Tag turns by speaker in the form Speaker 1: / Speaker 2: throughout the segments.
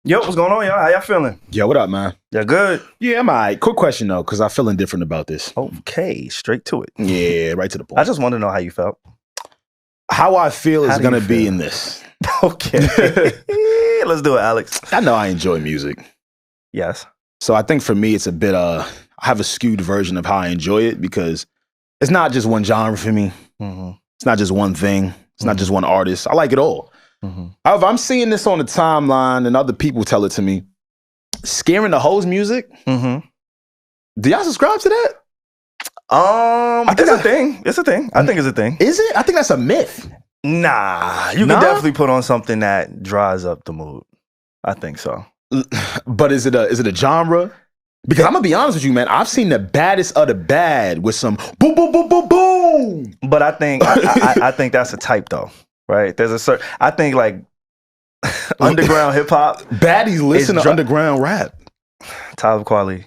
Speaker 1: Yo, what's going on, y'all? How y'all feeling?
Speaker 2: Yo, what up, man?
Speaker 1: Y'all good?
Speaker 2: Yeah, I'm all right. Quick question, though, because I'm feeling different about this.
Speaker 1: Okay, straight to it.
Speaker 2: Yeah, right to the point.
Speaker 1: I just want to know how you felt.
Speaker 2: How I feel is going to be
Speaker 1: feel?
Speaker 2: in this.
Speaker 1: Okay. Let's do it, Alex.
Speaker 2: I know I enjoy music.
Speaker 1: Yes.
Speaker 2: So I think for me, it's a bit, I have a skewed version of how I enjoy it because it's not just one genre for me.
Speaker 1: Mm-hmm.
Speaker 2: It's not just one thing. It's not just one artist. I like it all.
Speaker 1: Mm-hmm.
Speaker 2: However, I'm seeing this on the timeline and other people tell it to me. Scaring the Hoes music.
Speaker 1: Mm-hmm.
Speaker 2: Do y'all subscribe to that?
Speaker 1: It's a thing. It's a thing. I think it's a thing.
Speaker 2: Is it? I think that's a myth.
Speaker 1: Nah, you can definitely put on something that dries up the mood. I think so.
Speaker 2: But is it a genre? Because I'm gonna be honest with you, man. I've seen the baddest of the bad with some boom, boom, boom, boom, boom.
Speaker 1: But I think I think that's a type though, right? There's a certain. I think like underground hip hop.
Speaker 2: Baddies listen to underground rap.
Speaker 1: Tyler Quali.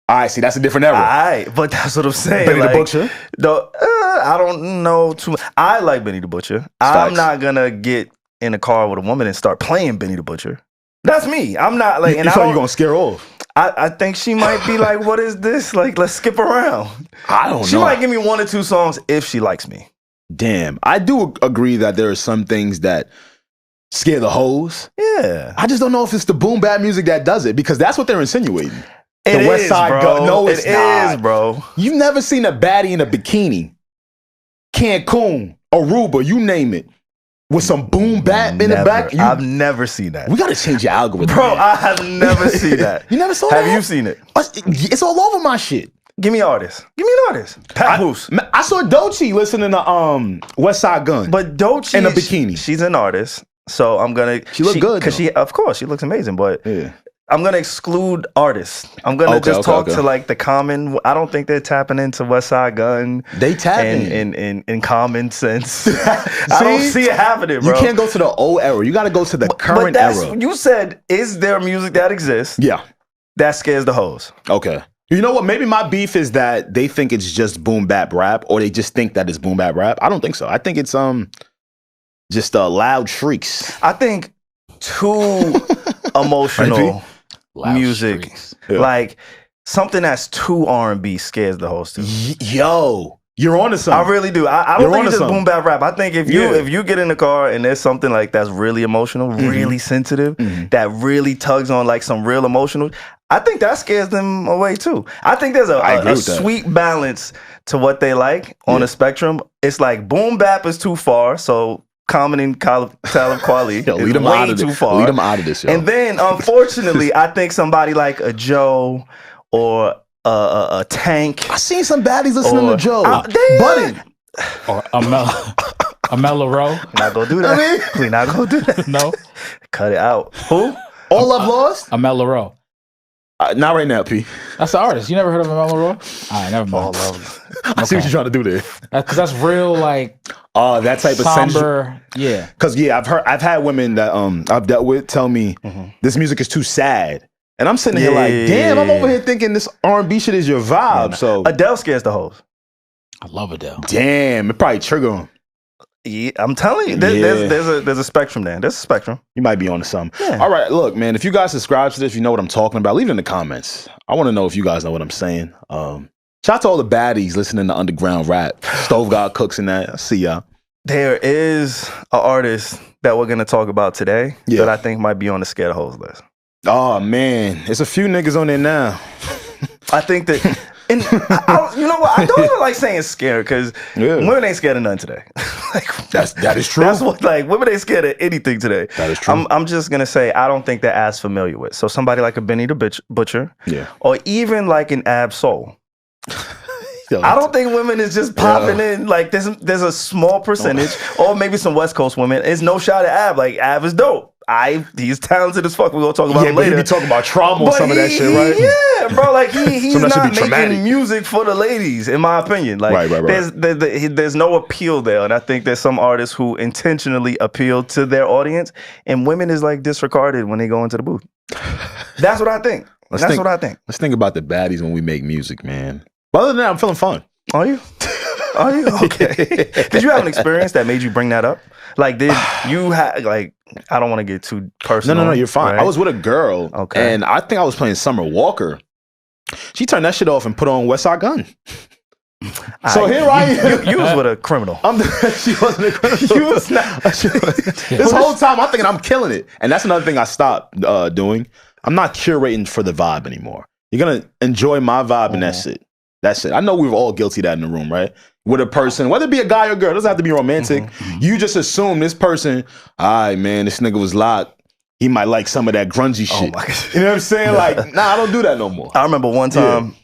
Speaker 2: All right, see, that's a different era.
Speaker 1: All right, but that's what I'm saying.
Speaker 2: Benny the Butcher.
Speaker 1: I don't know too much. I like Benny the Butcher. I'm not gonna get in a car with a woman and start playing Benny the Butcher. That's me. I'm not like.
Speaker 2: You thought you gonna scare off?
Speaker 1: I think she might be like, what is this? Like, let's skip around.
Speaker 2: I don't know.
Speaker 1: She might give me 1 or 2 songs if she likes me.
Speaker 2: Damn. I do agree that there are some things that scare the hoes.
Speaker 1: Yeah.
Speaker 2: I just don't know if it's the boom bap music that does it because that's what they're insinuating.
Speaker 1: It
Speaker 2: the West Side Gun. No, it's not.
Speaker 1: It is, bro.
Speaker 2: You've never seen a baddie in a bikini. Cancun, Aruba, you name it. With some boom bap in the back.
Speaker 1: I've never seen that.
Speaker 2: We gotta change your algorithm.
Speaker 1: Bro,
Speaker 2: man.
Speaker 1: I have never seen that.
Speaker 2: You never saw that?
Speaker 1: Have you seen it?
Speaker 2: It's all over my shit.
Speaker 1: Give me artists. Give me an artist. Papoose.
Speaker 2: I saw Doechii listening to West Side Gun.
Speaker 1: But Doechii
Speaker 2: in a bikini.
Speaker 1: She's an artist. So I'm gonna
Speaker 2: She look good.
Speaker 1: Because of course she looks amazing, but
Speaker 2: yeah.
Speaker 1: I'm gonna exclude artists. I'm gonna talk to like the common. I don't think they're tapping into West Side Gun.
Speaker 2: They tapping
Speaker 1: in common sense. I don't see it happening, bro.
Speaker 2: You can't go to the old era. You got to go to the current era.
Speaker 1: You said, is there music that exists?
Speaker 2: Yeah,
Speaker 1: that scares the hoes.
Speaker 2: Okay. You know what? Maybe my beef is that they think it's just boom bap rap, or they just think that it's boom bap rap. I don't think so. I think it's just loud shrieks.
Speaker 1: I think too emotional. Music, like something that's too R&B scares the host too.
Speaker 2: Yo, you're onto something.
Speaker 1: I really do. I don't think it's just boom bap rap. I think if you get in the car and there's something like that's really emotional, really sensitive, that really tugs on like some real emotional, I think that scares them away too. I think there's a sweet balance to what they like on a spectrum. It's like boom bap is too far, so Common and Talib Kweli is way too far.
Speaker 2: Lead them out of this, yo.
Speaker 1: And then, unfortunately, I think somebody like a Joe or a Tank.
Speaker 2: I seen some baddies listening to Joe.
Speaker 3: Buddy. Or a Mellow Row.
Speaker 1: Not gonna do that. We not gonna do that.
Speaker 3: No.
Speaker 1: Cut it out. Who?
Speaker 2: All Love Lost?
Speaker 3: A Mellow Row.
Speaker 2: Not right now, P.
Speaker 3: That's the artist. You never heard of a Mellow Row? All right, never mind.
Speaker 1: All Love.
Speaker 2: I see what you're trying to do there.
Speaker 3: Because that's real, like,
Speaker 2: that type of
Speaker 3: somber, yeah.
Speaker 2: Because I've had women that I've dealt with tell me this music is too sad, and I'm sitting here like, damn, I'm over here thinking this R&B shit is your vibe. Yeah, so
Speaker 1: Adele scares the hoes.
Speaker 3: I love Adele.
Speaker 2: Damn, it probably trigger them.
Speaker 1: Yeah, I'm telling you, there's a spectrum there. There's a spectrum.
Speaker 2: You might be on to something.
Speaker 1: Yeah.
Speaker 2: All right, look, man, if you guys subscribe to this, you know what I'm talking about. Leave it in the comments. I want to know if you guys know what I'm saying. Shout out to all the baddies listening to underground rap. Stove God Cooks and that. I see y'all. There
Speaker 1: is an artist that we're going to talk about today that I think might be on the Scared of Hoes list.
Speaker 2: Oh, man. There's a few niggas on there now.
Speaker 1: I think that... And you know what? I don't even like saying scared because women ain't scared of none today.
Speaker 2: That is true.
Speaker 1: That's what, like, women ain't scared of anything today.
Speaker 2: That is true.
Speaker 1: I'm just gonna say I don't think they're as familiar with. So somebody like a Benny the Butcher, or even like an Ab Soul. I don't think women is just popping in. Like there's a small percentage, or maybe some West Coast women. It's no shot at Ab. Like Ab is dope. He's talented as fuck. We're gonna talk about him later.
Speaker 2: But he be talking about trauma or some of that shit, right?
Speaker 1: Yeah, bro. Like he's not making music for the ladies, in my opinion. Like there's no appeal there, and I think there's some artists who intentionally appeal to their audience, and women is like disregarded when they go into the booth. That's what I think. What I think.
Speaker 2: Let's think about the baddies when we make music, man. But other than that, I'm feeling fun.
Speaker 1: Are you? Oh, you okay? Did you have an experience that made you bring that up? Like, did you have like? I don't want to get too personal.
Speaker 2: No, you're fine.
Speaker 1: Right?
Speaker 2: I was with a girl, and I think I was playing Summer Walker. She turned that shit off and put on West Side Gun. So here I am.
Speaker 1: You was with a criminal.
Speaker 2: She wasn't a criminal. You was not. This whole time I'm thinking I'm killing it, and that's another thing I stopped doing. I'm not curating for the vibe anymore. You're gonna enjoy my vibe, and that's it. That's it. I know we were all guilty of that in the room, right? With a person, whether it be a guy or girl, it doesn't have to be romantic. You just assume this person, all right, man, this nigga was locked. He might like some of that grungy shit. You know what I'm saying? Like, nah, I don't do that no more.
Speaker 1: I remember one time,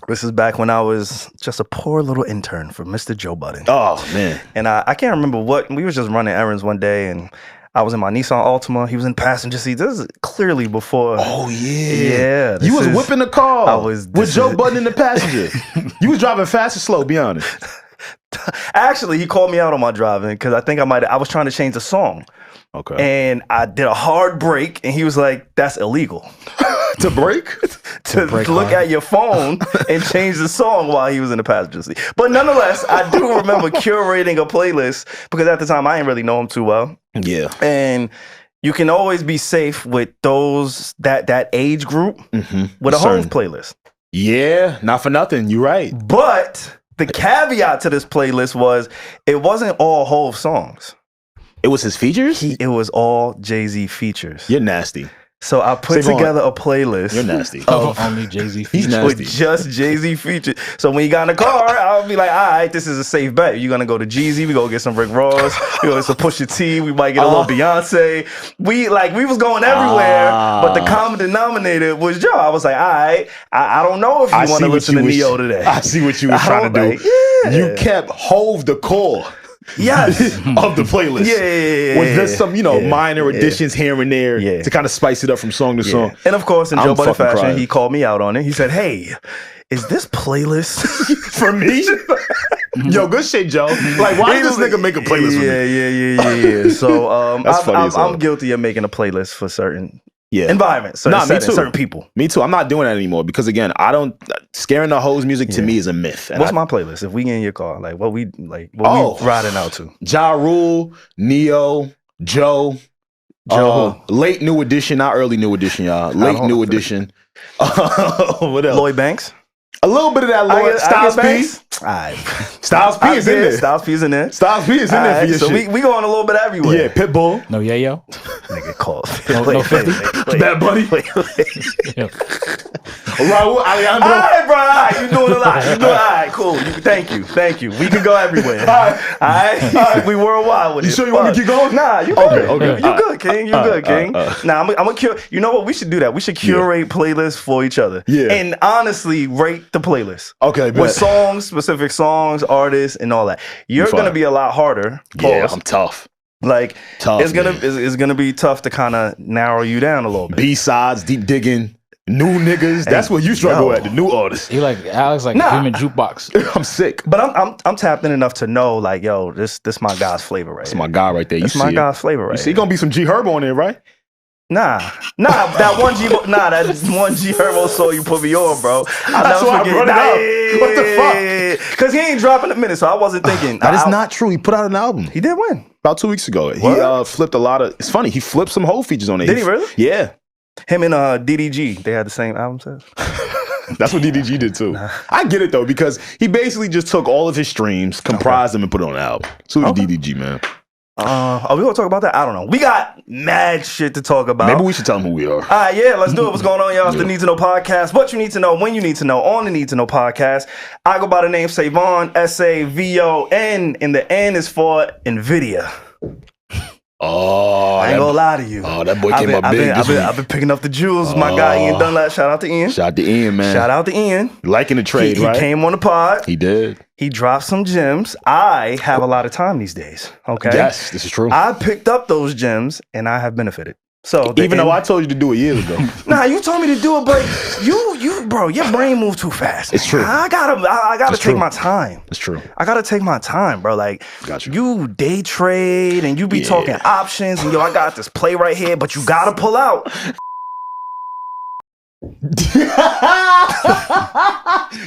Speaker 1: this is back when I was just a poor little intern for Mr. Joe Budden.
Speaker 2: Oh, man.
Speaker 1: And I can't remember what, we was just running errands one day, and I was in my Nissan Altima. He was in passenger seat. This is clearly before.
Speaker 2: Oh, yeah.
Speaker 1: Yeah.
Speaker 2: You was whipping the car.
Speaker 1: I was.
Speaker 2: With Joe Budden in the passenger. You was driving fast or slow, be honest.
Speaker 1: Actually, he called me out on my driving because I think I was trying to change the song.
Speaker 2: Okay.
Speaker 1: And I did a hard break, and he was like, that's illegal.
Speaker 2: To break?
Speaker 1: to look at your phone and change the song while he was in the passenger seat. But nonetheless, I do remember curating a playlist because at the time I didn't really know him too well.
Speaker 2: Yeah.
Speaker 1: And you can always be safe with those that age group with a Hove playlist.
Speaker 2: Yeah, not for nothing. You're right.
Speaker 1: But the caveat to this playlist was it wasn't all Hove songs.
Speaker 2: It was his features?
Speaker 1: It was all Jay-Z features.
Speaker 2: You're nasty.
Speaker 1: So I put together a playlist.
Speaker 2: You're nasty.
Speaker 3: Of only Jay-Z features.
Speaker 2: He's nasty.
Speaker 1: With just Jay-Z features. So when you got in the car, I'll be like, all right, this is a safe bet. You're gonna go to Jeezy, we go get some Rick Ross, we go get some Pusha T, we might get a little Beyonce. We was going everywhere, but the common denominator was Joe. I was like, all right, I don't know if you want to listen to Neo today.
Speaker 2: I see what you were trying to do. You kept Hove the core.
Speaker 1: Yes.
Speaker 2: Of the playlist.
Speaker 1: Yeah.
Speaker 2: With just some, minor additions here and there to kind of spice it up from song to song.
Speaker 1: And of course, in Joe Budden fashion,
Speaker 2: crying.
Speaker 1: he called me out on it. He said, hey, is this playlist
Speaker 2: for me? Yo, good shit, Joe. Like, why did this nigga make a playlist for me?
Speaker 1: Yeah. So
Speaker 2: That's funny as hell.
Speaker 1: I'm guilty of making a playlist for certain environments, certain settings, certain people.
Speaker 2: Me too. I'm not doing that anymore because, again, scaring the hoes music to me is a myth. And
Speaker 1: what's my playlist? If we get in your car, like what we riding out to?
Speaker 2: Ja Rule, Neo, Joe. Late new edition, not early new edition, y'all. Late new edition. What else?
Speaker 1: Lloyd Banks.
Speaker 2: A little bit of that Lloyd. Styles P.
Speaker 1: Alright.
Speaker 2: Styles P is in there.
Speaker 1: Styles P is in there.
Speaker 2: Styles P is in there for your
Speaker 1: so
Speaker 2: shit.
Speaker 1: we going a little bit everywhere.
Speaker 2: Yeah, Pitbull.
Speaker 3: No Yayo.
Speaker 1: Nigga called.
Speaker 3: No 50.
Speaker 2: Bad Bunny. Raul Alejandro.
Speaker 1: All right, bro. All right, you doing a lot. You doing all right. Cool. Thank you. We can go everywhere. All right. We worldwide with it.
Speaker 2: You sure you want me to keep going?
Speaker 1: Nah, you good.
Speaker 2: Okay.
Speaker 1: You good, King. You good, King. Nah, I'm gonna cure. You know what? We should do that. We should curate playlists for each other.
Speaker 2: Yeah.
Speaker 1: And honestly, rate the playlist.
Speaker 2: Okay.
Speaker 1: With songs, specific songs, artists, and all that. You're gonna be a lot harder.
Speaker 2: Yeah, I'm tough.
Speaker 1: Like
Speaker 2: tough,
Speaker 1: it's gonna be tough to kind of narrow you down a little bit.
Speaker 2: B-sides, deep digging, new niggas. That's what you struggle at, the new artists.
Speaker 3: He like Alex like him in jukebox.
Speaker 2: I'm sick.
Speaker 1: But I'm tapped in enough to know like, yo, this my guy's flavor right
Speaker 2: That's my guy right there.
Speaker 1: That's my guy's flavor right
Speaker 2: You see, gonna be some G Herbo on there, right?
Speaker 1: Nah, that one G Herbo song you put me on, bro.
Speaker 2: That's why I brought it up. What the fuck?
Speaker 1: Because he ain't dropping a minute, so I wasn't thinking.
Speaker 2: That is not true. He put out an album.
Speaker 1: He did win.
Speaker 2: About 2 weeks ago.
Speaker 1: What?
Speaker 2: He flipped a lot of, it's funny, he flipped some whole features on it.
Speaker 1: Did he really?
Speaker 2: Yeah.
Speaker 1: Him and DDG, they had the same album set.
Speaker 2: That's what DDG did too. I get it though, because he basically just took all of his streams, comprised them, and put it on an album. So it was DDG, man.
Speaker 1: Are we gonna talk about that? I don't know. We got mad shit to talk about.
Speaker 2: Maybe we should tell them who we are.
Speaker 1: All right, yeah, let's do it. What's going on, y'all? It's the Need to Know podcast. What you need to know, when you need to know, on the Need to Know podcast. I go by the name SaVon, SaVon, and the N is for NVIDIA.
Speaker 2: Oh,
Speaker 1: I ain't gonna lie to you.
Speaker 2: Oh, that boy came up big this week.
Speaker 1: I've been picking up the jewels. My guy Ian Dunlap. Shout out to Ian.
Speaker 2: Shout out to Ian, man.
Speaker 1: Shout out to Ian.
Speaker 2: Liking the trade, right?
Speaker 1: He came on the pod.
Speaker 2: He did.
Speaker 1: He dropped some gems. I have a lot of time these days. Okay.
Speaker 2: Yes, this is true.
Speaker 1: I picked up those gems and I have benefited. So
Speaker 2: even though I told you to do it years ago.
Speaker 1: Nah, you told me to do it, but you, bro, your brain moves too fast.
Speaker 2: It's true.
Speaker 1: I gotta take my time.
Speaker 2: It's true.
Speaker 1: I gotta take my time, bro. Like,
Speaker 2: got
Speaker 1: you day trade and you be talking options and I got this play right here, but you gotta pull out.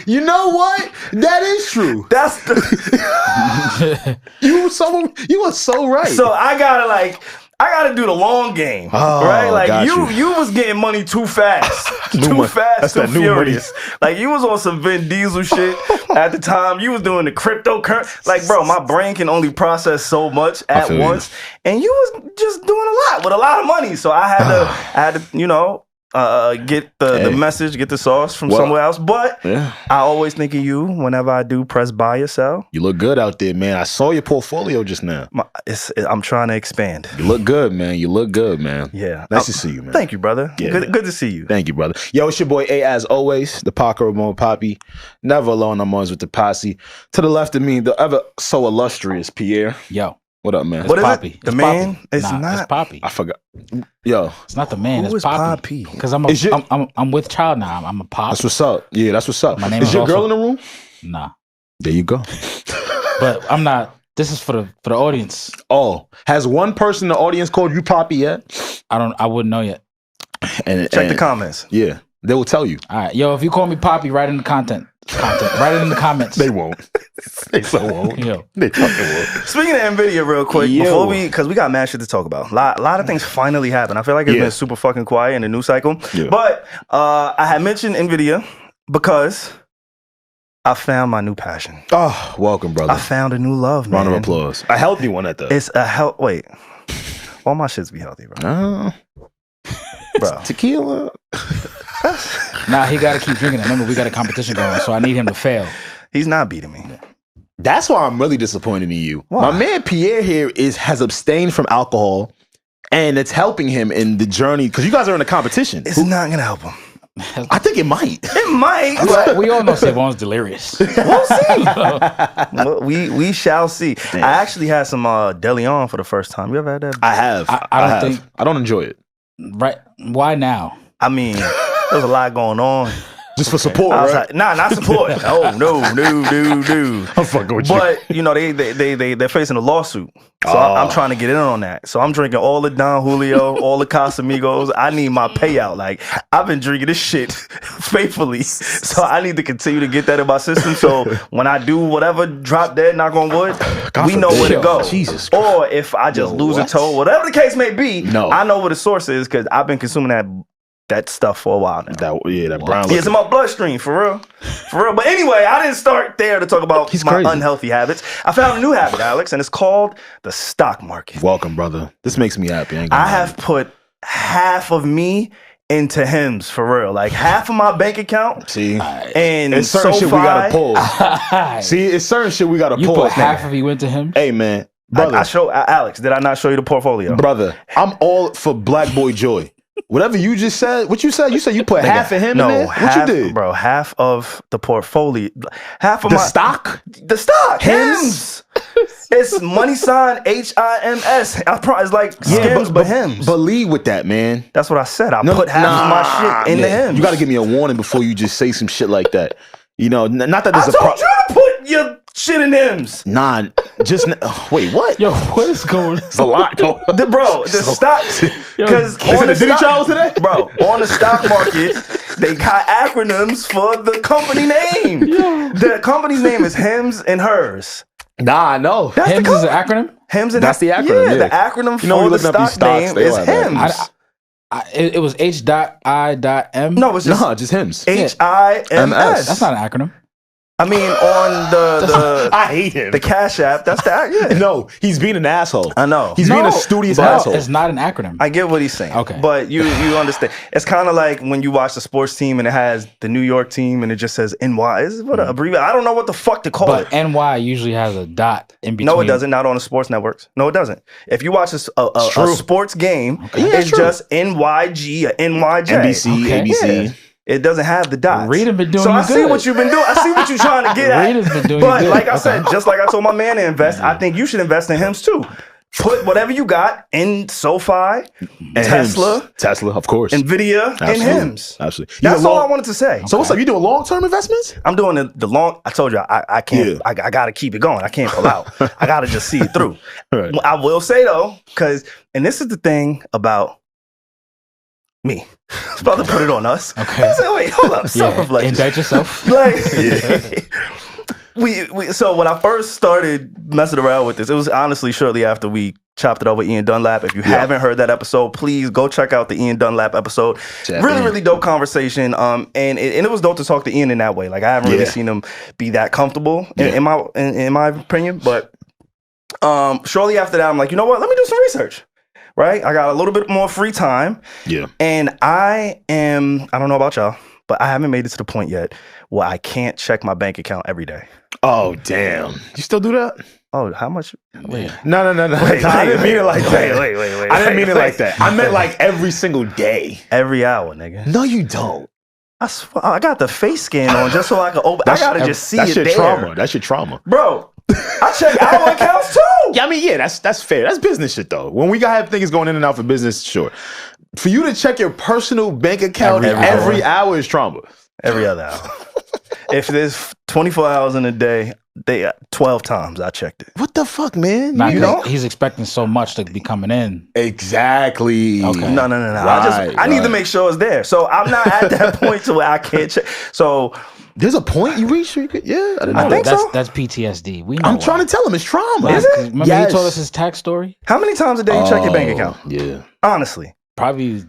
Speaker 2: You know what? That is true.
Speaker 1: That's the
Speaker 2: You were so right.
Speaker 1: So I gotta do the long game, right? Like you was getting money too fast, too furious. Like you was on some Vin Diesel shit at the time. You was doing the cryptocurrency. Like, bro, my brain can only process so much at once, and you was just doing a lot with a lot of money. So I had to, you know, get the message, get the sauce from somewhere else. But I always think of you whenever I do press buy or sell.
Speaker 2: You look good out there, man. I saw your portfolio just now.
Speaker 1: I'm trying to expand.
Speaker 2: You look good, man. You look good, man.
Speaker 1: Yeah.
Speaker 2: Nice to see you, man.
Speaker 1: Thank you, brother.
Speaker 2: Yeah,
Speaker 1: good to see you.
Speaker 2: Thank you, brother. Yo, it's your boy A, as always, the Parker Ramon Poppy. Never alone, I'm always with the posse. To the left of me, the ever so illustrious Pierre.
Speaker 3: Yo.
Speaker 2: What up, man?
Speaker 1: What is
Speaker 3: Poppy.
Speaker 1: it? The man?
Speaker 3: Poppy.
Speaker 1: It's not.
Speaker 3: It's Poppy.
Speaker 2: I forgot. Yo.
Speaker 3: It's not the man.
Speaker 1: Who
Speaker 3: it's
Speaker 1: is Poppy?
Speaker 3: Because I'm with child now. I'm a pop.
Speaker 2: That's what's up. Yeah, that's what's up.
Speaker 3: My name
Speaker 2: is
Speaker 3: is
Speaker 2: your
Speaker 3: also,
Speaker 2: girl in the room?
Speaker 3: Nah.
Speaker 2: There you go.
Speaker 3: But I'm not. This is for the audience.
Speaker 2: Oh, has one person in the audience called you Poppy yet?
Speaker 3: I wouldn't know yet.
Speaker 1: Check the comments.
Speaker 2: Yeah, they will tell you.
Speaker 3: All right, yo, if you call me Poppy, write in the content. Write it in the comments.
Speaker 2: They won't. They so won't.
Speaker 3: Yo.
Speaker 2: They fucking won't.
Speaker 1: Speaking of NVIDIA real quick, before because we got mad shit to talk about. A lot of things finally happened. I feel like it's been super fucking quiet in the news cycle. Yeah. But I had mentioned NVIDIA because I found my new passion.
Speaker 2: Oh, welcome, brother.
Speaker 1: I found a new love, man.
Speaker 2: Round of applause. A healthy one at that.
Speaker 1: It's a wait. All my shits be healthy, bro. Bro.
Speaker 2: Tequila.
Speaker 3: Nah, he got to keep drinking it. Remember, we got a competition going, so I need him to fail.
Speaker 1: He's not beating me.
Speaker 2: That's why I'm really disappointed in you.
Speaker 1: Why?
Speaker 2: My man Pierre here has abstained from alcohol, and it's helping him in the journey because you guys are in a competition.
Speaker 1: It's not gonna help him.
Speaker 2: I think it might.
Speaker 1: It might.
Speaker 3: But we all know SaVon's delirious.
Speaker 1: We'll see. We shall see. Damn. I actually had some De Leon for the first time. You ever had that?
Speaker 2: I have. I don't enjoy it.
Speaker 3: Right? Why now?
Speaker 1: I mean, there's a lot going on.
Speaker 2: Just for support,
Speaker 1: I was
Speaker 2: right?
Speaker 1: like, nah, not support. Oh no. I'm
Speaker 2: fucking with you.
Speaker 1: But you know, they're facing a lawsuit, so I'm trying to get in on that. So I'm drinking all the Don Julio, all the Casamigos. I need my payout. Like I've been drinking this shit faithfully, so I need to continue to get that in my system. So when I do whatever, drop dead, knock on wood, we know where to go.
Speaker 2: Jesus.
Speaker 1: Or if I just lose a toe, whatever the case may be, I know where the source is because I've been consuming that stuff for a while now.
Speaker 2: That brown.
Speaker 1: It's in my bloodstream, for real. But anyway, I didn't start there to talk about my unhealthy habits. I found a new habit, Alex, and it's called the stock market.
Speaker 2: Welcome, brother. This makes me happy.
Speaker 1: I have put half of me into Hims, for real. Like half of my bank account.
Speaker 2: See,
Speaker 1: and
Speaker 2: it's certain shit we gotta pull. See, it's certain shit we gotta pull.
Speaker 3: You put half of you into Hims?
Speaker 2: Hey, man. Brother.
Speaker 1: Alex, did I not show you the portfolio?
Speaker 2: Brother, I'm all for Black Boy Joy. Whatever you just said, what you said? You said you put half of him in there? What you did?
Speaker 1: Bro, half of the portfolio. Half of
Speaker 2: the stock?
Speaker 1: The stock. Hims. It's money sign HIMS. It's like Skims, but Hims.
Speaker 2: But lead with that, man.
Speaker 1: That's what I said. I put half of my shit in the Hims.
Speaker 2: You got to give me a warning before you just say some shit like that. You know, not that there's
Speaker 1: I told you to put your shit in Hims.
Speaker 2: Nah, just wait, what?
Speaker 3: Yo, what is going on?
Speaker 2: It's a lot going on.
Speaker 1: The stock. Because
Speaker 2: on the Diddy trial today?
Speaker 1: Bro, on the stock market, they got acronyms for the company name. The company's name is Hims and Hers.
Speaker 2: Nah, I know.
Speaker 3: Hims is an acronym?
Speaker 1: Hims and
Speaker 2: That's the acronym.
Speaker 1: Yeah, the acronym for the stock name is Hims.
Speaker 3: It was H.I.M.
Speaker 1: No, it's
Speaker 2: just Hims.
Speaker 1: HIMS.
Speaker 3: That's not an acronym.
Speaker 1: I mean, on the
Speaker 2: I hate him.
Speaker 1: The Cash App, that's the
Speaker 2: No, he's being an asshole.
Speaker 1: I know.
Speaker 2: He's being a studious asshole.
Speaker 3: It's not an acronym.
Speaker 1: I get what he's saying.
Speaker 3: Okay.
Speaker 1: But you understand. It's kind of like when you watch the sports team and it has the New York team and it just says NY. Is what an abbreviation? I don't know what the fuck to call it.
Speaker 3: But NY usually has a dot in between.
Speaker 1: No, it doesn't. Not on the sports networks. No, it doesn't. If you watch a sports game, it's just NYG or NYJ.
Speaker 2: NBC, ABC.
Speaker 1: Yeah. It doesn't have the dots.
Speaker 3: Rita's been doing
Speaker 1: so
Speaker 3: you
Speaker 1: I see
Speaker 3: good.
Speaker 1: what you've been doing. I see what you're trying to get at.
Speaker 3: Rita's been doing
Speaker 1: but
Speaker 3: you good.
Speaker 1: Like I said, just like I told my man to invest, I think you should invest in Hims too. Put whatever you got in SoFi, Tesla,
Speaker 2: of course,
Speaker 1: NVIDIA, and Hims.
Speaker 2: Absolutely.
Speaker 1: That's all I wanted to say.
Speaker 2: So what's up? You doing long-term investments?
Speaker 1: I'm doing the long. I told you I can't. I got to keep it going. I can't pull out. I got to just see it through. Right. I will say though, and this is the thing about Me. I was about to put it on us.
Speaker 3: Okay.
Speaker 1: I said, wait, hold up. Self-reflection.
Speaker 3: Indict yourself.
Speaker 1: Like, so when I first started messing around with this, it was honestly shortly after we chopped it up with Ian Dunlap. If you haven't heard that episode, please go check out the Ian Dunlap episode. Really dope conversation. And it was dope to talk to Ian in that way. Like I haven't really seen him be that comfortable in my opinion. But shortly after that, I'm like, you know what? Let me do some research. Right? I got a little bit more free time. Yeah. And I don't know about y'all, but I haven't made it to the point yet where I can't check my bank account every day.
Speaker 2: Oh, damn. You still do that?
Speaker 1: Oh, how much?
Speaker 2: Wait. No. Wait, I didn't mean it like that. Wait. I didn't mean it like that. I meant like every single day.
Speaker 1: Every hour, nigga.
Speaker 2: No, you don't.
Speaker 1: I swear, I got the face scan on just so I can open. I gotta just see it there.
Speaker 2: That's your trauma.
Speaker 1: Bro, I check our accounts too.
Speaker 2: Yeah, I mean, yeah, that's fair. That's business shit though. When we gotta have things going in and out for business, sure. For you to check your personal bank account every hour is trauma.
Speaker 1: Every other hour. If there's 24 hours in a day, 12 times I checked it.
Speaker 2: What the fuck, man?
Speaker 3: You know? He's expecting so much to be coming in.
Speaker 2: Exactly.
Speaker 3: Okay.
Speaker 1: No. I need to make sure it's there. So I'm not at that point to where I can't check. So
Speaker 2: there's a point you reach. I didn't know.
Speaker 1: I think so.
Speaker 3: That's PTSD. We know.
Speaker 2: I'm trying to tell him it's trauma.
Speaker 1: Is it?
Speaker 3: Remember he told us his tax story?
Speaker 1: How many times a day you check your bank account?
Speaker 2: Yeah.
Speaker 1: Honestly.
Speaker 3: Probably.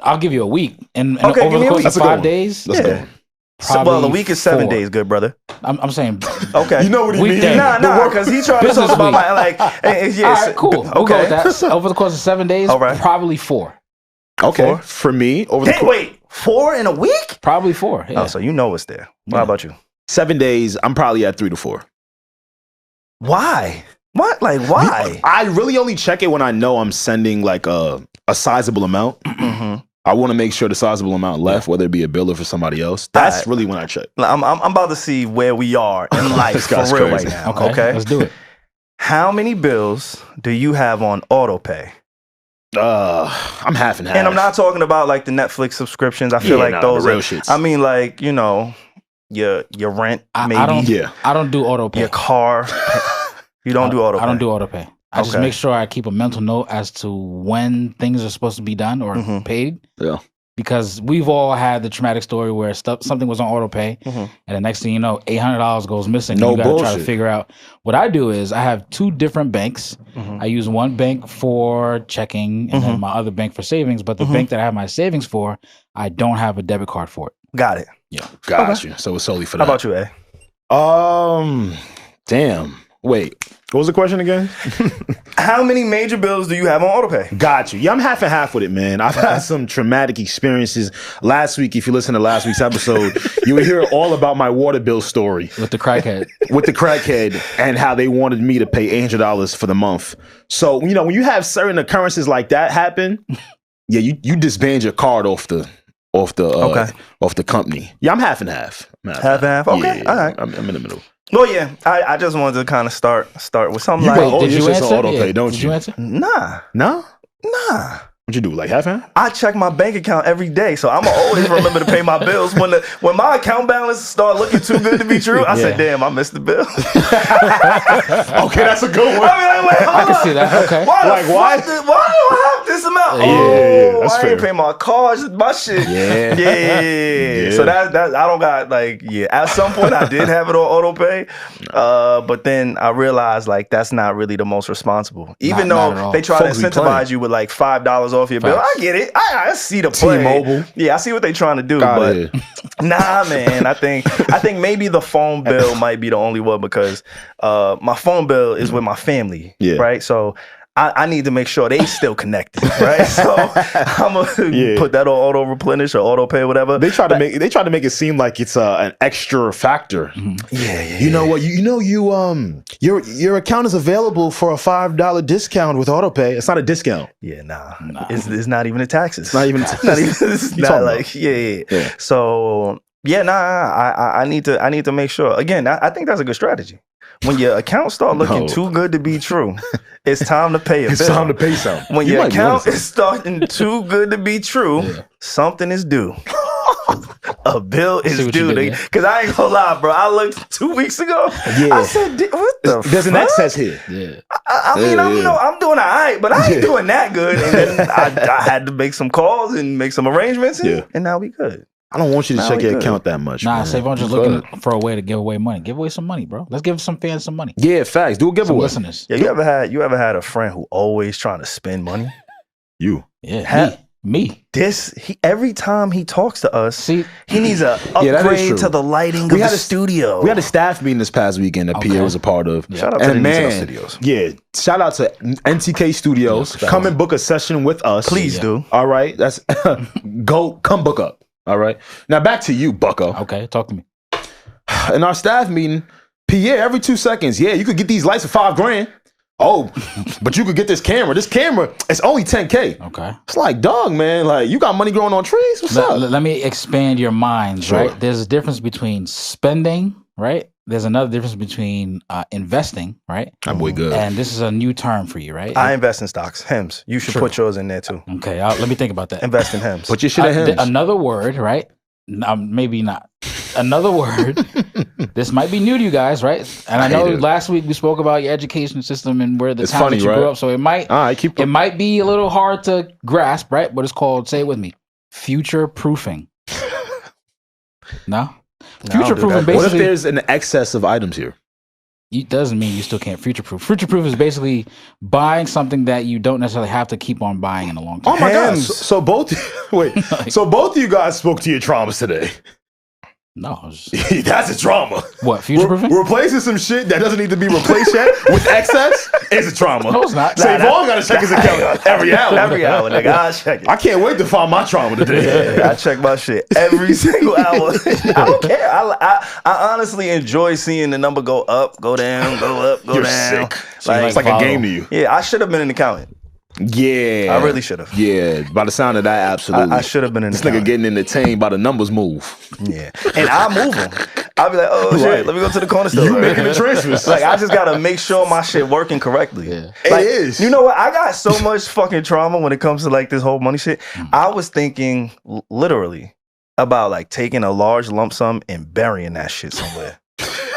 Speaker 3: I'll give you a week. And over the course of 5 days.
Speaker 1: Well, the week is 7 days, good brother.
Speaker 3: I'm saying.
Speaker 1: Okay.
Speaker 2: You know what he means?
Speaker 1: Nah, because he tried to talk about my, like, yes.
Speaker 3: All right, cool. We'll go with that. Over the course of 7 days, probably 4.
Speaker 2: Okay. 4? For me,
Speaker 1: wait, 4 in a week?
Speaker 3: Probably 4. Yeah.
Speaker 1: Oh, so you know it's there. How about you?
Speaker 2: 7 days, I'm probably at 3 to 4.
Speaker 1: Why? What? Like, why?
Speaker 2: I really only check it when I know I'm sending like a sizable amount. Mm-hmm. I want to make sure the sizable amount left, whether it be a bill or for somebody else. That's really when I check.
Speaker 1: I'm about to see where we are in life for real right now. Okay,
Speaker 3: let's do it.
Speaker 1: How many bills do you have on auto pay?
Speaker 2: I'm half and half.
Speaker 1: And I'm not talking about like the Netflix subscriptions. I feel like those
Speaker 2: real
Speaker 1: are
Speaker 2: shits.
Speaker 1: I mean, like, you know, your rent, maybe.
Speaker 3: I don't do auto pay.
Speaker 1: Your car. You don't do auto pay.
Speaker 3: I don't do auto pay. I just make sure I keep a mental note as to when things are supposed to be done or paid.
Speaker 2: Yeah.
Speaker 3: Because we've all had the traumatic story where something was on auto pay, and the next thing you know, $800 goes missing.
Speaker 2: No
Speaker 3: and you got to
Speaker 2: bullshit.
Speaker 3: try to figure out. What I do is I have 2 different banks. I use one bank for checking and then my other bank for savings. But the bank that I have my savings for, I don't have a debit card for it.
Speaker 1: Got it.
Speaker 3: Yeah.
Speaker 2: Got you. So it's solely for that.
Speaker 1: How about you, A?
Speaker 2: Damn. Wait, what was the question again?
Speaker 1: How many major bills do you have on autopay?
Speaker 2: Got you. Yeah, I'm half and half with it, man. I've had some traumatic experiences. Last week, if you listen to last week's episode, you would hear all about my water bill story.
Speaker 3: With the crackhead.
Speaker 2: With the crackhead and how they wanted me to pay $800 for the month. So, you know, when you have certain occurrences like that happen, yeah, you disband your card off the company. Yeah, I'm half and half.
Speaker 1: Half and half? Okay,
Speaker 2: yeah,
Speaker 1: all right.
Speaker 2: I'm in the middle.
Speaker 1: Well, yeah, I just wanted to kind of start with something
Speaker 3: Did you answer?
Speaker 2: Auto pay, don't
Speaker 3: Did
Speaker 2: you?
Speaker 3: you answer?
Speaker 1: Nah.
Speaker 2: No?
Speaker 1: Nah.
Speaker 2: What'd you do, like half and half?
Speaker 1: I check my bank account every day, so I'm always remember to pay my bills. When my account balance start looking too good to be true, I said, damn, I missed the bill.
Speaker 2: Okay, that's a good one.
Speaker 3: I can see that. Okay.
Speaker 1: Why do I have this amount?
Speaker 2: That's
Speaker 1: I ain't pay my cards, my shit. Yeah. So that I don't got at some point I did have it on auto pay, but then I realized like that's not really the most responsible. Even though they try to incentivize you with like $5 off your bill, I get it. I see the play.
Speaker 2: T-Mobile.
Speaker 1: Yeah, I see what they trying to do, but nah, man. I think maybe the phone bill might be the only one because my phone bill is with my family, right? So I need to make sure they still connected, right? So I'm gonna put that on auto replenish or auto pay, whatever.
Speaker 2: They try to make it seem like it's an extra factor.
Speaker 1: Yeah.
Speaker 2: You know what? Your account is available for a $5 discount with auto pay. It's not a discount.
Speaker 1: Yeah, nah. It's not even the taxes.
Speaker 2: It's not even.
Speaker 1: It's not like yeah. So I need to make sure. Again, I think that's a good strategy. When your account start looking too good to be true, it's time to pay a bill.
Speaker 2: It's time to pay something.
Speaker 1: When your account is starting too good to be true, something is due. a bill is due. Because I ain't gonna lie, bro. I looked 2 weeks ago. Yeah. I said, what the fuck?
Speaker 2: There's an excess here. Yeah.
Speaker 1: I mean, I'm doing all right, but I ain't doing that good. And then I had to make some calls and make some arrangements, and now we good.
Speaker 2: I don't want you to check your account that much.
Speaker 3: Nah, SaVon just looking for a way to give away money. Give away some money, bro. Let's give some fans some money.
Speaker 2: Yeah, facts. Do a giveaway.
Speaker 3: Listeners.
Speaker 1: Yeah, you ever had a friend who always trying to spend money?
Speaker 2: You.
Speaker 3: Yeah. Me.
Speaker 1: Every time he talks to us, he needs an upgrade to the lighting of the studio.
Speaker 2: We had a staff meeting this past weekend that Pierre was a part of.
Speaker 1: Yeah. Shout out to the Studios.
Speaker 2: Yeah, shout out to NTK Studios. Come and book a session with us.
Speaker 1: Please do.
Speaker 2: All right, that's come book up. All right. Now back to you, Bucko.
Speaker 3: Okay, talk to me.
Speaker 2: In our staff meeting, Pierre, every 2 seconds, you could get these lights for $5,000. Oh, but you could get this camera. This camera, it's only $10K.
Speaker 3: Okay.
Speaker 2: It's like, dog, man, like you got money growing on trees? What's up?
Speaker 3: Let me expand your minds, right? There's a difference between spending, right? There's another difference between investing, right?
Speaker 2: That boy good.
Speaker 3: And this is a new term for you, right?
Speaker 1: I invest in stocks. Hems. You should put yours in there too.
Speaker 3: Okay, let me think about that.
Speaker 1: Invest in Hems.
Speaker 2: Put your shit in Hems.
Speaker 3: Another word, right? Maybe not. Another word. This might be new to you guys, right? And I know last week we spoke about your education system and where the town that you grew up. So it might it might be a little hard to grasp, right? But it's called, say it with me, future proofing. No? Future proofing basically.
Speaker 2: What if there's an excess of items here?
Speaker 3: It doesn't mean you still can't future proof. Future proof is basically buying something that you don't necessarily have to keep on buying in the long term.
Speaker 2: Oh my God. So both so both of you guys spoke to your traumas today.
Speaker 3: No,
Speaker 2: that's a trauma.
Speaker 3: What, future proofing?
Speaker 2: Replacing some shit that doesn't need to be replaced yet with excess is a trauma.
Speaker 3: No, it's not.
Speaker 2: SaVon got to check his account every hour.
Speaker 1: Every hour, nigga. I check it.
Speaker 2: I can't wait to find my trauma today.
Speaker 1: I check my shit every single hour. I don't care. I honestly enjoy seeing the number go up, go down, go up, go
Speaker 2: You're
Speaker 1: down.
Speaker 2: Sick. It's like a game to you.
Speaker 1: Yeah, I should have been an accountant.
Speaker 2: Yeah,
Speaker 1: I really should have.
Speaker 2: Yeah, by the sound of that, absolutely.
Speaker 1: I should have been in
Speaker 2: this nigga getting entertained by the numbers move.
Speaker 1: Yeah, and I move them. I'll be like, oh shit, let me go to the corner store.
Speaker 2: You making the transfers?
Speaker 1: Like I just gotta make sure my shit working correctly.
Speaker 3: Yeah.
Speaker 1: Like,
Speaker 2: it is.
Speaker 1: You know what? I got so much fucking trauma when it comes to like this whole money shit. I was thinking literally about like taking a large lump sum and burying that shit somewhere.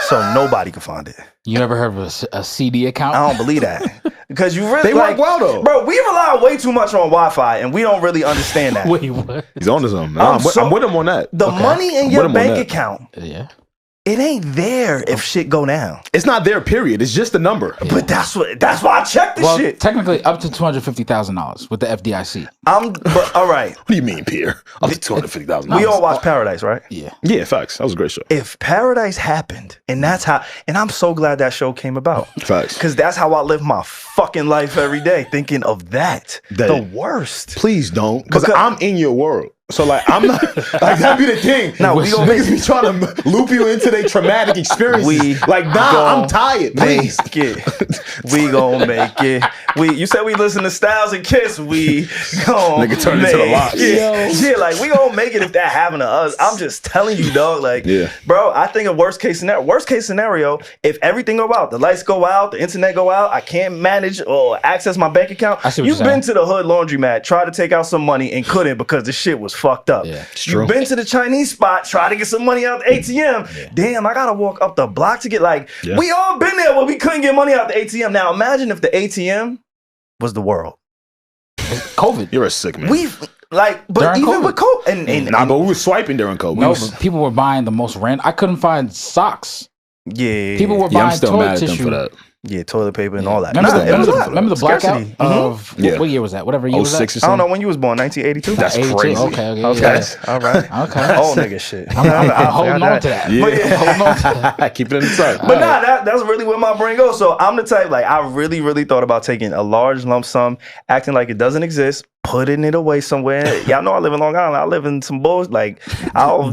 Speaker 1: So nobody can find it.
Speaker 3: You ever heard of a CD account?
Speaker 1: I don't believe that. Because you really
Speaker 2: they work well though.
Speaker 1: Bro, we rely way too much on Wi-Fi and we don't really understand that.
Speaker 3: Wait, what?
Speaker 2: He's on to something. I'm with him on that.
Speaker 1: The money in your bank account.
Speaker 3: Yeah.
Speaker 1: It ain't there if shit go down.
Speaker 2: It's not there, period. It's just a number.
Speaker 1: Yeah. But that's why I checked this shit.
Speaker 3: Technically up to $250,000 with the FDIC.
Speaker 1: But all right.
Speaker 2: What do you mean, Pierre? Up to $250,000.
Speaker 1: We all watched Paradise, right?
Speaker 3: Yeah.
Speaker 2: Yeah, facts. That was a great show.
Speaker 1: If Paradise happened, and that's how, and I'm so glad that show came about.
Speaker 2: Facts.
Speaker 1: Because that's how I live my fucking life every day, thinking of that. The worst.
Speaker 2: Please don't. Because I'm in your world. So like I'm not like that be the thing.
Speaker 1: No, we gonna
Speaker 2: niggas be trying to loop you into their traumatic experiences. I'm tired. Please,
Speaker 1: we gonna make it. You said we listen to Styles and Kiss. We gonna
Speaker 2: nigga turn into the lot.
Speaker 1: Yeah, like we gonna make it if that happened to us. I'm just telling you, dog. Like, bro, I think a worst case scenario, if everything go out, the lights go out, the internet go out, I can't manage or access my bank account. You've been to the hood laundromat, tried to take out some money and couldn't because the shit was fucked up.
Speaker 3: Yeah,
Speaker 1: you've been to the Chinese spot, try to get some money out the ATM. Yeah. Damn, I gotta walk up the block to get we all been there where we couldn't get money out the ATM. Now imagine if the ATM was the world.
Speaker 3: COVID.
Speaker 2: You're a sick man.
Speaker 1: But
Speaker 3: during
Speaker 1: even
Speaker 3: COVID.
Speaker 1: with COVID,
Speaker 2: but we were swiping during COVID.
Speaker 3: No, but people were buying the most random. I couldn't find socks.
Speaker 1: Yeah,
Speaker 3: people were buying toilet tissue
Speaker 2: for that.
Speaker 1: Yeah, toilet paper and all that.
Speaker 3: Remember the blackout of what year was that? Whatever year was that?
Speaker 1: I don't know when you was born. 1982.
Speaker 2: That's 82?
Speaker 1: Crazy.
Speaker 3: Okay.
Speaker 1: All right.
Speaker 3: Okay.
Speaker 1: Old nigga shit.
Speaker 3: I'm holding on to that.
Speaker 2: Yeah.
Speaker 3: Holding on to that.
Speaker 2: Keep it in the tuck.
Speaker 1: But that's really where my brain goes. So I'm the type, I really, really thought about taking a large lump sum, acting like it doesn't exist, putting it away somewhere. Y'all know I live in Long Island. I live in some bullshit.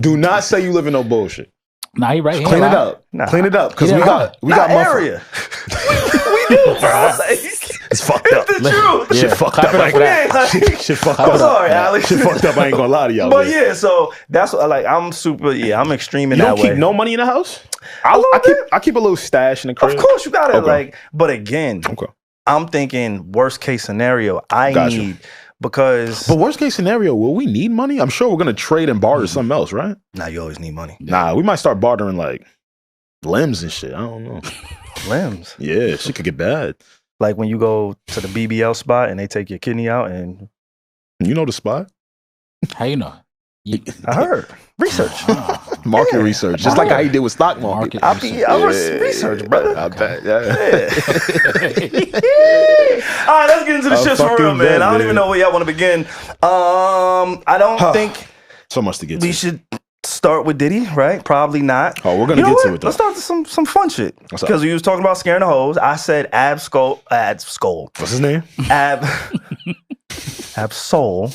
Speaker 2: Do not say you live in no bullshit.
Speaker 3: Nah, he right here.
Speaker 2: Clean it up. Clean it up. Because we got
Speaker 1: area. We do, bro.
Speaker 2: It's fucked up.
Speaker 1: It's the truth.
Speaker 2: Shit fucked up. Shit fucked up.
Speaker 1: I'm sorry, Alex.
Speaker 2: Shit fucked up. I ain't gonna lie to y'all.
Speaker 1: But yeah, so that's what I'm super. Yeah, I'm extreme in that way.
Speaker 2: You don't keep no money in the house? I keep a little stash in the crib.
Speaker 1: Of course, you gotta but again, I'm thinking worst case scenario. I need because.
Speaker 2: But worst case scenario, will we need money? I'm sure we're gonna trade and barter something else, right?
Speaker 1: Nah, you always need money.
Speaker 2: Nah, we might start bartering like limbs and shit. I don't know.
Speaker 1: Limbs.
Speaker 2: Yeah, shit could get bad.
Speaker 1: Like when you go to the BBL spot and they take your kidney out and.
Speaker 2: You know the spot?
Speaker 3: How you know?
Speaker 1: I heard. Research.
Speaker 2: Market research. Just like how he did with stock market.
Speaker 1: I research, brother.
Speaker 2: I bet.
Speaker 1: Yeah. All right, let's get into the shit for real, man. I don't even know where y'all want to begin. I don't think
Speaker 2: so much to get to.
Speaker 1: We should start with Diddy, right? Probably not.
Speaker 2: Oh, we're gonna get to it though.
Speaker 1: Let's start with some fun shit. Because we was talking about scaring the hoes. I said Ab-Soul.
Speaker 2: What's his name?
Speaker 1: Ab-Soul.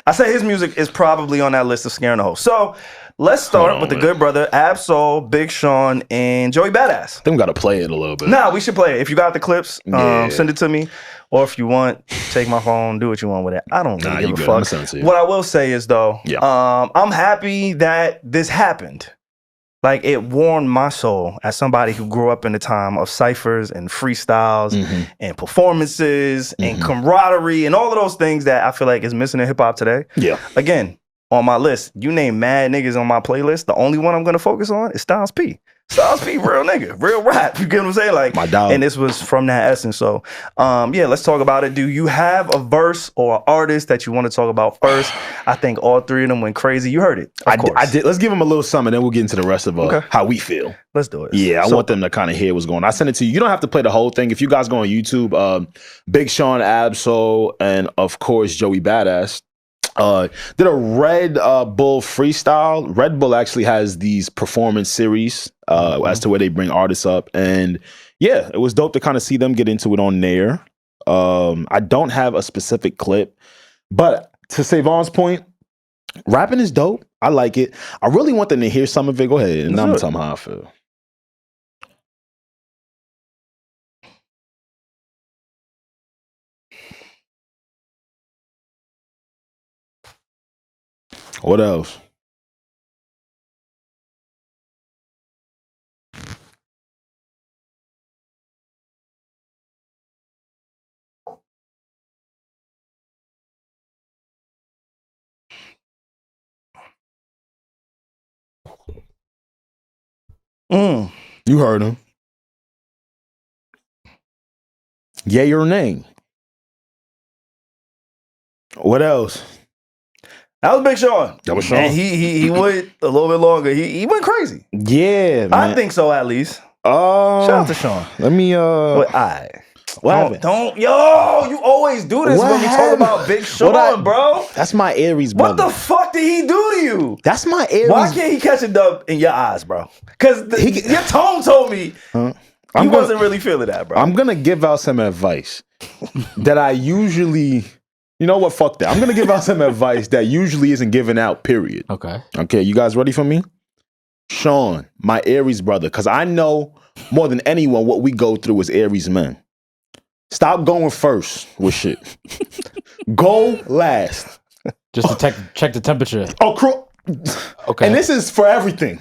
Speaker 1: I said his music is probably on that list of scaring the hoes. So let's start with the good brother, Ab-Soul, Big Sean, and Joey Badass.
Speaker 2: I think we got to play it a little bit.
Speaker 1: Nah, we should play it. If you got the clips, send it to me. Or if you want, take my phone, do what you want with it. I don't really give a fuck.
Speaker 2: I'm send it to you.
Speaker 1: What I will say is, though, I'm happy that this happened. Like, it warmed my soul as somebody who grew up in the time of ciphers and freestyles and performances and camaraderie and all of those things that I feel like is missing in hip-hop today.
Speaker 2: Yeah.
Speaker 1: Again, on my list, you name mad niggas on my playlist, the only one I'm going to focus on is Styles P. Styles P, real nigga, real rap. You get what I'm saying? Like,
Speaker 2: my dog.
Speaker 1: And this was from that essence. So, yeah, let's talk about it. Do you have a verse or an artist that you want to talk about first? I think all three of them went crazy. You heard it.
Speaker 2: I did. Let's give them a little something, then we'll get into the rest of how we feel.
Speaker 1: Let's do it.
Speaker 2: Yeah, I want them to kind of hear what's going on. I send it to you. You don't have to play the whole thing. If you guys go on YouTube, Big Sean, Ab-Soul, and of course Joey Badass did a Red Bull freestyle. Red Bull actually has these performance series as to where they bring artists up, and yeah, it was dope to kind of see them get into it on there. I don't have a specific clip, but to SaVon's point, rapping is dope. I like it. I really want them to hear some of it. Go ahead, and I'm gonna tell them how I feel. What else? You heard him. Yay or nay? What else?
Speaker 1: That was Big Sean.
Speaker 2: That was Sean.
Speaker 1: And he went a little bit longer. He went crazy.
Speaker 2: Yeah, man.
Speaker 1: I think so, at least. Shout out to Sean.
Speaker 2: Let me
Speaker 1: What happened? You always do this when we talk about Big Sean, bro.
Speaker 2: That's my Aries brother.
Speaker 1: What the fuck did he do to you?
Speaker 2: That's my Aries.
Speaker 1: Why can't he catch a dub in your eyes, bro? Because your tone told me he wasn't really feeling that, bro.
Speaker 2: I'm gonna give out some advice that I usually. You know what? Fuck that. I'm gonna give out some advice that usually isn't given out. Period. Okay. You guys ready for me? Sean, my Aries brother, because I know more than anyone what we go through as Aries men. Stop going first with shit. Go last.
Speaker 3: Just to check the temperature.
Speaker 2: Okay. And this is for everything.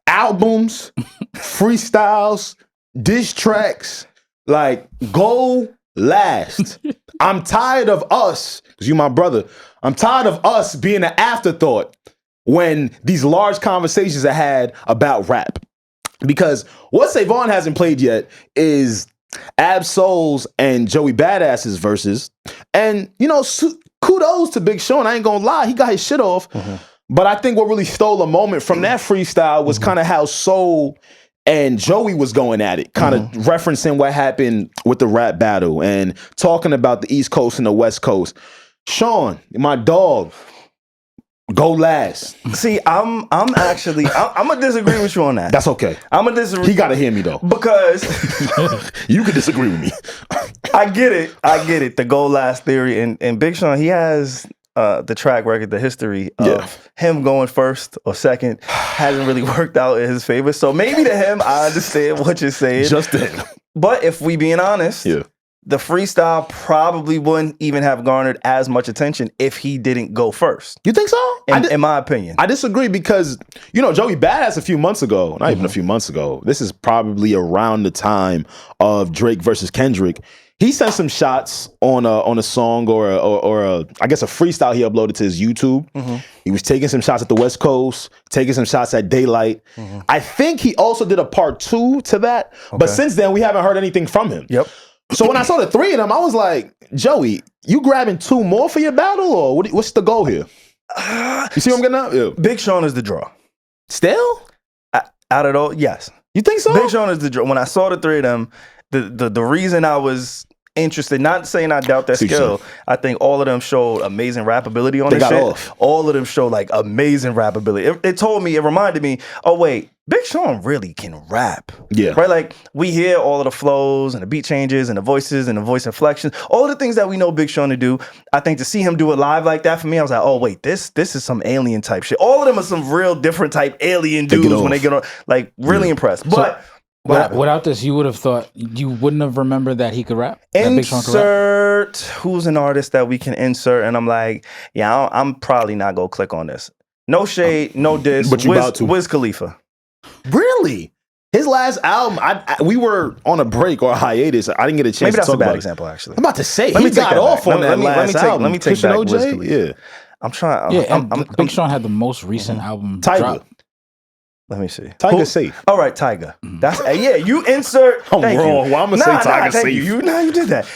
Speaker 2: Albums, freestyles, diss tracks. Like, go last. I'm tired of us, because you my brother, I'm tired of us being an afterthought when these large conversations are had about rap. Because what SaVon hasn't played yet is Ab-Soul's and Joey Badass's verses. And, you know, kudos to Big Sean. I ain't gonna lie, he got his shit off. But I think what really stole a moment from that freestyle was kind of how Soul and Joey was going at it, kind of referencing what happened with the rap battle and talking about the East Coast and the West Coast. Sean, my dog, go last.
Speaker 1: See, I'm gonna disagree with you on that.
Speaker 2: That's okay.
Speaker 1: I'm gonna disagree.
Speaker 2: He gotta hear me though,
Speaker 1: because
Speaker 2: you can disagree with me.
Speaker 1: I get it. The go last theory, and Big Sean, he has the track record, the history of him going first or second hasn't really worked out in his favor. So maybe to him, I understand what you're saying.
Speaker 2: Just to him.
Speaker 1: But if we being honest, the freestyle probably wouldn't even have garnered as much attention if he didn't go first.
Speaker 2: You think so?
Speaker 1: In my opinion.
Speaker 2: I disagree because, you know, Joey Badass a few months ago, not even a few months ago, this is probably around the time of Drake versus Kendrick. He sent some shots on a song or I guess a freestyle he uploaded to his YouTube. He was taking some shots at the West Coast, taking some shots at Daylight. I think he also did a part 2 to that. But since then, we haven't heard anything from him.
Speaker 1: Yep.
Speaker 2: So when I saw the 3 of them, I was like, Joey, you grabbing 2 more for your battle, or what's the goal here? You see what I'm getting at? Yeah.
Speaker 1: Big Sean is the draw.
Speaker 2: Still?
Speaker 1: Out of all, yes.
Speaker 2: You think so?
Speaker 1: Big Sean is the draw. When I saw the 3 of them, the reason I was interested, not saying I doubt their skill, I think all of them showed amazing rap ability on this shit. Off. All of them showed like amazing rap ability. It reminded me, oh wait, Big Sean really can rap.
Speaker 2: Yeah.
Speaker 1: Right? Like we hear all of the flows and the beat changes and the voices and the voice inflections, all of the things that we know Big Sean to do. I think to see him do it live like that for me, I was like, oh wait, this is some alien type shit. All of them are some real different type alien dudes when they get on, like really impressed. But
Speaker 3: without this, you would have thought you wouldn't have remembered that he could rap.
Speaker 1: Insert who's an artist that we can insert, and I'm like, yeah, I'm probably not gonna click on this. No shade, no diss.
Speaker 2: But you about to.
Speaker 1: Wiz Khalifa.
Speaker 2: Really? His last album, we were on a break or a hiatus. I didn't get a chance.
Speaker 1: Maybe that's
Speaker 2: to talk
Speaker 1: a bad
Speaker 2: about
Speaker 1: example, actually.
Speaker 2: I'm about to say he got off on that last album.
Speaker 1: Let me take back Wiz Khalifa.
Speaker 2: Yeah,
Speaker 1: I'm trying.
Speaker 3: Big Sean had the most recent album.
Speaker 2: Tiger.
Speaker 1: Let me see.
Speaker 2: Tiger safe.
Speaker 1: All right, Tiger. That's you insert.
Speaker 2: I'm wrong. Well, I'm gonna say Tiger safe.
Speaker 1: You did that.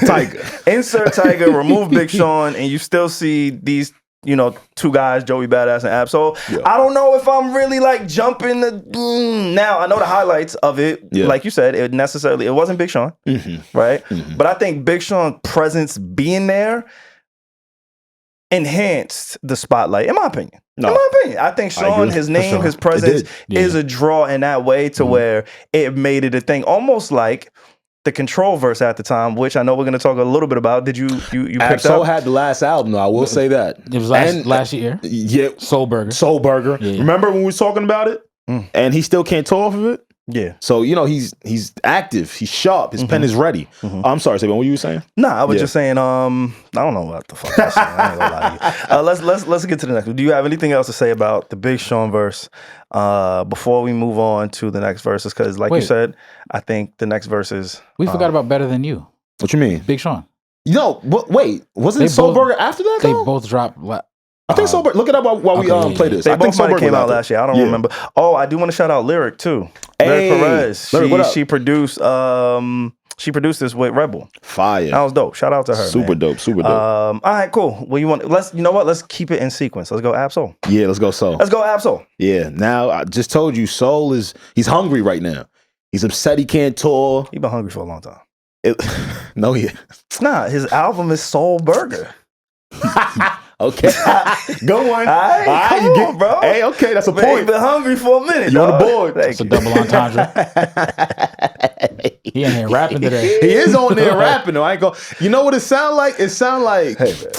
Speaker 2: Tiger.
Speaker 1: Insert Tiger. Remove Big Sean, and you still see these, 2 guys, Joey Badass and Ab-Soul. Yeah. I don't know if I'm really like jumping the. Now I know the highlights of it. Yeah. Like you said, it wasn't Big Sean, right? But I think Big Sean's presence being there enhanced the spotlight, in my opinion. No. In my opinion, I think Sean, his name, his presence is a draw in that way to where it made it a thing, almost like the Control verse at the time, which I know we're going to talk a little bit about. Did you pick up?
Speaker 2: Soul had the last album, though. I will say that
Speaker 3: it was last year.
Speaker 2: Yeah,
Speaker 3: Soul Burger.
Speaker 2: Yeah. Remember when we was talking about it, and he still can't tour off of it.
Speaker 1: Yeah.
Speaker 2: So, he's active. He's sharp. His pen is ready. I'm sorry, SaVon, what were you saying?
Speaker 1: Nah, I was just saying, I don't know what the fuck I was saying. I ain't gonna lie to you. Let's get to the next one. Do you have anything else to say about the Big Sean verse before we move on to the next verses? Because like you said, I think the next verses...
Speaker 3: We forgot about Better Than You.
Speaker 2: What you mean?
Speaker 3: Big Sean.
Speaker 2: No, wait. Wasn't Soul Burger after that, though?
Speaker 3: They both dropped...
Speaker 2: I think Soul Burger... Look it up while we play this.
Speaker 1: They both might have came out last year. I don't remember. Oh, I do want to shout out Lyric, too. Lyric Perez. She produced this with Rebel.
Speaker 2: Fire.
Speaker 1: That was dope. Shout out to her.
Speaker 2: Super dope. All
Speaker 1: right, cool. Well, let's keep it in sequence. Let's go Ab-Soul.
Speaker 2: Yeah, let's go Soul.
Speaker 1: Let's go Ab-Soul.
Speaker 2: Yeah. Now I just told you, Soul he's hungry right now. He's upset he can't tour.
Speaker 1: He's been hungry for a long time.
Speaker 2: No,
Speaker 1: Nah, his album is Soul Burger.
Speaker 2: Okay. Go on.
Speaker 1: All right, come on, bro.
Speaker 2: Hey, okay, that's a point.
Speaker 1: He's been hungry for a minute.
Speaker 2: You on the board.
Speaker 3: That's a double entendre. He in here rapping today.
Speaker 2: He is on there rapping though. I ain't go. You know what it sound like? It sound like.
Speaker 1: Hey, man.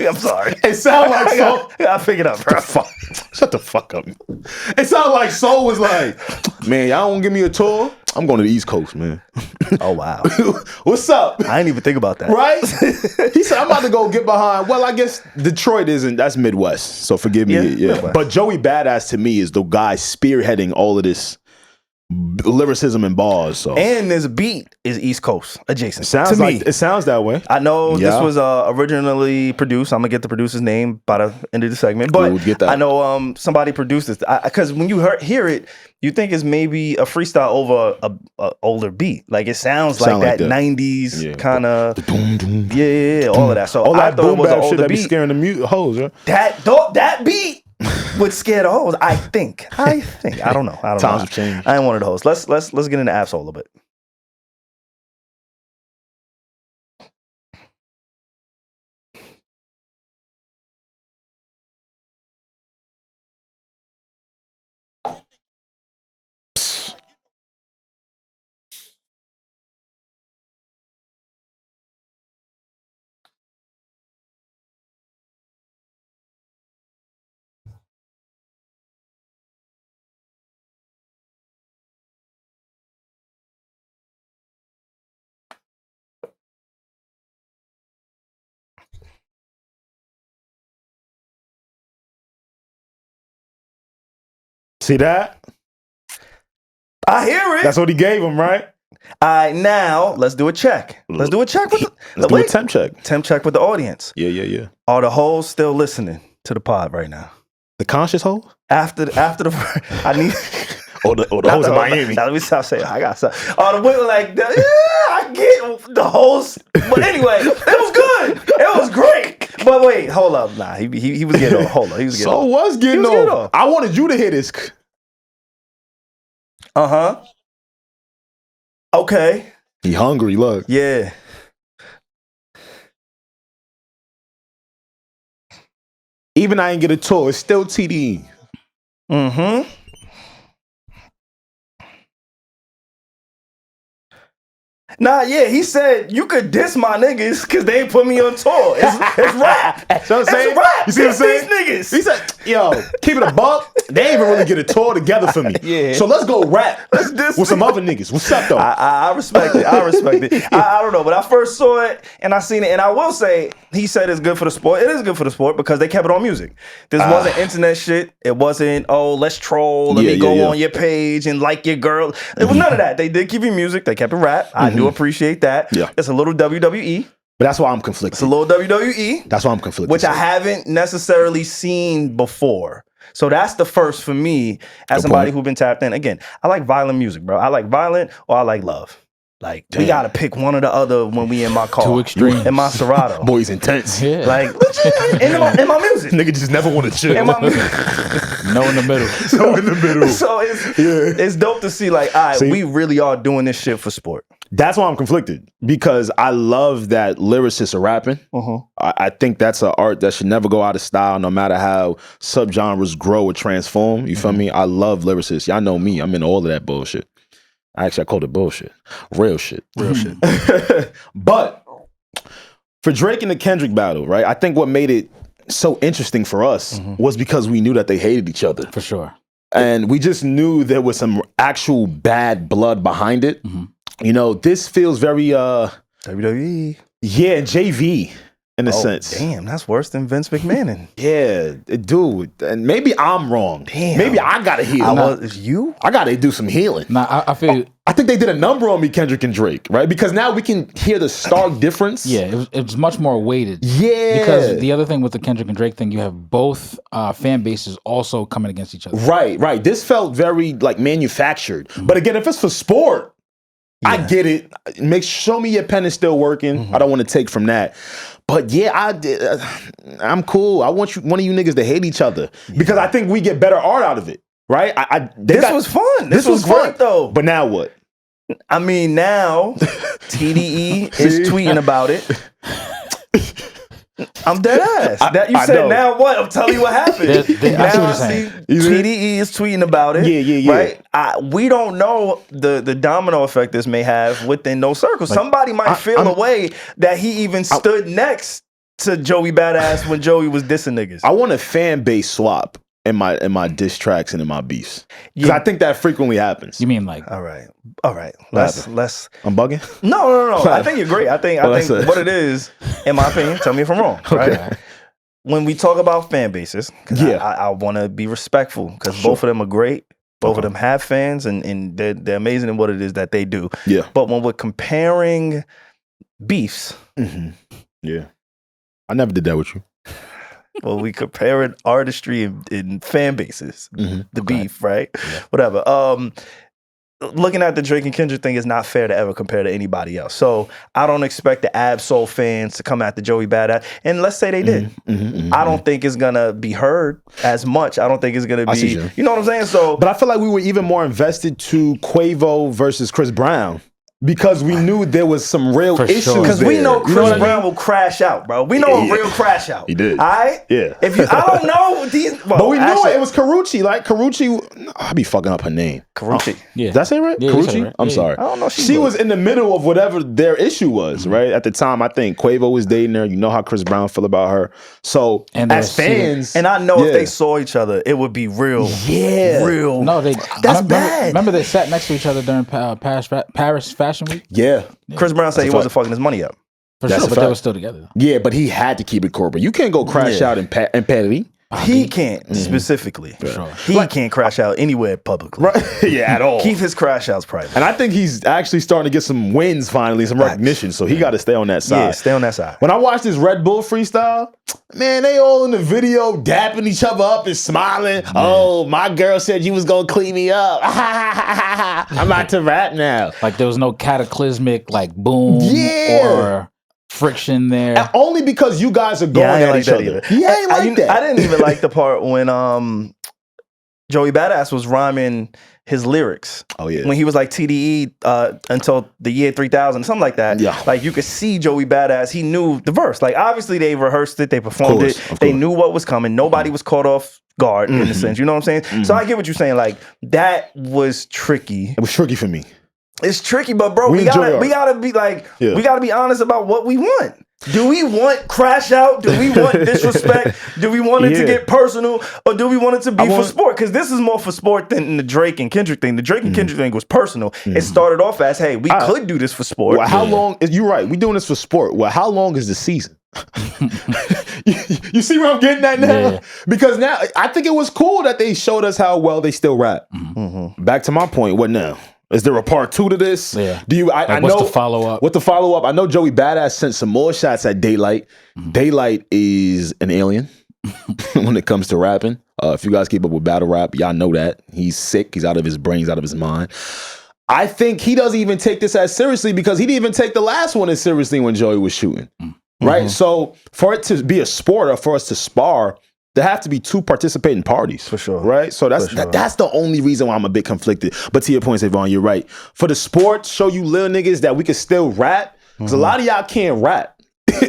Speaker 1: I'm sorry.
Speaker 2: It sound like Soul.
Speaker 1: I pick it up, bro.
Speaker 2: Shut the fuck up. It sound like Soul was like, man, y'all won't give me a tour? I'm going to the East Coast, man.
Speaker 1: Oh, wow.
Speaker 2: What's up?
Speaker 1: I didn't even think about that.
Speaker 2: Right? He said, I'm about to go get behind. Well, I guess Detroit isn't. That's Midwest. So forgive me. Yeah. But Joey Badass to me is the guy spearheading all of this lyricism and bars. So.
Speaker 1: And this beat is East Coast adjacent.
Speaker 2: It sounds that way.
Speaker 1: I know this was originally produced. I'm gonna get the producer's name by the end of the segment, but I know somebody produced this because when you hear it, you think it's maybe a freestyle over a older beat. Like it sounds like that 90s kind of all of that. So
Speaker 2: all
Speaker 1: I
Speaker 2: that
Speaker 1: thought it was an older
Speaker 2: that
Speaker 1: beat.
Speaker 2: Be scaring the hoes, right?
Speaker 1: That beat would scare the hoes. I think. I don't know.
Speaker 2: Times have changed.
Speaker 1: I ain't one of the hoes. Let's get into Ab-Soul a little bit.
Speaker 2: See that?
Speaker 1: I hear it.
Speaker 2: That's what he gave him, right?
Speaker 1: All right, now let's do a check. Let's do a check with
Speaker 2: let's do a temp check.
Speaker 1: Temp check with the audience.
Speaker 2: Yeah.
Speaker 1: Are the hoes still listening to the pod right now?
Speaker 2: The conscious hole?
Speaker 1: After I need.
Speaker 2: Or the hoes in Miami.
Speaker 1: Now let me stop saying I got something. Oh, the women like, yeah, I get the hoes. But anyway, it was good. It was great. But wait, hold up. Nah, he was getting off. Hold on. He was getting off.
Speaker 2: I wanted you to hear this.
Speaker 1: Uh-huh. Okay.
Speaker 2: He hungry, look.
Speaker 1: Yeah.
Speaker 2: Even I ain't get a tour. It's still TDE.
Speaker 1: Mm-hmm. Nah, yeah, he said you could diss my niggas because they ain't put me on tour. It's rap.
Speaker 2: That's what I'm saying?
Speaker 1: It's rap.
Speaker 2: You see what I'm saying?
Speaker 1: These niggas.
Speaker 2: He said, yo, keep it a buck. They ain't even really get a tour together for me.
Speaker 1: Yeah.
Speaker 2: So let's go rap with some other niggas. What's up, though?
Speaker 1: I respect it. I don't know, but I first saw it and I seen it, and I will say, he said it's good for the sport. It is good for the sport because they kept it on music. This wasn't internet shit. It wasn't, let's troll. Let me go on your page and like your girl. It was none of that. They did give you music. They kept it rap. I do appreciate that.
Speaker 2: Yeah.
Speaker 1: It's a little WWE.
Speaker 2: But that's why I'm conflicted.
Speaker 1: It's a little WWE.
Speaker 2: That's why I'm conflicted.
Speaker 1: Which I haven't necessarily seen before. So that's the first for me as somebody who's been tapped in. Again, I like violent music, bro. I like violent or I like love. Like, we gotta pick one or the other when we in my car.
Speaker 3: Too extreme.
Speaker 1: In my Serato.
Speaker 2: Boy's intense.
Speaker 3: Yeah.
Speaker 1: Like, legit, in my music.
Speaker 2: Nigga just never want to chill.
Speaker 1: In my music.
Speaker 3: No in the middle.
Speaker 2: No in the middle.
Speaker 1: So it's dope to see, like, all right, we really are doing this shit for sport.
Speaker 2: That's why I'm conflicted, because I love that lyricists are rapping. I think that's an art that should never go out of style, no matter how subgenres grow or transform. You feel me? I love lyricists. Y'all know me. I'm in all of that bullshit. I called it bullshit. Real shit. But for Drake and the Kendrick battle, right? I think what made it so interesting for us was because we knew that they hated each other.
Speaker 3: For sure.
Speaker 2: And we just knew there was some actual bad blood behind it. You know, this feels very
Speaker 1: WWE.
Speaker 2: Yeah, JV in a sense.
Speaker 1: Damn, that's worse than Vince McMahon.
Speaker 2: Yeah, dude. And maybe I'm wrong.
Speaker 1: Damn.
Speaker 2: Maybe I gotta heal. I gotta do some healing.
Speaker 3: Nah, I feel.
Speaker 2: I think they did a number on me, Kendrick and Drake, right? Because now we can hear the stark difference.
Speaker 3: Yeah, it was much more weighted.
Speaker 2: Yeah.
Speaker 3: Because the other thing with the Kendrick and Drake thing, you have both fan bases also coming against each other.
Speaker 2: Right. This felt very like manufactured. But again, if it's for sport, I get it. Show me your pen is still working. I don't want to take from that. But yeah, I'm cool. I want one of you niggas to hate each other because I think we get better art out of it, right?
Speaker 1: This was fun. This was great though.
Speaker 2: But now what?
Speaker 1: I mean, now TDE is tweeting about it. I'm dead ass. You said now what? I'm telling you what happened. Now I see TDE is tweeting about it.
Speaker 2: Yeah.
Speaker 1: Right? We don't know the domino effect this may have within those circles. Like, somebody might feel a way that he even stood next to Joey Badass when Joey was dissing niggas.
Speaker 2: I want a fan base swap in my diss tracks and in my beefs. Because I think that frequently happens.
Speaker 3: You mean like...
Speaker 1: All right. Let's
Speaker 2: I'm bugging?
Speaker 1: No. I think you're great. I think what it is, in my opinion, tell me if I'm wrong. Right? Okay. When we talk about fan bases, I want to be respectful because both of them are great. Both of them have fans and they're amazing in what it is that they do.
Speaker 2: Yeah.
Speaker 1: But when we're comparing beefs.
Speaker 2: Yeah. I never did that with you.
Speaker 1: Well, we comparing artistry in fan bases, the beef, right? Yeah. Whatever. Looking at the Drake and Kendrick thing is not fair to ever compare to anybody else. So I don't expect the Absol fans to come after Joey Bada. And let's say they did. I don't think it's going to be heard as much. I don't think it's going to be, you know what I'm saying? So,
Speaker 2: but I feel like we were even more invested to Quavo versus Chris Brown. Because we knew there was some real issues.
Speaker 1: Because we know Chris Brown will crash out, bro. We know a real crash out.
Speaker 2: He did.
Speaker 1: All right?
Speaker 2: Yeah.
Speaker 1: I don't know these. Well,
Speaker 2: but we knew it was Karrueche. Like, Karrueche, I be fucking up her name.
Speaker 1: Karrueche.
Speaker 2: Yeah. Did I say it right?
Speaker 3: Yeah,
Speaker 2: Karrueche?
Speaker 3: Right.
Speaker 2: I'm sorry.
Speaker 1: I don't know.
Speaker 2: She was in the middle of whatever their issue was, right? At the time, I think Quavo was dating her. You know how Chris Brown feel about her. So, as fans.
Speaker 1: And I know if they saw each other, it would be real.
Speaker 2: Yeah.
Speaker 1: Real.
Speaker 3: No,
Speaker 1: that's bad.
Speaker 3: Remember they sat next to each other during Paris Fashion Week?
Speaker 2: Yeah.
Speaker 1: Chris Brown said he wasn't fucking his money up.
Speaker 3: For sure, but they were still together.
Speaker 2: Yeah, but he had to keep it corporate. You can't go crash out in Patty.
Speaker 1: He can't specifically. Sure. He can't crash out anywhere publicly.
Speaker 2: Right? Yeah, at all.
Speaker 1: Keep his crash outs private.
Speaker 2: And I think he's actually starting to get some wins finally, some recognition. So he got to stay on that side.
Speaker 1: Yeah, stay on that side.
Speaker 2: When I watched this Red Bull freestyle, man, they all in the video dapping each other up and smiling. Man. Oh, my girl said you was gonna clean me up. I'm about to rap now.
Speaker 3: Like there was no cataclysmic like boom or friction there.
Speaker 2: And only because you guys are going at each other.
Speaker 1: Yeah, I didn't even like the part when Joey Badass was rhyming his lyrics.
Speaker 2: Oh yeah.
Speaker 1: When he was like TDE until the year 3000, something like that.
Speaker 2: Yeah.
Speaker 1: Like you could see Joey Badass, he knew the verse. Like obviously they rehearsed it, they performed it, they knew what was coming. Nobody was caught off guard in a sense. You know what I'm saying? So I get what you're saying. Like that was tricky.
Speaker 2: It was tricky for me.
Speaker 1: It's tricky, but bro, we gotta be like, we gotta be honest about what we want. Do we want crash out? Do we want disrespect? Do we want it to get personal? Or do we want it to be for sport? Because this is more for sport than the Drake and Kendrick thing. The Drake and Kendrick thing was personal. It started off as, hey, we could do this for sport.
Speaker 2: Well, how long, you're right, we doing this for sport. Well, how long is the season? you see where I'm getting at now? Yeah. Because now, I think it was cool that they showed us how well they still rap. Back to my point, what now? Is there a part 2 to this?
Speaker 3: Yeah.
Speaker 2: Do you? I
Speaker 3: what's
Speaker 2: know
Speaker 3: the follow up.
Speaker 2: What the follow up? I know Joey Badass sent some more shots at Daylight. Daylight is an alien when it comes to rapping. If you guys keep up with battle rap, y'all know that he's sick. He's out of his brain. He's out of his mind. I think he doesn't even take this as seriously because he didn't even take the last one as seriously when Joey was shooting. Right. So for it to be a sport or for us to spar, there have to be 2 participating parties.
Speaker 1: For sure.
Speaker 2: Right? So that's that's the only reason why I'm a bit conflicted. But to your point, SaVon, you're right. For the sport, show you little niggas that we can still rap. Because a lot of y'all can't rap.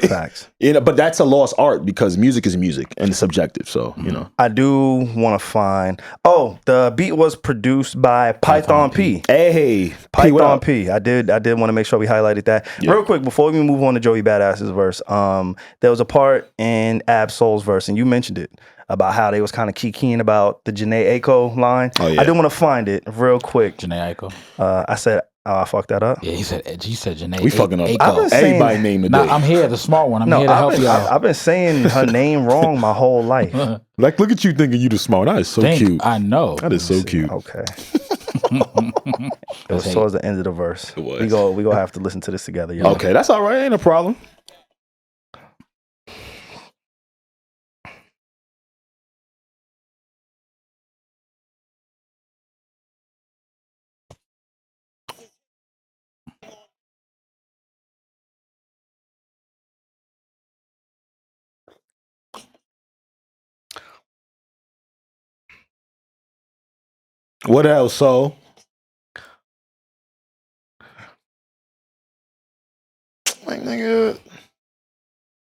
Speaker 1: Facts.
Speaker 2: You know, but that's a lost art because music is music and it's subjective. So, you know.
Speaker 1: I do want to find... Oh, the beat was produced by Python P.
Speaker 2: Hey,
Speaker 1: Python P. I did want to make sure we highlighted that. Yeah. Real quick, before we move on to Joey Badass's verse, there was a part in Ab Soul's verse, and you mentioned it, about how they was kind of keying about the Jhené Aiko line. Oh, yeah. I did want to find it real quick.
Speaker 3: Jhené Aiko.
Speaker 1: I said... Oh, I fucked that up.
Speaker 3: Yeah, you said Jhené.
Speaker 2: We fucking up. Everybody named the day.
Speaker 3: I'm here, the smart one. I'm here to help you out.
Speaker 1: I've been saying her name wrong my whole life.
Speaker 2: Like, look at you thinking you the smart. That is so cute.
Speaker 3: I know.
Speaker 2: That is so cute.
Speaker 1: Okay. It was towards the end of the verse. It was. We gonna have to listen to this together. Y'all.
Speaker 2: Okay, that's all right. Ain't a problem. What else, so? Like, nigga.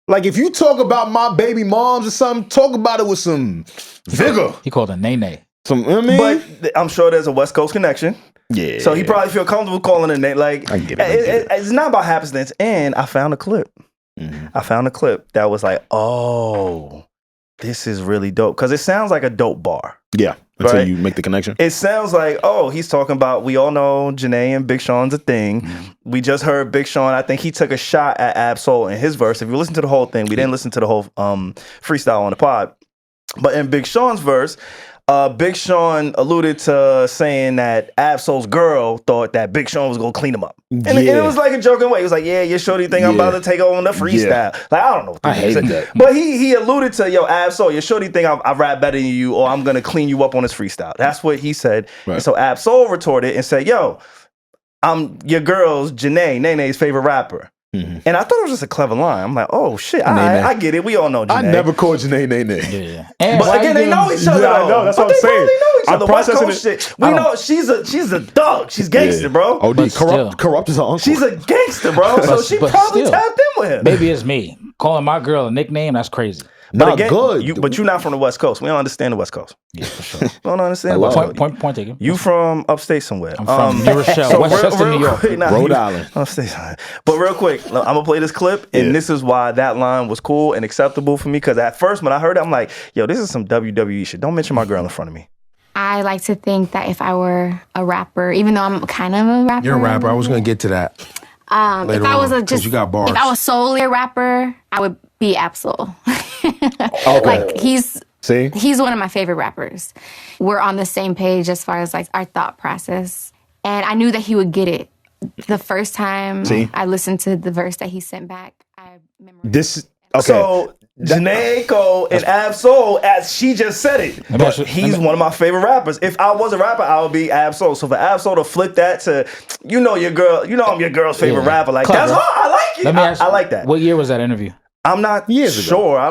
Speaker 2: Like, if you talk about my baby moms or something, talk about it with some vigor.
Speaker 3: He called her Nene.
Speaker 2: Some, you know what I mean?
Speaker 1: But I'm sure there's a West Coast connection.
Speaker 2: Yeah.
Speaker 1: So he probably feel comfortable calling it Nene. Like, I get it. It's not about happenstance. And I found a clip. I found a clip that was like, oh, this is really dope. Because it sounds like a dope bar.
Speaker 2: Yeah. Until you make the connection.
Speaker 1: It sounds like, oh, he's talking about, we all know Jhené and Big Sean's a thing. We just heard Big Sean, I think he took a shot at Ab Soul in his verse. If you listen to the whole thing, we didn't listen to the whole freestyle on the pod. But in Big Sean's verse, Big Sean alluded to saying that Ab Soul's girl thought that Big Sean was going to clean him up. And it was like a joking way. He was like, yeah, your shorty think I'm about to take over on the freestyle. Like, I don't know.
Speaker 2: I hated that.
Speaker 1: But he alluded to, yo, Ab Soul, your shorty think I rap better than you or I'm going to clean you up on this freestyle. That's what he said. Right. And so Ab Soul retorted and said, yo, I'm your girl's Jhené, Nene's favorite rapper. And I thought it was just a clever line. I'm like, oh shit, I get it. We all know Jhené.
Speaker 2: I never called Jhené Nene.
Speaker 3: Yeah.
Speaker 1: But again, they know each other.
Speaker 2: Yeah, I know. That's what I'm saying.
Speaker 1: They know each other. West Coast shit. We know she's a thug. She's gangster, bro.
Speaker 2: OD, corrupt is her uncle.
Speaker 1: She's a gangster, bro. So she probably tapped in with him.
Speaker 3: Maybe it's me calling my girl a nickname. That's crazy.
Speaker 1: But again, good. But you're not from the West Coast. We don't understand the West Coast.
Speaker 3: Yeah, for sure.
Speaker 1: We don't understand.
Speaker 3: Point taken.
Speaker 1: You from upstate somewhere.
Speaker 3: I'm from New Rochelle, Westchester, New York.
Speaker 2: Rhode Island.
Speaker 1: Upstate. But real quick, I'm going to play this clip, and this is why that line was cool and acceptable for me, because at first when I heard it, I'm like, yo, this is some WWE shit. Don't mention my girl in front of me.
Speaker 4: I like to think that if I were a rapper, even though I'm kind of a rapper.
Speaker 5: You're a rapper. I was going to get to that.
Speaker 4: If I was
Speaker 5: you got bars.
Speaker 4: If I was solely a rapper, I would be Ab Soul.
Speaker 2: Okay.
Speaker 4: Like he's
Speaker 2: See?
Speaker 4: He's one of my favorite rappers. We're on the same page as far as like our thought process. And I knew that he would get it. The first time I listened to the verse that he sent back, I memorized
Speaker 2: this. Okay.
Speaker 1: So Jhené Aiko and Ab-Soul, as she just said it, but he's one of my favorite rappers. If I was a rapper, I would be Ab-Soul. So for Ab-Soul to flip that to, your girl, I'm your girl's favorite rapper. Like that's hard. I like it. I like that.
Speaker 3: What year was that interview?
Speaker 1: I'm not sure. I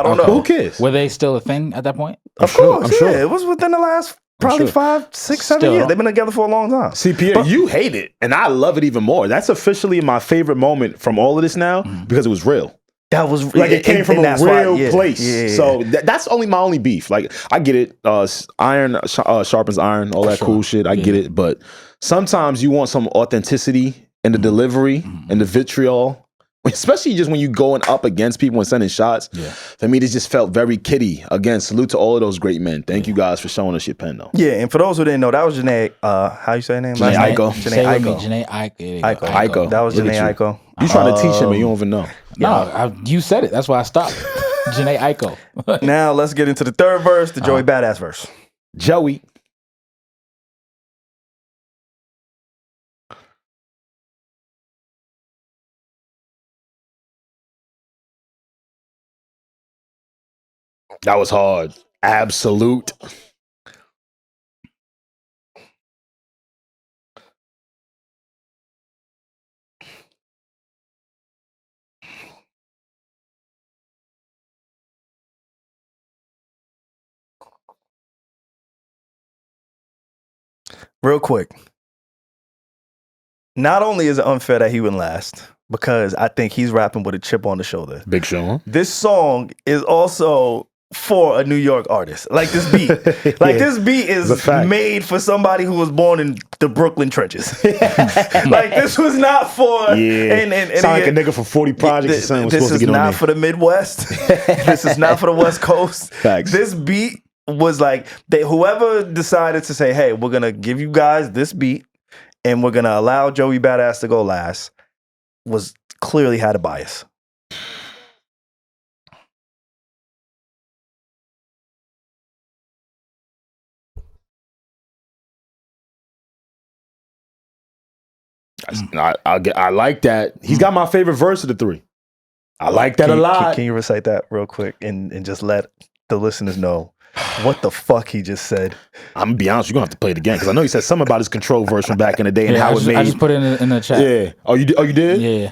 Speaker 1: don't know.
Speaker 2: Who cares?
Speaker 3: Were they still a thing at that point?
Speaker 1: Of course, I'm sure. It was within the last probably 5, 6, 7 years. They've been together for a long time.
Speaker 2: See, Pierre, you hate it, and I love it even more. That's officially my favorite moment from all of this now because it was real.
Speaker 1: That was
Speaker 2: like it came from a real place. Yeah. So that's my only beef. Like I get it, iron sharpens iron, all that cool shit. I get it, but sometimes you want some authenticity in the delivery and the vitriol. Especially just when you going up against people and sending shots. Yeah. For me, this just felt very kiddie. Again, salute to all of those great men. Thank you guys for showing us your pen, though.
Speaker 1: Yeah, and for those who didn't know, that was Jhené, how you say her name?
Speaker 2: Jhené Aiko.
Speaker 3: Jhené Aiko.
Speaker 1: That was Jhené Aiko.
Speaker 2: You trying to teach him and you don't even know.
Speaker 3: No, you said it. That's why I stopped. Jhené Aiko.
Speaker 1: Now, let's get into the third verse, the Joey Badass verse.
Speaker 2: Joey. That was hard. Absolute.
Speaker 1: Real quick. Not only is it unfair that he wouldn't last, because I think he's rapping with a chip on the shoulder.
Speaker 2: Big Sean.
Speaker 1: This song is also for a New York artist. Like this beat. Like this beat is made for somebody who was born in the Brooklyn trenches. Like this was not for and
Speaker 2: sound like a nigga for 40 projects or something was supposed to get on there.
Speaker 1: This is not for the Midwest. This is not for the West Coast.
Speaker 2: Facts.
Speaker 1: This beat was like whoever decided to say, hey, we're gonna give you guys this beat and we're gonna allow Joey Badass to go last was clearly had a bias.
Speaker 2: I like that. He's got my favorite verse of the three. I like that a lot.
Speaker 1: Can you recite that real quick and just let the listeners know what the fuck he just said?
Speaker 2: I'm gonna be honest, you're gonna have to play it again because I know he said something about his control verse from back in the day and how it made.
Speaker 3: I just put it in the chat.
Speaker 2: Yeah. Oh, you did?
Speaker 3: Yeah.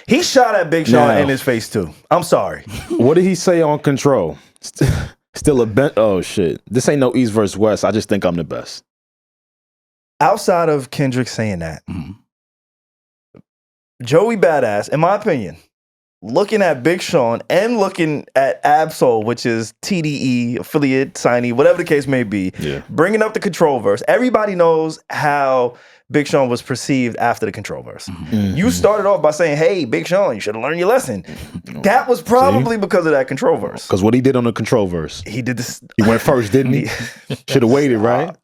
Speaker 1: He shot at Big Sean in his face too. I'm sorry.
Speaker 2: What did he say on Control? Still a bent. Oh shit! This ain't no East versus West. I just think I'm the best.
Speaker 1: Outside of Kendrick saying that, Joey Badass, in my opinion, looking at Big Sean and looking at Ab-Soul, which is TDE, affiliate, signee, whatever the case may be, bringing up the Control verse. Everybody knows how Big Sean was perceived after the Control verse. You started off by saying, hey, Big Sean, you should have learned your lesson. That was probably because of that Control verse.
Speaker 2: Because what he did on the Control verse.
Speaker 1: He did this.
Speaker 2: He went first, didn't he? Should have waited, right?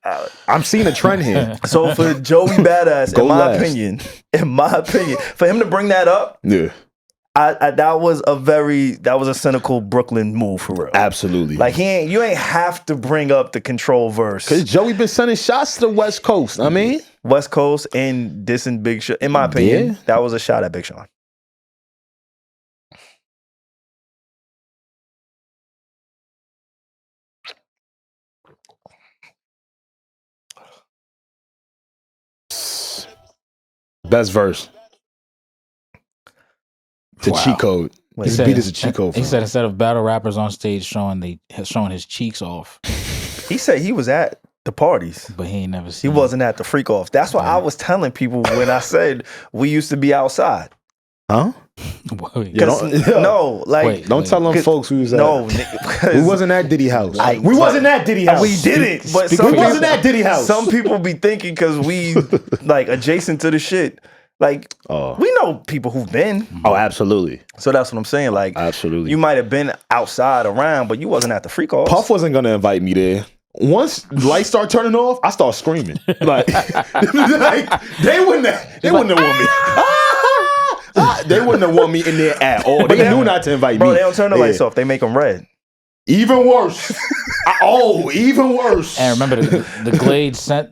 Speaker 2: I'm seeing a trend here.
Speaker 1: So for Joey Badass, in my opinion, for him to bring that up, that was a cynical Brooklyn move for real.
Speaker 2: Absolutely.
Speaker 1: Like you ain't have to bring up the Control verse.
Speaker 2: Cause Joey been sending shots to the West Coast. I mean,
Speaker 1: West Coast and dissing Big Sean. In my opinion, that was a shot at Big Sean.
Speaker 2: Best verse. It's a cheat code. His beat is a cheat code.
Speaker 3: He said instead of battle rappers on stage showing his cheeks off.
Speaker 1: He said he was at the parties,
Speaker 3: but he ain't never seen.
Speaker 1: He wasn't at the freak off. That's what I was telling people when I said we used to be outside.
Speaker 2: Huh?
Speaker 3: Wait,
Speaker 2: don't tell them folks who was at. No, we wasn't at Diddy house.
Speaker 1: We wasn't at Diddy house.
Speaker 2: We didn't.
Speaker 1: But we wasn't at Diddy house. Some people be thinking because we like adjacent to the shit. Like, we know people who've been.
Speaker 2: Oh, absolutely.
Speaker 1: So that's what I'm saying. Like,
Speaker 2: absolutely.
Speaker 1: You might have been outside around, but you wasn't at the freak offs.
Speaker 2: Puff wasn't going to invite me there. Once lights start turning off, I start screaming. Like they wouldn't have want me. They wouldn't have want me in there at all. They knew not to invite me.
Speaker 1: Bro, they don't turn the lights off. They make them red.
Speaker 2: Even worse. Even worse.
Speaker 3: And remember the Glade scent?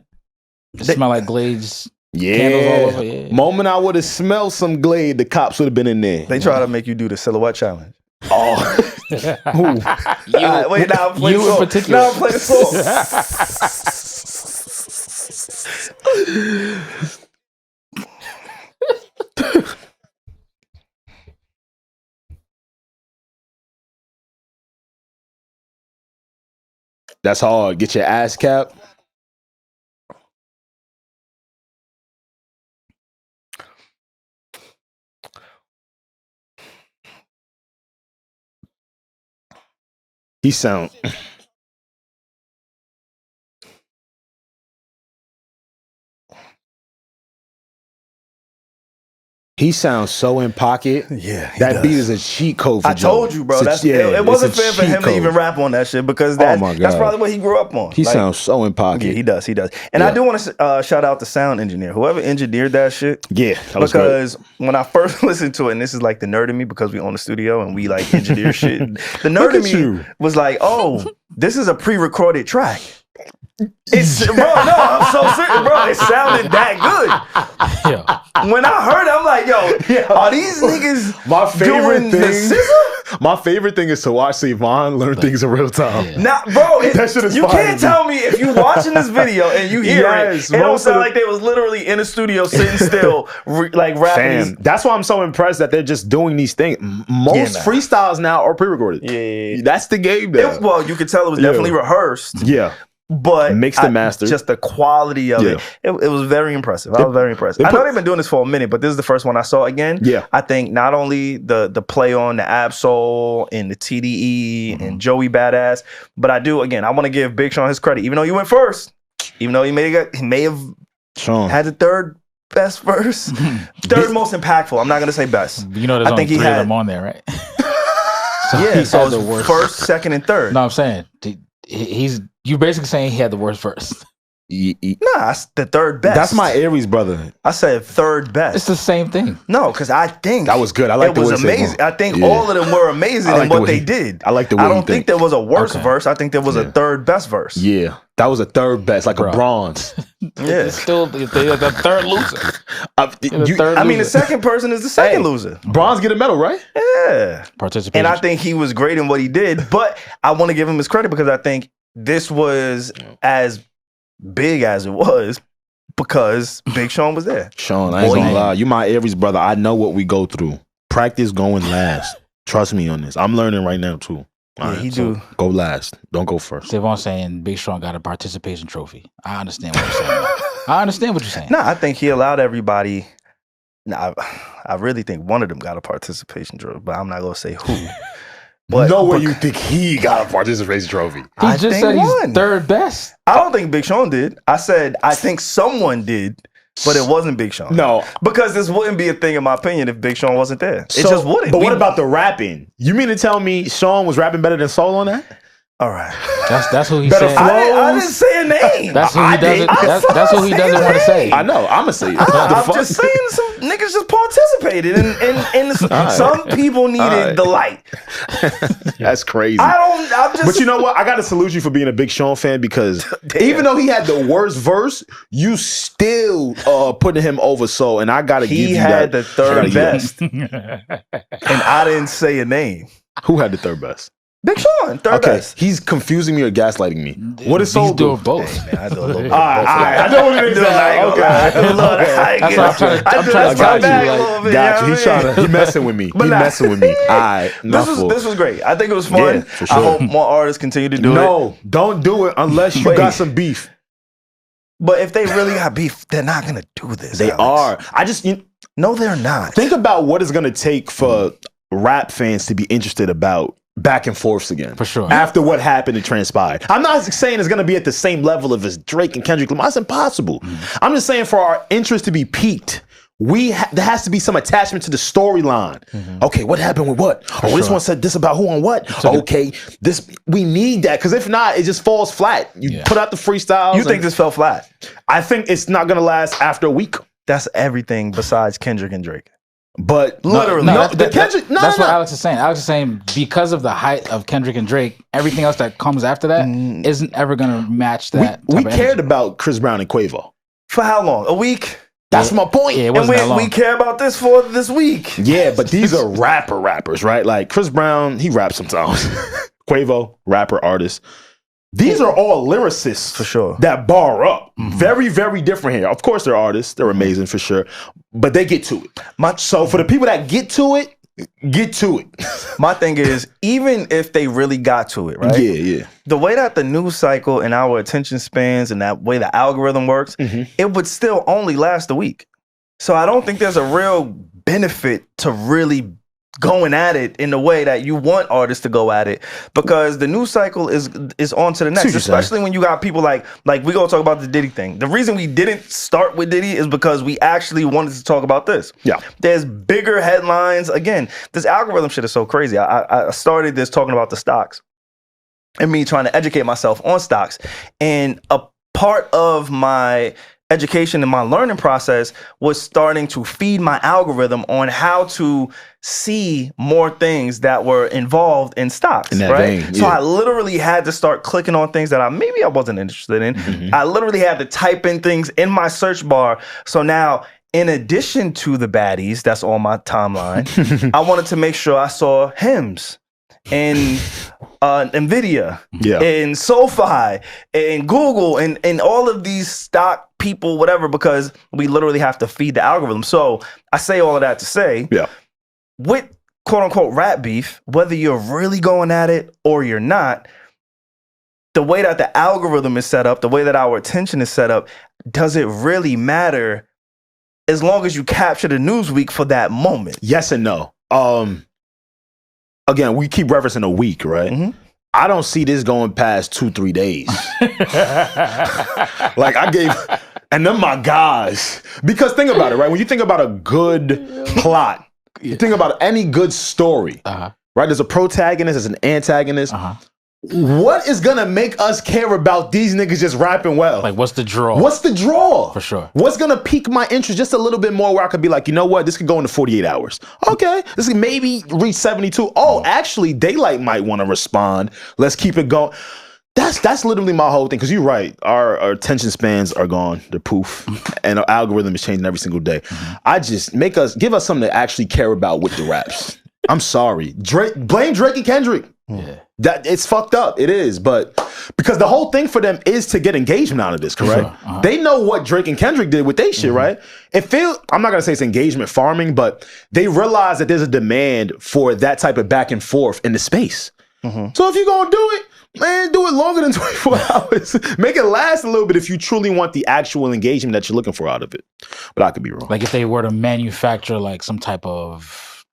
Speaker 3: It smell like Glade's candles all over. Yeah.
Speaker 2: Moment I would have smelled some Glade, the cops would have been in there.
Speaker 1: They try to make you do the silhouette challenge.
Speaker 2: Oh.
Speaker 1: Wait, now I'm playing
Speaker 3: in particular.
Speaker 1: Now I'm playing song.
Speaker 2: That's hard. Get your ass capped. He sound. He sounds so in pocket.
Speaker 1: Yeah,
Speaker 2: that beat is a cheat code for
Speaker 1: I told you, bro. It wasn't fair for him to even rap on that shit because that's probably what he grew up on.
Speaker 2: He sounds so in pocket.
Speaker 1: Yeah, he does. And I do want to shout out the sound engineer, whoever engineered that shit.
Speaker 2: Yeah, that was
Speaker 1: because when I first listened to it, and this is like the nerd in me because we own the studio and we like engineer shit. The nerd in me was like, oh, this is a pre-recorded track. It's bro, no, I'm so serious, bro. It sounded that good. Yeah. When I heard it, I'm like, yo, are these niggas doing the scissor?
Speaker 2: My favorite thing is to watch SaVon learn things in real time.
Speaker 1: Yeah. Now, bro, that shit is you can't tell me if you watching this video and you hear it don't sound like they was literally in a studio sitting still, like rapping.
Speaker 2: That's why I'm so impressed that they're just doing these things. Most freestyles now are pre-recorded.
Speaker 1: Yeah.
Speaker 2: That's the game there.
Speaker 1: Well, you could tell it was definitely rehearsed.
Speaker 2: Yeah.
Speaker 1: But
Speaker 2: mixed and mastered.
Speaker 1: Just the quality of it was very impressive. I was very impressed. I know they've been doing this for a minute, but this is the first one I saw again.
Speaker 2: Yeah.
Speaker 1: I think not only the play on the Absol and the TDE and Joey Badass, but I want to give Big Sean his credit. Even though he went first, even though he may have had the third best verse, third most impactful. I'm not gonna say best.
Speaker 3: You know, there's only three of them on there, right?
Speaker 1: So the worst. First, second, and third.
Speaker 3: No, I'm saying you're basically saying he had the worst verse.
Speaker 1: Nah, it's the third best.
Speaker 2: That's my Aries brother.
Speaker 1: I said third best.
Speaker 3: It's the same thing.
Speaker 1: No, because I think
Speaker 2: that was good. I like it was amazing.
Speaker 1: I think all of them were amazing in what they did.
Speaker 2: I like the way
Speaker 1: I don't think there was a worse verse. I think there was a third best verse.
Speaker 2: Yeah, that was a third best, like a bronze.
Speaker 3: Yeah, it's still the third loser.
Speaker 1: The second person is the second loser.
Speaker 2: Bronze get a medal, right?
Speaker 1: Yeah,
Speaker 3: participation.
Speaker 1: And I think he was great in what he did. But I want to give him his credit because I think this was as big as it was because Big Sean was there.
Speaker 2: Sean, I ain't gonna lie. You my Aries brother. I know what we go through. Practice going last. Trust me on this. I'm learning right now too.
Speaker 1: He do.
Speaker 2: Go last. Don't go first.
Speaker 3: SaVon saying Big Sean got a participation trophy. I understand what you're saying. I understand what you're saying.
Speaker 1: No, I think he allowed everybody. I really think one of them got a participation trophy, but I'm not gonna say who.
Speaker 2: But no way you think he got a participation trophy.
Speaker 3: He just said he's third best.
Speaker 1: I don't think Big Sean did. I said I think someone did, but it wasn't Big Sean.
Speaker 2: No.
Speaker 1: Because this wouldn't be a thing in my opinion if Big Sean wasn't there. It just wouldn't.
Speaker 2: But what about the rapping? You mean to tell me Sean was rapping better than Soul on that?
Speaker 1: All right.
Speaker 3: That's who he said.
Speaker 1: I didn't say a name.
Speaker 3: That's who he doesn't. That's who he doesn't want to say.
Speaker 2: I know. I'm gonna say it.
Speaker 1: I'm just saying some niggas just participated, and some people needed the light.
Speaker 2: That's crazy.
Speaker 1: But
Speaker 2: you know what? I gotta salute you for being a Big Sean fan because even though he had the worst verse, you still putting him over Soul, and I gotta give you that.
Speaker 1: He had the third best, and I didn't say a name.
Speaker 2: Who had the third best?
Speaker 1: Big Sean, third best.
Speaker 2: He's confusing me or gaslighting me. What does Soul do?
Speaker 3: Both.
Speaker 1: Hey, man, I do a little bit.
Speaker 2: I know what it is.
Speaker 3: That's what I'm trying to
Speaker 2: got you. Got you. He's trying to. He messing with me. He messing with me. All right.
Speaker 1: This was great. I think it was fun.
Speaker 2: Yeah, for sure.
Speaker 1: I hope more artists continue to do it.
Speaker 2: No, don't do it unless you got some beef.
Speaker 1: But if they really got beef, they're not gonna do this.
Speaker 2: They are.
Speaker 1: No, they're not.
Speaker 2: Think about what it's gonna take for rap fans to be interested about back and forths again.
Speaker 3: For sure.
Speaker 2: After what happened and transpired. I'm not saying it's going to be at the same level of as Drake and Kendrick Lamar. It's impossible. I'm just saying for our interest to be piqued, there has to be some attachment to the storyline. Okay, what happened with what? This one said this about who on what? Okay, we need that, because if not, it just falls flat. You put out the freestyles.
Speaker 1: You think this fell flat?
Speaker 2: I think it's not gonna last after a week.
Speaker 1: That's everything besides Kendrick and Drake.
Speaker 2: But
Speaker 1: literally,
Speaker 3: that's what Alex is saying. Alex is saying because of the height of Kendrick and Drake, everything else that comes after that isn't ever gonna match that.
Speaker 2: We cared about Chris Brown and Quavo
Speaker 1: for how long? A week.
Speaker 2: That's my point.
Speaker 3: Yeah, it wasn't that long.
Speaker 1: We care about this for this week.
Speaker 2: Yeah, but these are rappers, right? Like Chris Brown, he raps sometimes. Quavo, rapper, artist. These are all lyricists
Speaker 1: for sure
Speaker 2: that bar up. Very, very different here. Of course, they're artists. They're amazing for sure. But they get to it. So for the people that get to it, get to it.
Speaker 1: My thing is, even if they really got to it, right?
Speaker 2: Yeah.
Speaker 1: The way that the news cycle and our attention spans and that way the algorithm works, it would still only last a week. So I don't think there's a real benefit to really going at it in the way that you want artists to go at it, because the news cycle is on to the next, especially when you got people like we gonna talk about the Diddy thing. The reason we didn't start with Diddy is because we actually wanted to talk about this.
Speaker 2: Yeah,
Speaker 1: there's bigger headlines. Again, this algorithm shit is so crazy. I started this talking about the stocks and me trying to educate myself on stocks, and a part of my education and my learning process was starting to feed my algorithm on how to see more things that were involved in stocks, right? So I literally had to start clicking on things that I wasn't interested in. I literally had to type in things in my search bar. So now, in addition to the baddies that's on my timeline, I wanted to make sure I saw hymns and NVIDIA and SoFi and Google and all of these stock people, whatever, because we literally have to feed the algorithm. So I say all of that to say, with quote unquote rap beef, whether you're really going at it or you're not, the way that the algorithm is set up, the way that our attention is set up, does it really matter as long as you capture the news week for that moment?
Speaker 2: Yes and no. Again, we keep referencing a week, right? I don't see this going past 2-3 days. Like and then my guys. Because think about it, right? When you think about a good plot, you think about any good story, right? There's a protagonist, there's an antagonist. What is gonna make us care about these niggas just rapping well?
Speaker 3: Like, what's the draw?
Speaker 2: What's the draw?
Speaker 3: For sure.
Speaker 2: What's gonna pique my interest just a little bit more, where I could be like, you know what? This could go into 48 hours. Okay, this could maybe reach 72. Oh, actually, Daylight might want to respond. Let's keep it going. That's literally my whole thing. Because you're right, our attention spans are gone. They're poof, and our algorithm is changing every single day. I just give us something to actually care about with the raps. I'm sorry, blame Drake and Kendrick. That it's fucked up. It is, but because the whole thing for them is to get engagement out of this, correct? They know what Drake and Kendrick did with their shit, right? I'm not gonna say it's engagement farming, but they realize that there's a demand for that type of back and forth in the space. So if you're gonna do it, man, do it longer than 24 hours. Make it last a little bit if you truly want the actual engagement that you're looking for out of it. But I could be wrong.
Speaker 3: Like if they were to manufacture like some type of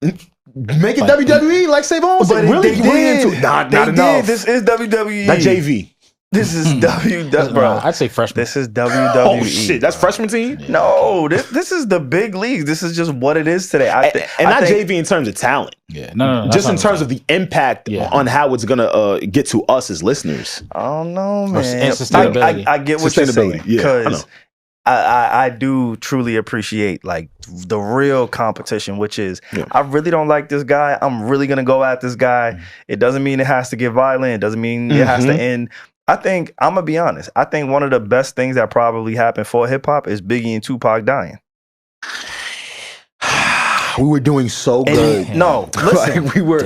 Speaker 2: make it WWE like SaVon was really into. Not enough.
Speaker 1: This is WWE.
Speaker 2: Not JV.
Speaker 1: This is WWE, bro.
Speaker 3: I'd say freshman.
Speaker 1: This is WWE.
Speaker 2: Oh shit, that's freshman team.
Speaker 1: No, this is the big leagues. This is just what it is today.
Speaker 2: I think JV in terms of talent.
Speaker 3: No.
Speaker 2: Just in terms of the impact on how it's gonna get to us as listeners.
Speaker 1: Oh no, man.
Speaker 3: And sustainability.
Speaker 1: I get what you're saying, because I do truly appreciate like the real competition, which is I really don't like this guy. I'm really gonna go at this guy. It doesn't mean it has to get violent. It doesn't mean it has to end. I think, I'm gonna be honest, I think one of the best things that probably happened for hip hop is Biggie and Tupac dying.
Speaker 2: We were doing so good.
Speaker 1: No, listen,
Speaker 2: like we were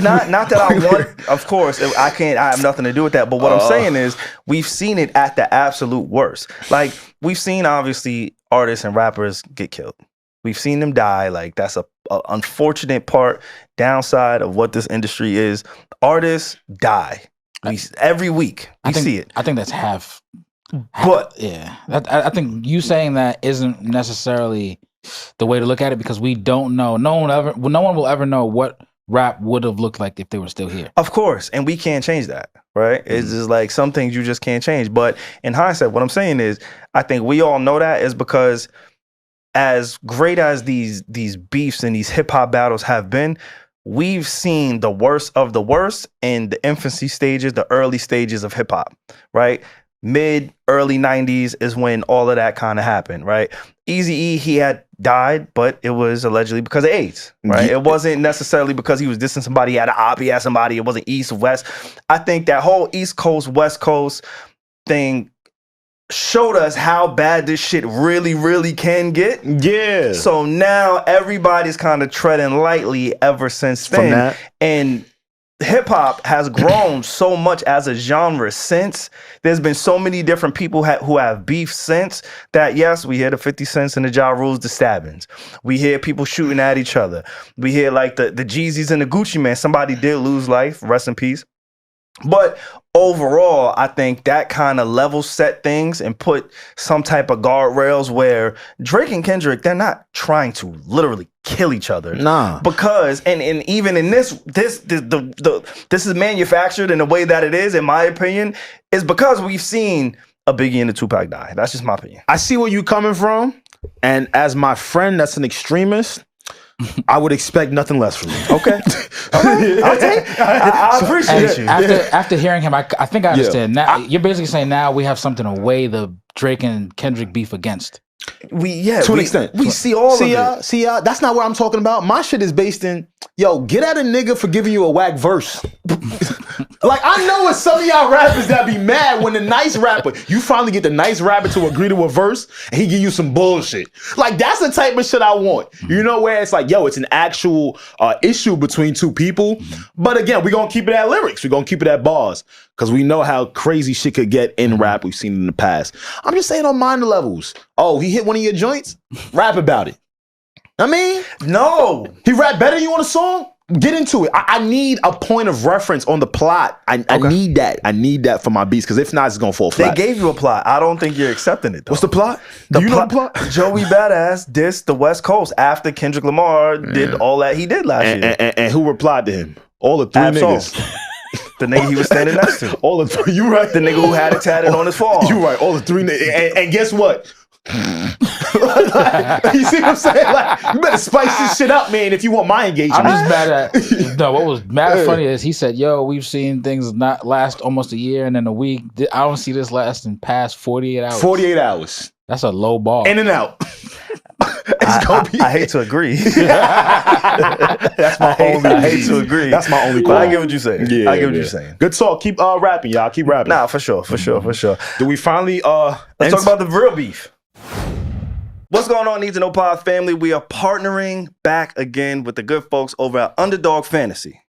Speaker 1: not that I want. Of course, I have nothing to do with that. But what I'm saying is, we've seen it at the absolute worst. Like we've seen obviously artists and rappers get killed. We've seen them die. Like that's a unfortunate downside of what this industry is. Artists die. Every week we see it.
Speaker 3: I think that's half. But I think you saying that isn't necessarily the way to look at it, because we don't know. No one will ever know what rap would have looked like if they were still here.
Speaker 1: Of course, and we can't change that, right? It's just like some things you just can't change. But in hindsight, what I'm saying is, I think we all know that is because as great as these beefs and these hip hop battles have been, we've seen the worst of the worst in the infancy stages, the early stages of hip hop, right? Mid, early 90s is when all of that kind of happened, right? Eazy-E, he had died, but it was allegedly because of AIDS, right? It wasn't necessarily because he was dissing somebody, he had an op, he had somebody, it wasn't East or West. I think that whole East Coast, West Coast thing showed us how bad this shit really, really can get.
Speaker 2: Yeah.
Speaker 1: So now everybody's kind of treading lightly ever since then. And hip hop has grown so much as a genre since. There's been so many different people who have beef since that, yes, we hear the 50 Cents and the Ja Rules, the stabbings. We hear people shooting at each other. We hear like the Jeezys and the Gucci Man. Somebody did lose life. Rest in peace. But overall, I think that kind of level set things and put some type of guardrails where Drake and Kendrick, they're not trying to literally kill each other.
Speaker 2: Nah.
Speaker 1: Because and even in this is manufactured in the way that it is, in my opinion, is because we've seen a Biggie and a Tupac die. That's just my opinion.
Speaker 2: I see where you're coming from, and as my friend that's an extremist, I would expect nothing less from you.
Speaker 1: Okay. I appreciate you.
Speaker 3: After hearing him, I think I understand. Now you're basically saying now we have something to weigh the Drake and Kendrick beef against.
Speaker 2: To an extent.
Speaker 1: We see all of it.
Speaker 2: See, that's not what I'm talking about. My shit is based in, get at a nigga for giving you a whack verse. Like, I know it's some of y'all rappers that be mad when the nice rapper, you finally get the nice rapper to agree to a verse and he give you some bullshit. Like, that's the type of shit I want. You know, where it's like, it's an actual issue between two people. But again, we're going to keep it at lyrics. We're going to keep it at bars. Because we know how crazy shit could get in rap. We've seen it in the past. I'm just saying on minor levels. Oh, he hit one of your joints? Rap about it. I mean,
Speaker 1: no.
Speaker 2: He rap better than you on a song? Get into it. I need a point of reference on the plot. I need that. I need that for my beats, because if not, it's going to fall flat.
Speaker 1: They gave you a plot. I don't think you're accepting it, though.
Speaker 2: What's the plot? Do you know the plot?
Speaker 1: Joey Badass dissed the West Coast after Kendrick Lamar did all that he did last year.
Speaker 2: And who replied to him? All the three niggas.
Speaker 1: The nigga he was standing next to.
Speaker 2: All the three. You right.
Speaker 1: The nigga who had it tatted on his forearm.
Speaker 2: You right. All the three niggas. And guess what? Like, you see what I'm saying? Like, you better spice this shit up, man, if you want my engagement.
Speaker 3: I'm just mad at what was mad funny is he said, we've seen things not last almost a year and then a week. I don't see this lasting past 48 hours.
Speaker 2: 48 hours.
Speaker 3: That's a low bar.
Speaker 2: In and out.
Speaker 1: I hate to agree. That's my only. I hate to agree.
Speaker 2: That's my only.
Speaker 1: But I get what you're saying. Yeah, I get what you're saying.
Speaker 2: Good talk. Keep rapping, y'all. Keep rapping.
Speaker 1: Nah, for sure.
Speaker 2: Do we finally
Speaker 1: let's talk about the real beef. What's going on, Need to Know Pod family? We are partnering back again with the good folks over at Underdog Fantasy.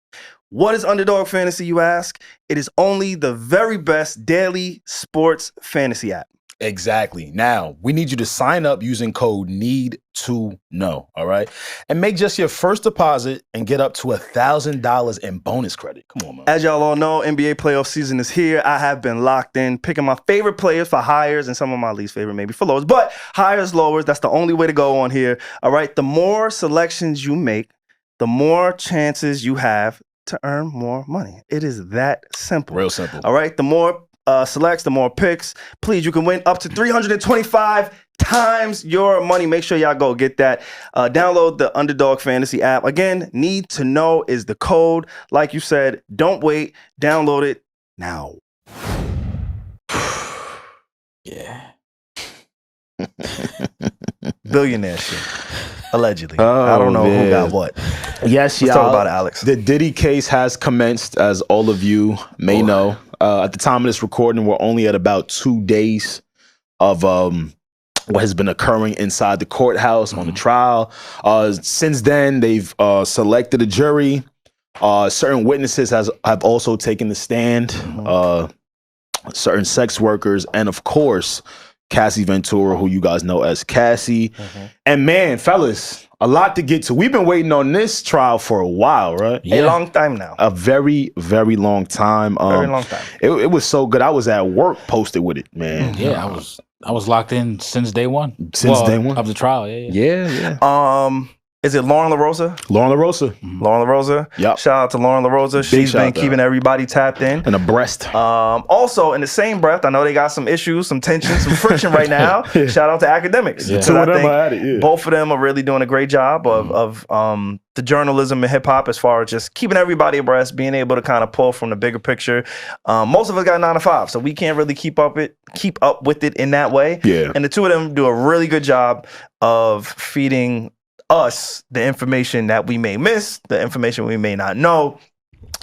Speaker 1: What is Underdog Fantasy, you ask? It is only the very best daily sports fantasy app.
Speaker 2: Exactly. Now, we need you to sign up using code NEED2KNOW, all right? And make just your first deposit and get up to $1,000 in bonus credit. Come on, man.
Speaker 1: As y'all all know, NBA playoff season is here. I have been locked in, picking my favorite players for highers and some of my least favorite maybe for lowers. But highers, lowers, that's the only way to go on here, all right? The more selections you make, the more chances you have to earn more money. It is that simple.
Speaker 2: Real simple.
Speaker 1: All right? The more selects, the more picks. Please, you can win up to 325 times your money. Make sure y'all go get that. Download the Underdog Fantasy app. Again, Need to Know is the code. Like you said, don't wait. Download it now.
Speaker 3: Yeah.
Speaker 1: Billionaire shit. Allegedly. I don't know who got what.
Speaker 2: Yes,
Speaker 1: Let's talk about it, Alex.
Speaker 2: The Diddy case has commenced, as all of you may know. At the time of this recording, we're only at about 2 days of what has been occurring inside the courthouse on the trial. Since then, they've selected a jury. Certain witnesses have also taken the stand. Certain sex workers, and of course, Cassie Ventura, who you guys know as Cassie. And man, fellas, a lot to get to. We've been waiting on this trial for a while, right?
Speaker 1: Yeah. A long time now.
Speaker 2: A very, very long time.
Speaker 1: Very long time.
Speaker 2: It was so good. I was at work posted with it, man.
Speaker 3: Yeah, I was locked in since day one.
Speaker 2: Since day one
Speaker 3: of the trial.
Speaker 2: Yeah.
Speaker 1: Is it Lauren LaRosa?
Speaker 2: Lauren LaRosa.
Speaker 1: Lauren LaRosa.
Speaker 2: Yep.
Speaker 1: Shout out to Lauren LaRosa. She's been keeping everybody tapped in.
Speaker 2: And abreast.
Speaker 1: Also, in the same breath, I know they got some issues, some tension, some friction right now. Shout out to academics.
Speaker 2: Yeah. I think
Speaker 1: both of them are really doing a great job of the journalism and hip hop as far as just keeping everybody abreast, being able to kind of pull from the bigger picture. Most of us got 9 to 5, so we can't really keep up with it in that way.
Speaker 2: Yeah.
Speaker 1: And the two of them do a really good job of feeding us the information that we may miss, the information we may not know.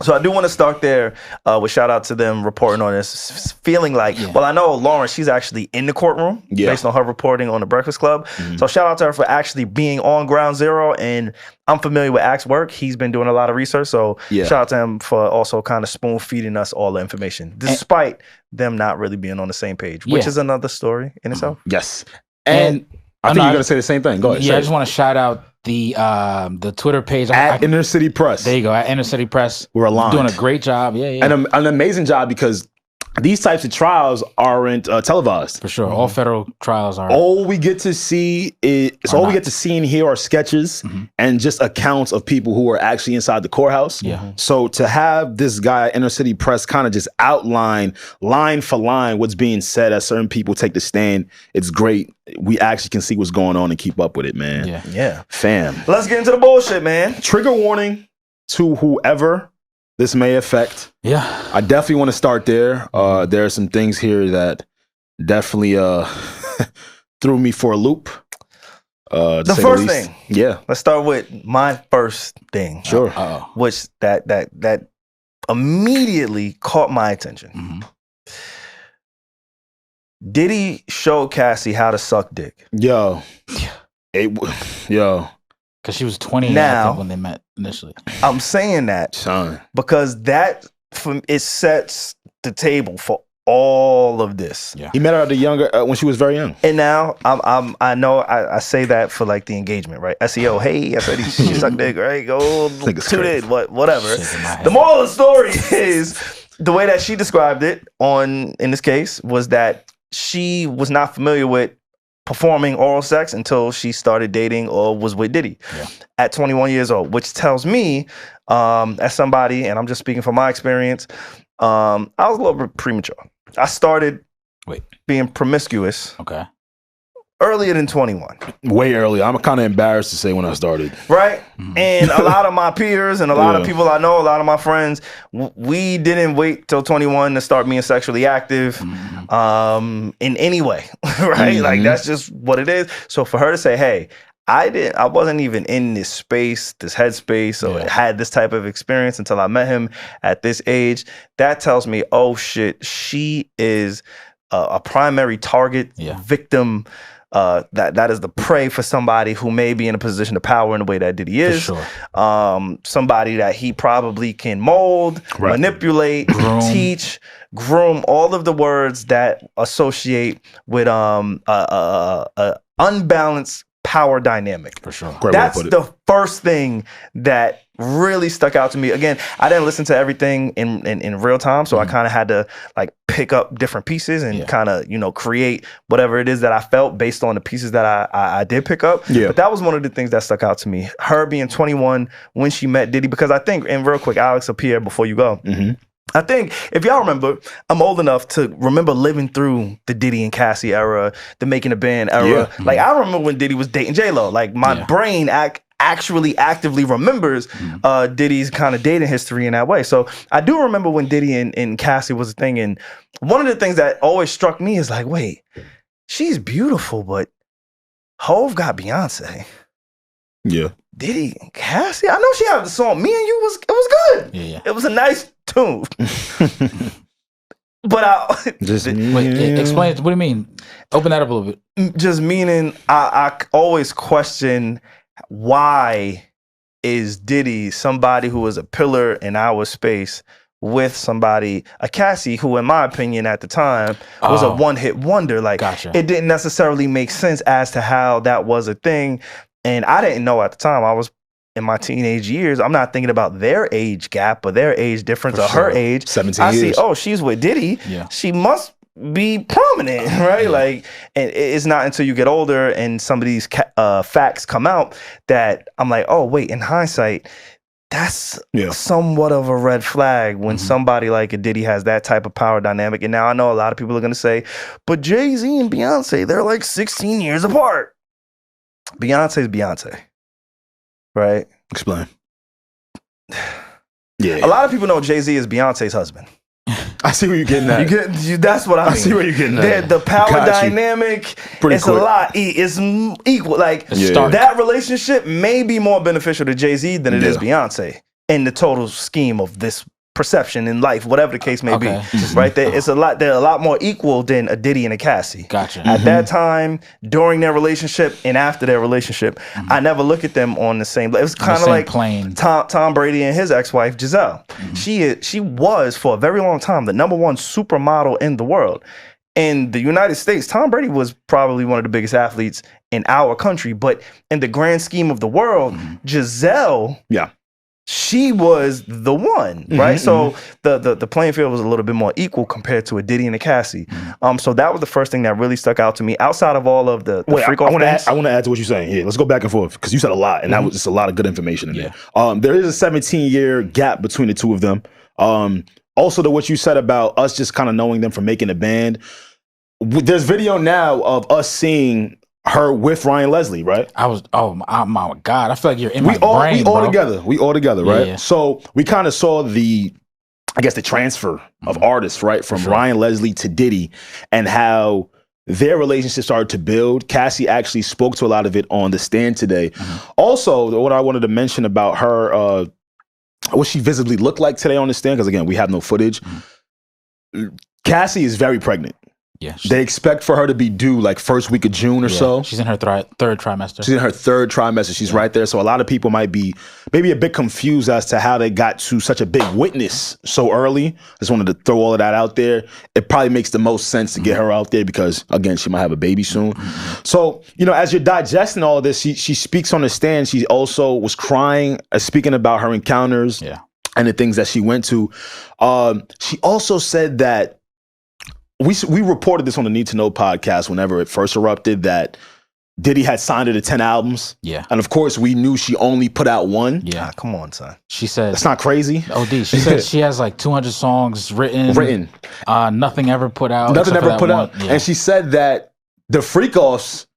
Speaker 1: So I do want to start there with shout out to them reporting on this, feeling like, well, I know Lauren, she's actually in the courtroom based on her reporting on the Breakfast Club. So shout out to her for actually being on ground zero. And I'm familiar with Act's work. He's been doing a lot of research. So shout out to him for also kind of spoon feeding us all the information, despite them not really being on the same page, which is another story in itself.
Speaker 2: Yes. And I think you're going to say the same thing. Go ahead.
Speaker 3: Yeah, I just want to shout out the Twitter page.
Speaker 2: At Inner City Press.
Speaker 3: There you go, at Inner City Press.
Speaker 2: We're aligned.
Speaker 3: Doing a great job. Yeah.
Speaker 2: And an amazing job because these types of trials aren't televised.
Speaker 3: For sure. All federal trials are.
Speaker 2: All we get to see we get to see and hear are sketches and just accounts of people who are actually inside the courthouse.
Speaker 3: Yeah.
Speaker 2: So to have this guy at Inner City Press kind of just outline line for line what's being said as certain people take the stand, it's great. We actually can see what's going on and keep up with it, man.
Speaker 1: Yeah.
Speaker 2: Fam.
Speaker 1: Let's get into the bullshit, man.
Speaker 2: Trigger warning to whoever this may affect.
Speaker 3: Yeah.
Speaker 2: I definitely want to start there. There are some things here that definitely threw me for a loop.
Speaker 1: The first thing.
Speaker 2: Yeah.
Speaker 1: Let's start with my first thing.
Speaker 2: Sure.
Speaker 1: Which that immediately caught my attention. Diddy showed Cassie how to suck dick.
Speaker 2: Yo.
Speaker 3: Because she was 20
Speaker 1: now,
Speaker 3: I think, when they met initially.
Speaker 1: I'm saying that because that it sets the table for all of this.
Speaker 2: Yeah. He met her at the younger when she was very young.
Speaker 1: And now I know I say that for like the engagement, right? SEO, hey, I said she sucked dick, right? Go tune in, whatever. The moral of the story is the way that she described it in this case was that she was not familiar with performing oral sex until she started dating or was with Diddy at 21 years old, which tells me, as somebody, and I'm just speaking from my experience, I was a little bit premature. I started being promiscuous earlier than 21.
Speaker 2: Way earlier. I'm kind of embarrassed to say when I started.
Speaker 1: Right? And a lot of my peers and a lot of people I know, a lot of my friends, we didn't wait till 21 to start being sexually active in any way. Right? Like that's just what it is. So for her to say, hey, I wasn't even in this space, this headspace, or had this type of experience until I met him at this age. That tells me, oh shit, she is a primary target, victim. That is the prey for somebody who may be in a position of power in the way that Diddy is.
Speaker 3: For sure.
Speaker 1: Somebody that he probably can mold, manipulate, teach, groom, all of the words that associate with unbalanced power dynamic.
Speaker 3: For sure.
Speaker 1: That's the first thing that really stuck out to me. Again, I didn't listen to everything in real time, so I kind of had to like pick up different pieces and kind of, create whatever it is that I felt based on the pieces that I did pick up. But that was one of the things that stuck out to me. Her being 21 when she met Diddy, because I think, and real quick, Alex or Pierre, before you go, I think, if y'all remember, I'm old enough to remember living through the Diddy and Cassie era, the Making a Band era. Like, I remember when Diddy was dating J-Lo. Like, my brain actually actively remembers Diddy's kind of dating history in that way. So I do remember when Diddy and Cassie was a thing. And one of the things that always struck me is like, wait, she's beautiful, but Hov got Beyonce.
Speaker 2: Yeah.
Speaker 1: Diddy and Cassie? I know she had the song Me and You it was good.
Speaker 3: Yeah.
Speaker 1: It was a nice tune. But
Speaker 3: explain it. What do you mean? Open that up a little bit.
Speaker 1: Just meaning I always question why is Diddy somebody who was a pillar in our space with somebody, a Cassie, who in my opinion at the time was a one-hit wonder. Like, it didn't necessarily make sense as to how that was a thing. And I didn't know at the time. I was in my teenage years. I'm not thinking about their age gap or their age difference or her age.
Speaker 2: 17
Speaker 1: I
Speaker 2: years.
Speaker 1: see, oh, she's with Diddy.
Speaker 3: Yeah.
Speaker 1: She must be prominent, right? Like, and it's not until you get older and some of these facts come out that I'm like, oh wait, in hindsight, that's somewhat of a red flag when somebody like a Diddy has that type of power dynamic. And now I know a lot of people are going to say, but Jay-Z and Beyonce, they're like 16 years apart. Beyonce's Beyonce, right?
Speaker 2: Explain.
Speaker 1: A lot of people know Jay-Z is Beyonce's husband.
Speaker 2: I see where you're getting at.
Speaker 1: That's what I mean.
Speaker 2: I see where you're getting at.
Speaker 1: The power dynamic, it's quick. A lot. It's equal. Like, that relationship may be more beneficial to Jay-Z than it is Beyonce in the total scheme of this perception in life, whatever the case may be. Right there, it's a lot. They're a lot more equal than a Diddy and a Cassie.
Speaker 3: Gotcha.
Speaker 1: At that time, during their relationship, and after their relationship, I never look at them on the same. It was kind of like Tom Brady and his ex-wife Giselle. She was for a very long time the #1 supermodel in the world. In the United States, Tom Brady was probably one of the biggest athletes in our country, but in the grand scheme of the world, Giselle. She was the one, right? So the playing field was a little bit more equal compared to a Diddy and a Cassie. So that was the first thing that really stuck out to me. Outside of all of the freak off things.
Speaker 2: I want to add to what you're saying. Yeah, let's go back and forth because you said a lot, and that was just a lot of good information in there. There is a 17-year gap between the two of them. Also, to what you said about us just kind of knowing them from making a band. There's video now of us seeing her with Ryan Leslie, right?
Speaker 3: Oh my God. I feel like you're in my brain,
Speaker 2: We all together, right? Yeah. So we kind of saw the transfer of artists, right? From Ryan Leslie to Diddy and how their relationship started to build. Cassie actually spoke to a lot of it on the stand today. Also, what I wanted to mention about her, what she visibly looked like today on the stand, because again, we have no footage. Cassie is very pregnant.
Speaker 3: Yeah,
Speaker 2: they expect for her to be due like first week of June or so.
Speaker 3: She's in her third trimester.
Speaker 2: She's in her third trimester. She's right there. So a lot of people might be maybe a bit confused as to how they got to such a big witness so early. I just wanted to throw all of that out there. It probably makes the most sense to get her out there because, again, she might have a baby soon. So, as you're digesting all of this, she speaks on the stand. She also was crying, speaking about her encounters and the things that she went to. She also said that we reported this on the Need to Know podcast whenever it first erupted that Diddy had signed her to 10 albums.
Speaker 3: Yeah.
Speaker 2: And of course, we knew she only put out one.
Speaker 3: Yeah.
Speaker 1: Come on, son.
Speaker 3: She said...
Speaker 2: That's not crazy.
Speaker 3: OD. She said she has like 200 songs written. Nothing ever put out.
Speaker 2: Nothing ever put out. Yeah. And she said that the freak-offs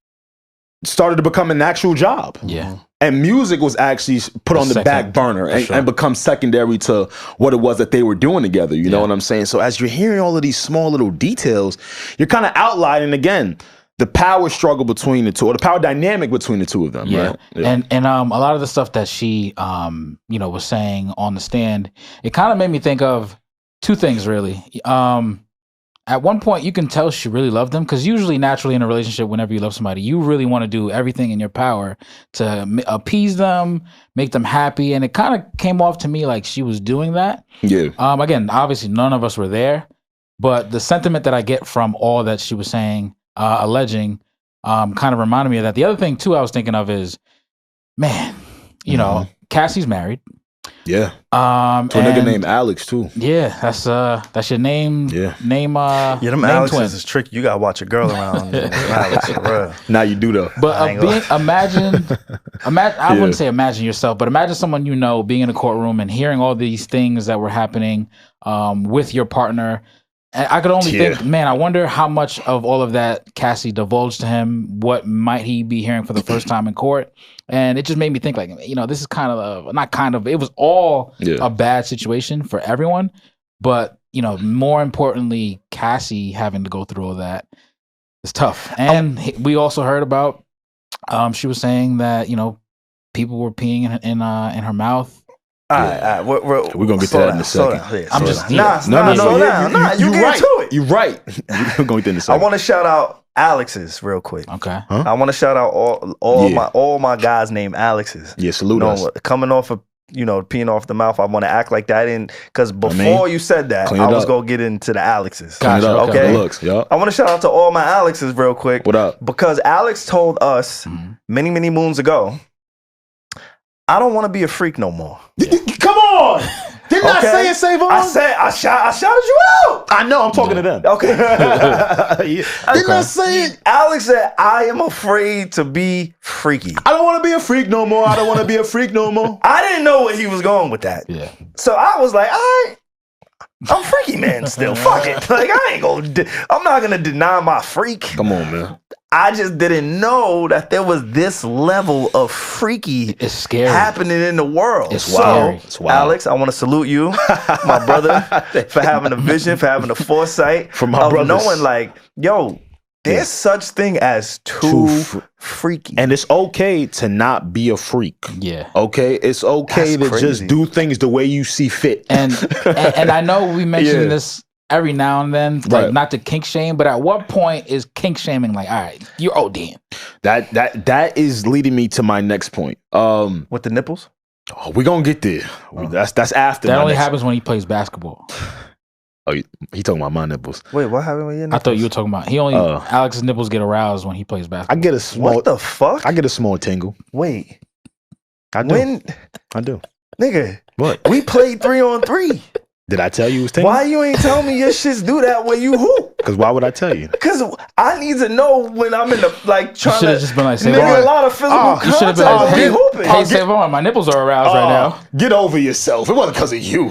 Speaker 2: started to become an actual job.
Speaker 3: Yeah.
Speaker 2: And music was actually put on the back burner and become secondary to what it was that they were doing together. You know what I'm saying? So as you're hearing all of these small little details, you're kind of outlining, again, the power struggle between the two, or the power dynamic between the two of them.
Speaker 3: Yeah.
Speaker 2: Right? Yeah.
Speaker 3: And a lot of the stuff that she, was saying on the stand, it kind of made me think of two things, really. At one point, you can tell she really loved him because usually, naturally, in a relationship, whenever you love somebody, you really want to do everything in your power to appease them, make them happy. And it kind of came off to me like she was doing that.
Speaker 2: Yeah.
Speaker 3: Again, obviously, none of us were there, but the sentiment that I get from all that she was saying, alleging, kind of reminded me of that. The other thing, too, I was thinking of is, man, Cassie's married.
Speaker 2: Yeah. To a nigga named Alex too.
Speaker 3: Yeah, that's your name.
Speaker 2: Yeah.
Speaker 3: Them
Speaker 1: Alexes is tricky. You gotta watch a girl around Alex, for real.
Speaker 2: Now you do though.
Speaker 3: But imagine I wouldn't say imagine yourself, but imagine someone being in a courtroom and hearing all these things that were happening with your partner. And I could only think, man, I wonder how much of all of that Cassie divulged to him. What might he be hearing for the first time in court? And it just made me think, like, this is it was all a bad situation for everyone. But, more importantly, Cassie having to go through all that is tough. And we also heard about, she was saying that, people were peeing in her mouth.
Speaker 1: All right.
Speaker 2: We're gonna get to that in a second.
Speaker 3: I'm just
Speaker 1: slow down. You get to it.
Speaker 2: You're right. We're going to get in a second.
Speaker 1: I want to shout out Alex's real quick.
Speaker 3: Okay.
Speaker 2: Huh?
Speaker 1: I want to shout out all my guys named Alex's.
Speaker 2: Yeah, salute us.
Speaker 1: Coming off of peeing off the mouth. I want to act like that because before you said that, I was gonna get into the Alex's.
Speaker 3: Gotcha.
Speaker 1: Okay.
Speaker 2: Yep.
Speaker 1: I want to shout out to all my Alex's real quick.
Speaker 2: What up?
Speaker 1: Because Alex told us many, many moons ago, I don't want to be a freak no more.
Speaker 2: Come on! Didn't I say it, SaVon?
Speaker 1: I shouted you out.
Speaker 2: I know. I'm talking to them.
Speaker 1: Okay.
Speaker 2: Didn't I say it?
Speaker 1: Alex said, I am afraid to be freaky.
Speaker 2: I don't want to be a freak no more. I don't want to be a freak no more.
Speaker 1: I didn't know where he was going with that.
Speaker 3: Yeah.
Speaker 1: So I was like, all right. I'm freaky man still. Fuck it. Like I'm not gonna deny my freak.
Speaker 2: Come on, man.
Speaker 1: I just didn't know that there was this level of freaky happening in the world.
Speaker 3: It's scary.
Speaker 1: It's wild. Alex, I want to salute you, my brother, for having a vision, for having a foresight
Speaker 2: for my brothers.
Speaker 1: Knowing like, yo, there's such thing as too freaky.
Speaker 2: And it's okay to not be a freak.
Speaker 3: Yeah.
Speaker 2: Okay? It's okay to just do things the way you see fit.
Speaker 3: And I know we mention this every now and then, like not to kink shame, but at what point is kink shaming like, all right, you're ODing?
Speaker 2: That is leading me to my next point.
Speaker 1: With the nipples?
Speaker 2: Oh, we're gonna get there. That's after.
Speaker 3: That only happens when he plays basketball.
Speaker 2: Oh, he talking about my nipples.
Speaker 1: Wait, what happened with your nipples?
Speaker 3: I thought you were talking about Alex's nipples get aroused when he plays basketball.
Speaker 2: I get a small.
Speaker 1: What the fuck?
Speaker 2: I get a small tingle.
Speaker 1: Wait,
Speaker 2: I do. I do.
Speaker 1: Nigga,
Speaker 2: what?
Speaker 1: We played 3-on-3.
Speaker 2: Did I tell you it was tingling?
Speaker 1: Why you ain't tell me your shits do that when you hoop?
Speaker 2: Because why would I tell you?
Speaker 1: Because I need to know when I'm in the trying to.
Speaker 3: You should have just been like,
Speaker 1: nigga, a lot of physical contact. You should have been like,
Speaker 3: hey, hooping. Hey, SaVon, my nipples are aroused right now.
Speaker 2: Get over yourself. It wasn't because of you.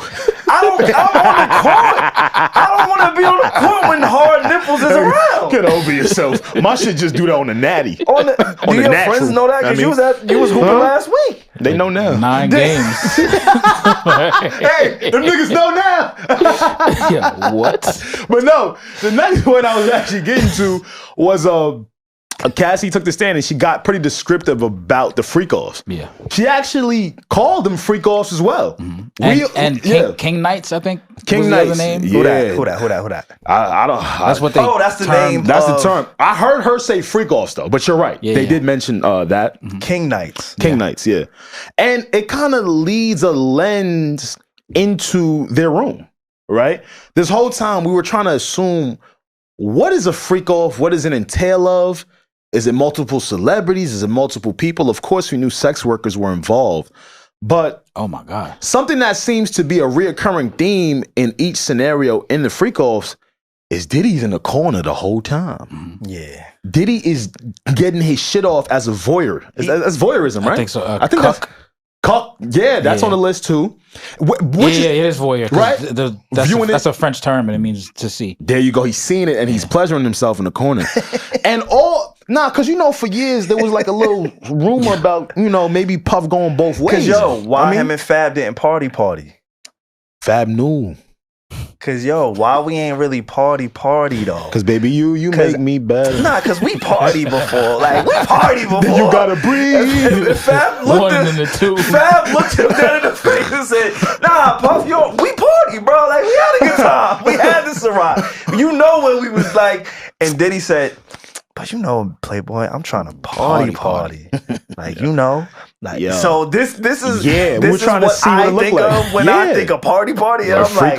Speaker 1: I'm on the court. I don't want to be on the court when hard nipples is around.
Speaker 2: Get over yourself. My shit just do that on the natty.
Speaker 1: Do your friends know that? Because you was hooping last week.
Speaker 2: They know now.
Speaker 3: 9 games.
Speaker 2: Hey, them niggas know now.
Speaker 3: Yeah, what?
Speaker 2: But no, the next one I was actually getting to was Cassie took the stand and she got pretty descriptive about the freak-offs.
Speaker 3: Yeah.
Speaker 2: She actually called them freak-offs as well.
Speaker 3: Mm-hmm. King Knights, I think.
Speaker 2: King Knights.
Speaker 1: The name? Yeah. Who that?
Speaker 2: I don't.
Speaker 3: That's what they.
Speaker 1: Oh, that's the name.
Speaker 2: That's the term. I heard her say freak-offs though, but you're right. They did mention that.
Speaker 1: Mm-hmm. King Knights.
Speaker 2: King Knights, yeah. And it kind of leads a lens into their room, right? This whole time we were trying to assume what is a freak-off, what does it entail of? Is it multiple celebrities? Is it multiple people? Of course, we knew sex workers were involved. But
Speaker 3: oh my God,
Speaker 2: something that seems to be a reoccurring theme in each scenario in the freak-offs is Diddy's in the corner the whole time.
Speaker 1: Yeah.
Speaker 2: Diddy is getting his shit off as a voyeur. That's voyeurism, right?
Speaker 3: I think so.
Speaker 2: I think that's cuck. Yeah, that's on the list too.
Speaker 3: It is voyeur,
Speaker 2: right?
Speaker 3: That's a French term and it means to see.
Speaker 2: There you go. He's seeing it and he's pleasuring himself in the corner. And because for years there was like a little rumor about, maybe Puff going both ways.
Speaker 1: Because why him and Fab didn't party?
Speaker 2: Fab knew.
Speaker 1: Cause why we ain't really party though?
Speaker 2: Cause baby, you make me better.
Speaker 1: Nah, cause we party before. Like we party before.
Speaker 2: Then you gotta breathe.
Speaker 1: Fab looked him dead in the face and said, "Nah, Puff, we party, bro. Like we had a good time. We had this Ciroc. When we was like." And Diddy said, "But Playboy, I'm trying to party. Like so this is
Speaker 2: we're trying to see what it
Speaker 1: think
Speaker 2: like.
Speaker 1: Of when I think of party. And I'm like,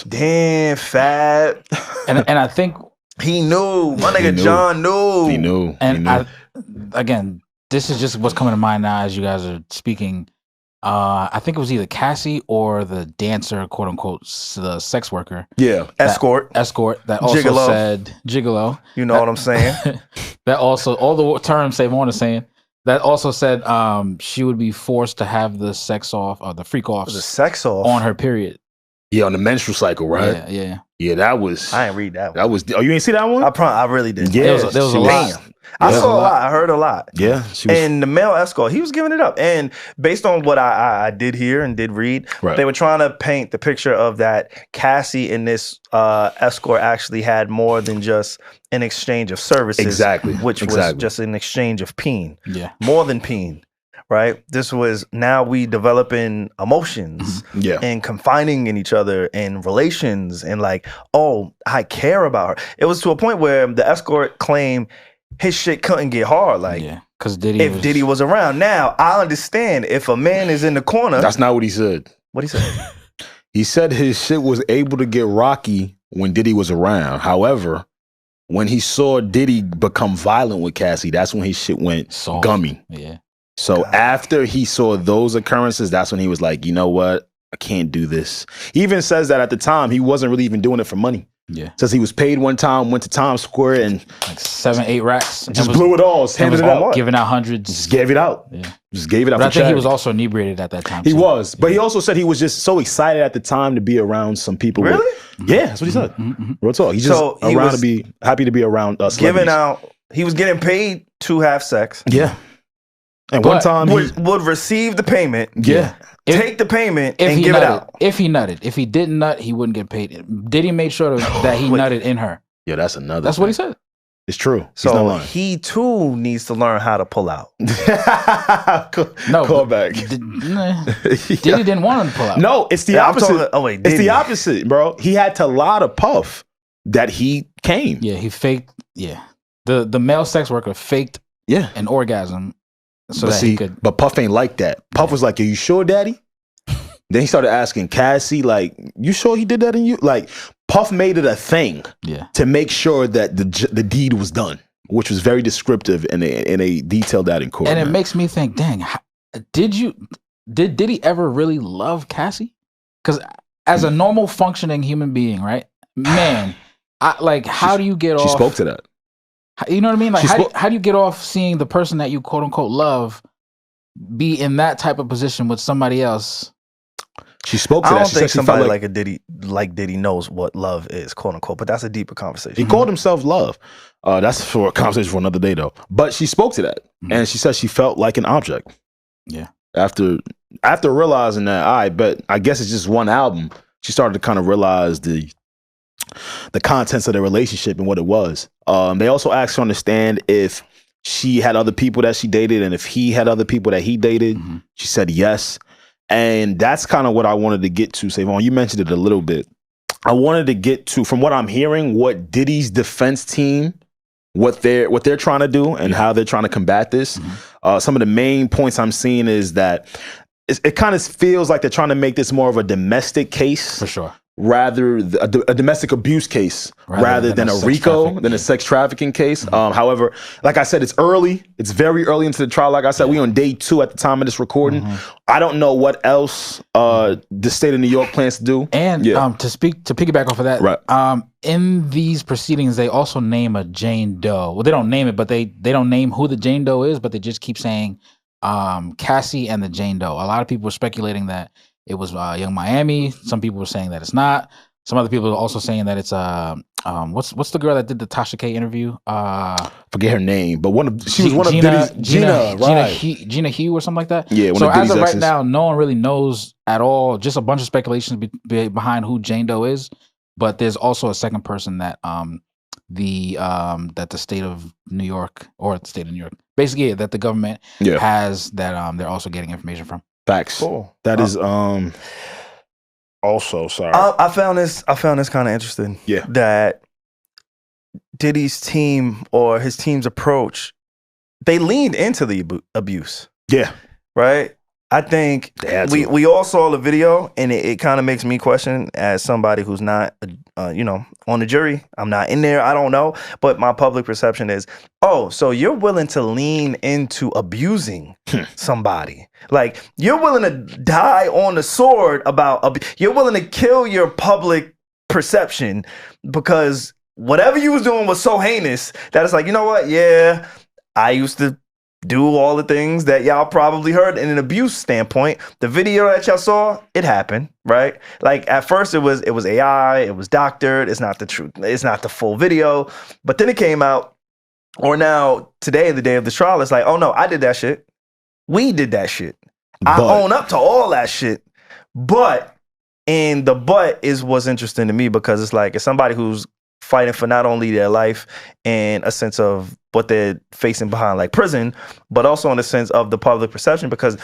Speaker 1: damn, Fab.
Speaker 3: And I think
Speaker 1: he knew. My nigga John knew.
Speaker 2: He knew.
Speaker 3: And again, this is just what's coming to mind now as you guys are speaking. I think it was either Cassie or the dancer, quote unquote, the sex worker.
Speaker 1: Yeah, escort.
Speaker 3: That also said gigolo.
Speaker 1: You know what I'm saying?
Speaker 3: That also, all the terms SaVon is saying. That also said she would be forced to have the sex off or the freak offs.
Speaker 1: The sex off
Speaker 3: on her period.
Speaker 2: Yeah, on the menstrual cycle, right?
Speaker 3: Yeah.
Speaker 2: That was.
Speaker 1: I didn't read that one.
Speaker 2: That was. Oh, you ain't see that one?
Speaker 1: I really did.
Speaker 3: Yeah, there was a lot.
Speaker 1: I saw a lot. I heard a lot.
Speaker 2: Yeah.
Speaker 1: And the male escort, he was giving it up. And based on what I did hear and did read, they were trying to paint the picture of that Cassie and this escort actually had more than just an exchange of services.
Speaker 2: Exactly.
Speaker 1: Which was just an exchange of peen.
Speaker 3: Yeah.
Speaker 1: More than peen. Right? This was now we developing emotions and confining in each and and relations and like, oh, I care about her. It was to a point where the escort claimed his shit couldn't get hard. Like,
Speaker 3: because
Speaker 1: Diddy was around. Now, I understand if a man is in the corner.
Speaker 2: That's not what he said.
Speaker 1: What he said?
Speaker 2: He said his shit was able to get rocky when Diddy was around. However, when he saw Diddy become violent with Cassie, that's when his shit went gummy.
Speaker 3: Yeah.
Speaker 2: So after he saw those occurrences, that's when he was like, you know what? I can't do this. He even says that at the time he wasn't really even doing it for money.
Speaker 3: Yeah.
Speaker 2: Says he was paid one time, went to Times Square and
Speaker 3: like 7-8 racks.
Speaker 2: Just blew it all. Handed it out.
Speaker 3: Giving out hundreds.
Speaker 2: Just gave it out.
Speaker 3: Yeah.
Speaker 2: Just gave it out.
Speaker 3: But I think he was also inebriated at that time.
Speaker 2: He was. But he also said he was just so excited at the time to be around some people.
Speaker 1: Really?
Speaker 2: Yeah, that's what he said. Real talk. He's just happy to be around us.
Speaker 1: Giving out. He was getting paid to have sex.
Speaker 2: Yeah. And one time
Speaker 1: would receive the payment.
Speaker 2: Yeah.
Speaker 1: Take the payment and give it out.
Speaker 3: If he nutted. If he didn't nut, he wouldn't get paid. Diddy made sure that he nutted in her.
Speaker 2: Yeah, that's another.
Speaker 3: That's what he said.
Speaker 2: It's true.
Speaker 1: So he too needs to learn how to pull out.
Speaker 2: Call back.
Speaker 3: Diddy didn't want him to pull out.
Speaker 2: No, it's the opposite. It's the opposite, bro. He had to lie to Puff that he came.
Speaker 3: Yeah, he faked. Yeah, the male sex worker faked.
Speaker 2: Yeah,
Speaker 3: an orgasm. So he could.
Speaker 2: But Puff ain't like that. Puff was like, "Are you sure, Daddy?" Then he started asking Cassie, like, "You sure he did that in you?" Like, Puff made it a thing, to make sure that the deed was done, which was very descriptive and a detailed out in court.
Speaker 3: And it makes me think, dang, did Diddy ever really love Cassie? Because as a normal functioning human being, right, man, how do you get off?
Speaker 2: She spoke to that.
Speaker 3: You know what I mean? Like, how do you get off seeing the person that you quote unquote love be in that type of position with somebody else?
Speaker 2: She spoke to that.
Speaker 1: I don't think somebody like Diddy knows what love is, quote unquote. But that's a deeper conversation.
Speaker 2: He called himself love. That's for a conversation for another day, though. But she spoke to that, and she said she felt like an object.
Speaker 3: Yeah.
Speaker 2: After realizing that, but I guess it's just one album. She started to kind of realize the contents of the relationship and what it was. They also asked her on the stand if she had other people that she dated and if he had other people that he dated. She said yes. And that's kind of what I wanted to get to, SaVon. You mentioned it a little bit. I wanted to get to, from what I'm hearing, what Diddy's defense team, what they're trying to do and how they're trying to combat this. Some of the main points I'm seeing is that it kind of feels like they're trying to make this more of a domestic case.
Speaker 3: For sure.
Speaker 2: Rather a domestic abuse case rather than a RICO, than a sex trafficking case. However, like I said, it's early. It's very early into the trial. Like I said, we on day 2 at the time of this recording. I don't know what else the state of New York plans to do.
Speaker 3: And to piggyback off of that,
Speaker 2: right.
Speaker 3: In these proceedings, they also name a Jane Doe. Well, they don't name it, but they don't name who the Jane Doe is, but they just keep saying Cassie and the Jane Doe. A lot of people were speculating that it was Young Miami. Some people were saying that it's not. Some other people are also saying that it's what's the girl that did the Tasha K interview?
Speaker 2: Forget her name, but she was one of Diddy's
Speaker 3: Gina Hugh or something like that.
Speaker 2: Yeah.
Speaker 3: So as of right now, no one really knows at all. Just a bunch of speculations behind who Jane Doe is. But there's also a second person that that the state of New York basically that the government has that they're also getting information from.
Speaker 2: Facts.
Speaker 1: Cool.
Speaker 2: That is also sorry.
Speaker 1: I found this kind of interesting.
Speaker 2: Yeah.
Speaker 1: That Diddy's team or his team's approach, they leaned into the abuse.
Speaker 2: Yeah.
Speaker 1: Right? I think we all saw the video, and it kind of makes me question, as somebody who's not, on the jury. I'm not in there. I don't know. But my public perception is, so you're willing to lean into abusing somebody. Like, you're willing to die on the sword you're willing to kill your public perception because whatever you was doing was so heinous that it's like, you know what? Yeah, I used to do all the things that y'all probably heard in an abuse standpoint. The video that y'all saw, it happened, right? Like, at first it was AI, it was doctored, it's not the truth, it's not the full video. But then it came out, or now today, the day of the trial, it's like, oh no, I did that shit. We did that shit. I own up to all that shit. But is what's interesting to me, because it's like, it's somebody who's fighting for not only their life and a sense of what they're facing behind like prison, but also in a sense of the public perception, because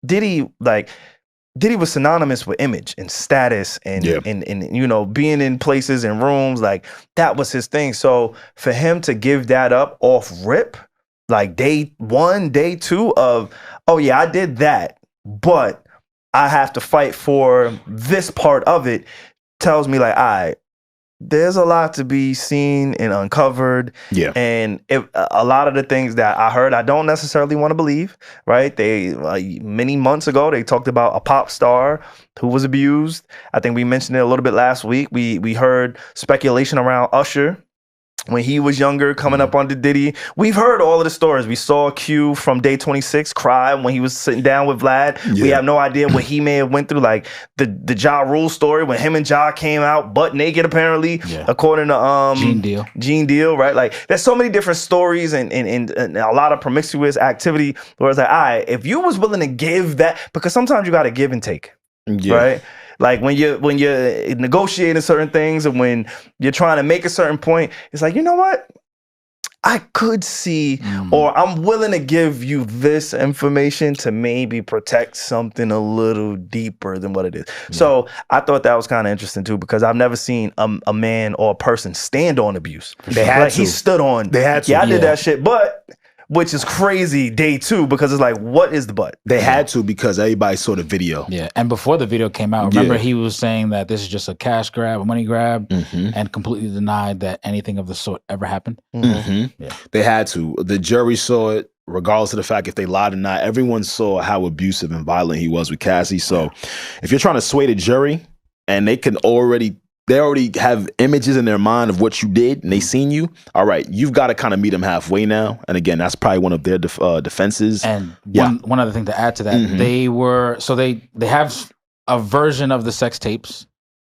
Speaker 1: Diddy was synonymous with image and status and being in places and rooms, like that was his thing. So for him to give that up off rip, like day 1, day 2 of, oh yeah, I did that, but I have to fight for this part of it, tells me like, all right, there's a lot to be seen and uncovered.
Speaker 2: Yeah.
Speaker 1: And a lot of the things that I heard, I don't necessarily want to believe, right? Many months ago, they talked about a pop star who was abused. I think we mentioned it a little bit last week. We heard speculation around Usher when he was younger, coming up on the Diddy. We've heard all of the stories. We saw Q from Day 26 cry when he was sitting down with Vlad. Yeah. We have no idea what he may have went through, like the Ja Rule story when him and Ja came out butt naked, apparently, according to Gene Deal, right? Like, there's so many different stories and a lot of promiscuous activity where it's like, all right, if you was willing to give that, because sometimes you got to give and take, right? Like when you're negotiating certain things and when you're trying to make a certain point, it's like, you know what? I could see, or I'm willing to give you this information to maybe protect something a little deeper than what it is. Yeah. So I thought that was kind of interesting too, because I've never seen a man or a person stand on abuse.
Speaker 2: They had to.
Speaker 1: He stood on.
Speaker 2: They had to.
Speaker 1: Yeah, I did that shit, but. Which is crazy, day 2, because it's like, what is the but?
Speaker 2: They had to, because everybody saw the video.
Speaker 3: Yeah, and before the video came out, remember he was saying that this is just a cash grab, a money grab, and completely denied that anything of the sort ever happened.
Speaker 2: Yeah. They had to. The jury saw it, regardless of the fact if they lied or not. Everyone saw how abusive and violent he was with Cassie. So if you're trying to sway the jury, and they already have images in their mind of what you did and they seen you, all right, you've got to kind of meet them halfway now. And again, that's probably one of their defenses.
Speaker 3: And one other thing to add to that, they have a version of the sex tapes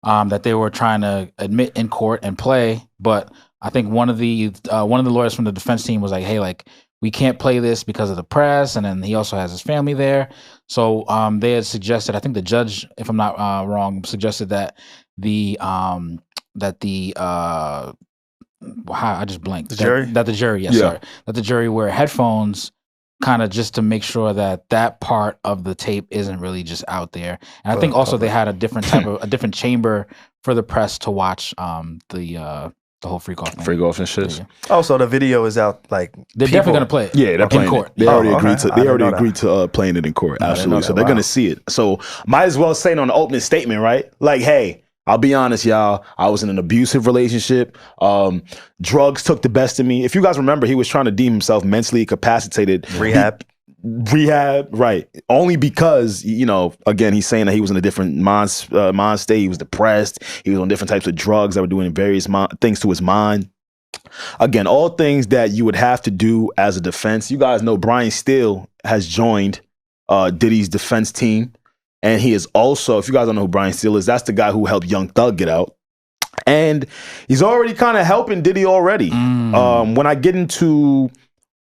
Speaker 3: that they were trying to admit in court and play, but I think one of the lawyers from the defense team was like, hey, like, we can't play this because of the press, and then he also has his family there. So they had suggested, I think the judge, if I'm not wrong, suggested that I just blanked.
Speaker 1: Jury?
Speaker 3: That the jury wear headphones, kind of just to make sure that part of the tape isn't really just out there. And I think also they had a different type of a different chamber for the press to watch the whole freak off thing.
Speaker 2: Freak off and shit.
Speaker 1: Yeah. Oh, so the video is out, like,
Speaker 3: they're definitely gonna play it.
Speaker 2: Yeah, they're playing
Speaker 3: in court.
Speaker 2: It. They already agreed to playing it in court. Absolutely. So they're gonna see it. So might as well say it on the opening statement, right? Like, hey, I'll be honest, y'all. I was in an abusive relationship. Drugs took the best of me. If you guys remember, he was trying to deem himself mentally incapacitated. Rehab, right. Only because, again, he's saying that he was in a different mind state. He was depressed. He was on different types of drugs that were doing various things to his mind. Again, all things that you would have to do as a defense. You guys know Brian Steele has joined Diddy's defense team. And he is also, if you guys don't know who Brian Steele is, that's the guy who helped Young Thug get out. And he's already kind of helping Diddy already. When I get into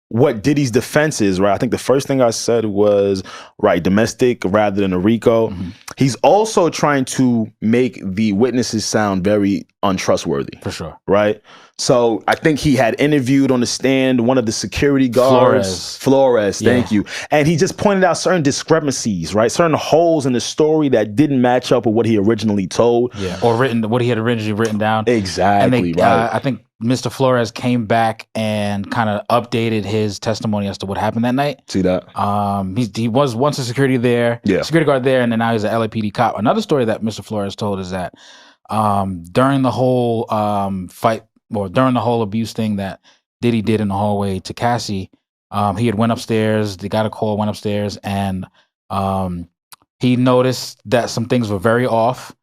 Speaker 2: what Diddy's defense is, right? I think the first thing I said was, right, domestic rather than a RICO. He's also trying to make the witnesses sound very untrustworthy.
Speaker 3: For sure.
Speaker 2: Right? So I think he had interviewed on the stand one of the security guards. Flores, thank you. And he just pointed out certain discrepancies, right? Certain holes in the story that didn't match up with what he originally told.
Speaker 3: Yeah, or what he had originally written down.
Speaker 2: Exactly,
Speaker 3: and I think Mr. Flores came back and kind of updated his testimony as to what happened that night.
Speaker 2: See that?
Speaker 3: He was once a security guard there, and then now he's an LAPD cop. Another story that Mr. Flores told is that during the whole fight, or during the whole abuse thing that Diddy did in the hallway to Cassie, he had went upstairs, they got a call, went upstairs, and he noticed that some things were very off,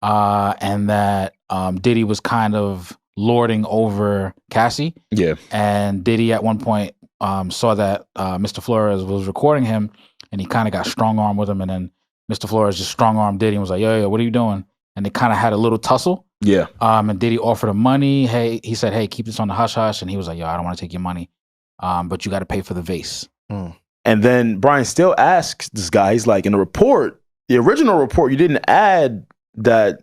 Speaker 3: and that Diddy was kind of lording over Cassie. Yeah. And Diddy at one point saw that Mr. Flores was recording him, and he kind of got strong-armed with him, and then Mr. Flores just strong-armed Diddy and was like, yo, what are you doing? And they kind of had a little tussle.
Speaker 2: Yeah.
Speaker 3: And Diddy offered him money. He said, hey, keep this on the hush-hush. And he was like, yo, I don't want to take your money, but you got to pay for the vase.
Speaker 2: And then Brian still asks this guy, he's like, in the report, the original report, you didn't add that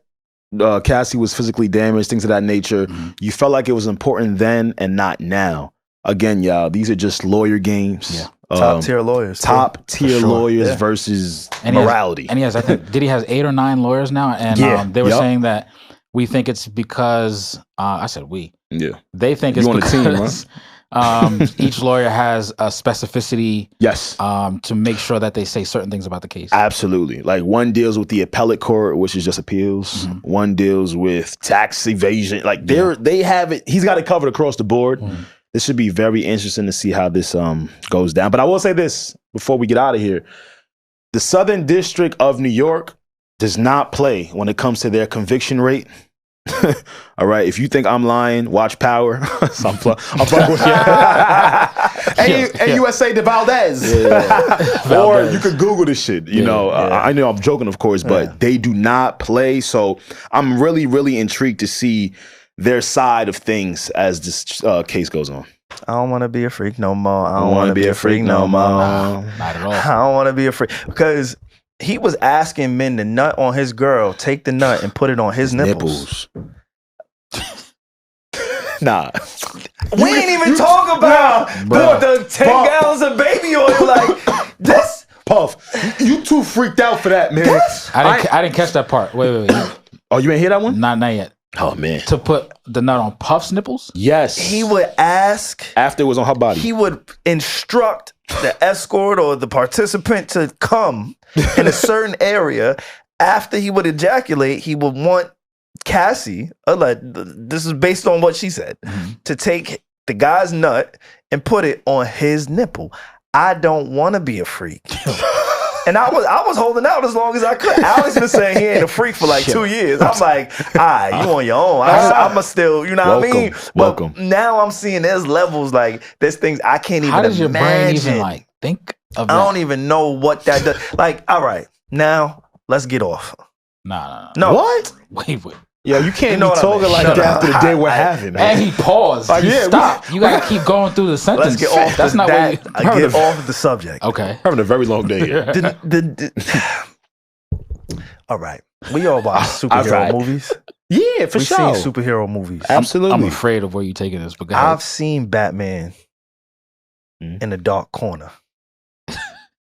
Speaker 2: Cassie was physically damaged, things of that nature. You felt like it was important then and not now. Again, y'all, these are just lawyer games. Yeah.
Speaker 1: Top tier lawyers.
Speaker 2: Lawyers versus morality.
Speaker 3: I think Diddy has 8 or 9 lawyers now. And they were saying that we think it's because, I said we.
Speaker 2: Yeah.
Speaker 3: They think it's because Each lawyer has a specificity.
Speaker 2: Yes.
Speaker 3: To make sure that they say certain things about the case.
Speaker 2: Absolutely. Like one deals with the appellate court, which is just appeals. One deals with tax evasion. Like they have it. He's got it covered across the board. This should be very interesting to see how this goes down. But I will say this before we get out of here. The Southern District of New York does not play when it comes to their conviction rate. All right, if you think I'm lying, watch Power. So I'm fucking with you. And USA de Valdez. Or you could Google this shit. You know, I know I'm joking, of course, but they do not play. So I'm really, really intrigued to see their side of things as this case goes on.
Speaker 1: I don't want to be a freak no more. I don't want to be a freak no more.
Speaker 3: Not at all.
Speaker 1: I don't want to be a freak. Because he was asking men to nut on his girl, take the nut and put it on his nipples.
Speaker 2: Nah.
Speaker 1: We ain't even talk about the 10 gallons of baby oil. Like, this.
Speaker 2: Puff, you too freaked out for that, man.
Speaker 3: I didn't catch that part. Wait.
Speaker 2: Oh, you ain't hear that one?
Speaker 3: Not yet.
Speaker 2: Oh, man.
Speaker 3: To put the nut on Puff's nipples?
Speaker 2: Yes.
Speaker 1: He would ask.
Speaker 2: After it was on her body.
Speaker 1: He would instruct the escort or the participant to come in a certain area. After he would ejaculate, he would want Cassie, this is based on what she said, to take the guy's nut and put it on his nipple. I don't want to be a freak. And I was holding out as long as I could. Alex been saying he ain't a freak for like 2 years. I'm like, you on your own. I'm still, you know what I mean? But now I'm seeing there's levels, like there's things I can't even imagine. How does your brain even
Speaker 3: like think of that?
Speaker 1: I don't even know what that does. Like, all right, now let's get off.
Speaker 3: No.
Speaker 2: What?
Speaker 3: Wait.
Speaker 2: Yo, you can't be talking like that after the day we're having.
Speaker 3: And he paused. Like, stop. You gotta keep going through the sentence.
Speaker 1: Let's get off. That's not what you get off the subject.
Speaker 3: Okay.
Speaker 2: Having a very long day here.
Speaker 1: All right. We all watch superhero movies.
Speaker 2: Yeah, for sure.
Speaker 1: We've seen superhero movies.
Speaker 2: Absolutely.
Speaker 3: I'm afraid of where you're taking this. But
Speaker 1: I've seen Batman in a dark corner.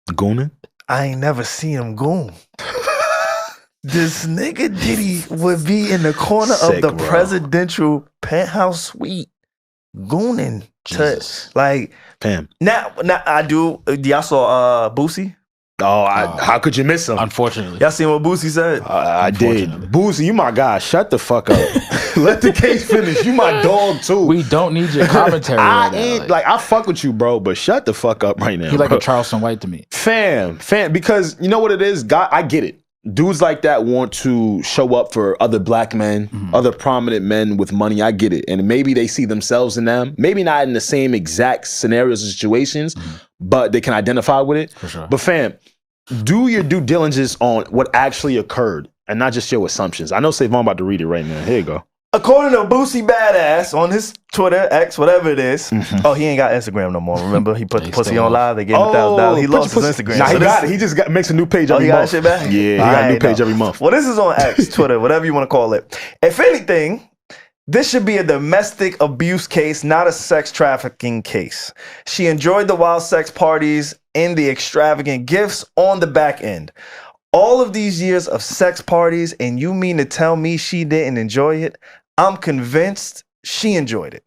Speaker 2: Gooning?
Speaker 1: I ain't never seen him goon. This nigga Diddy would be in the corner of the presidential penthouse suite gooning to like
Speaker 2: Pam.
Speaker 1: Now I do. Y'all saw Boosie?
Speaker 2: How could you miss him?
Speaker 3: Unfortunately.
Speaker 1: Y'all seen what Boosie said?
Speaker 2: I did. Boosie, you my guy. Shut the fuck up. Let the case finish. You my dog too.
Speaker 3: We don't need your commentary.
Speaker 2: I fuck with you, bro, but shut the fuck up right now.
Speaker 3: He like a Charleston White to me.
Speaker 2: Fam, because you know what it is? God, I get it. Dudes like that want to show up for other black men, other prominent men with money. I get it. And maybe they see themselves in them. Maybe not in the same exact scenarios and situations, but they can identify with it.
Speaker 3: For sure.
Speaker 2: But fam, do your due diligence on what actually occurred and not just your assumptions. I know SaVon about to read it right now. Here you go.
Speaker 1: According to Boosie Badass on his Twitter, X, whatever it is. Oh, he ain't got Instagram no more. Remember, he put the pussy on live. They gave him $1,000. He lost his Instagram.
Speaker 2: Nah, he got it. He just makes a new page every month.
Speaker 1: He got shit back?
Speaker 2: Yeah, he got a new page every month.
Speaker 1: Well, this is on X, Twitter, whatever you want to call it. If anything, this should be a domestic abuse case, not a sex trafficking case. She enjoyed the wild sex parties and the extravagant gifts on the back end. All of these years of sex parties, and you mean to tell me she didn't enjoy it? I'm convinced she enjoyed it.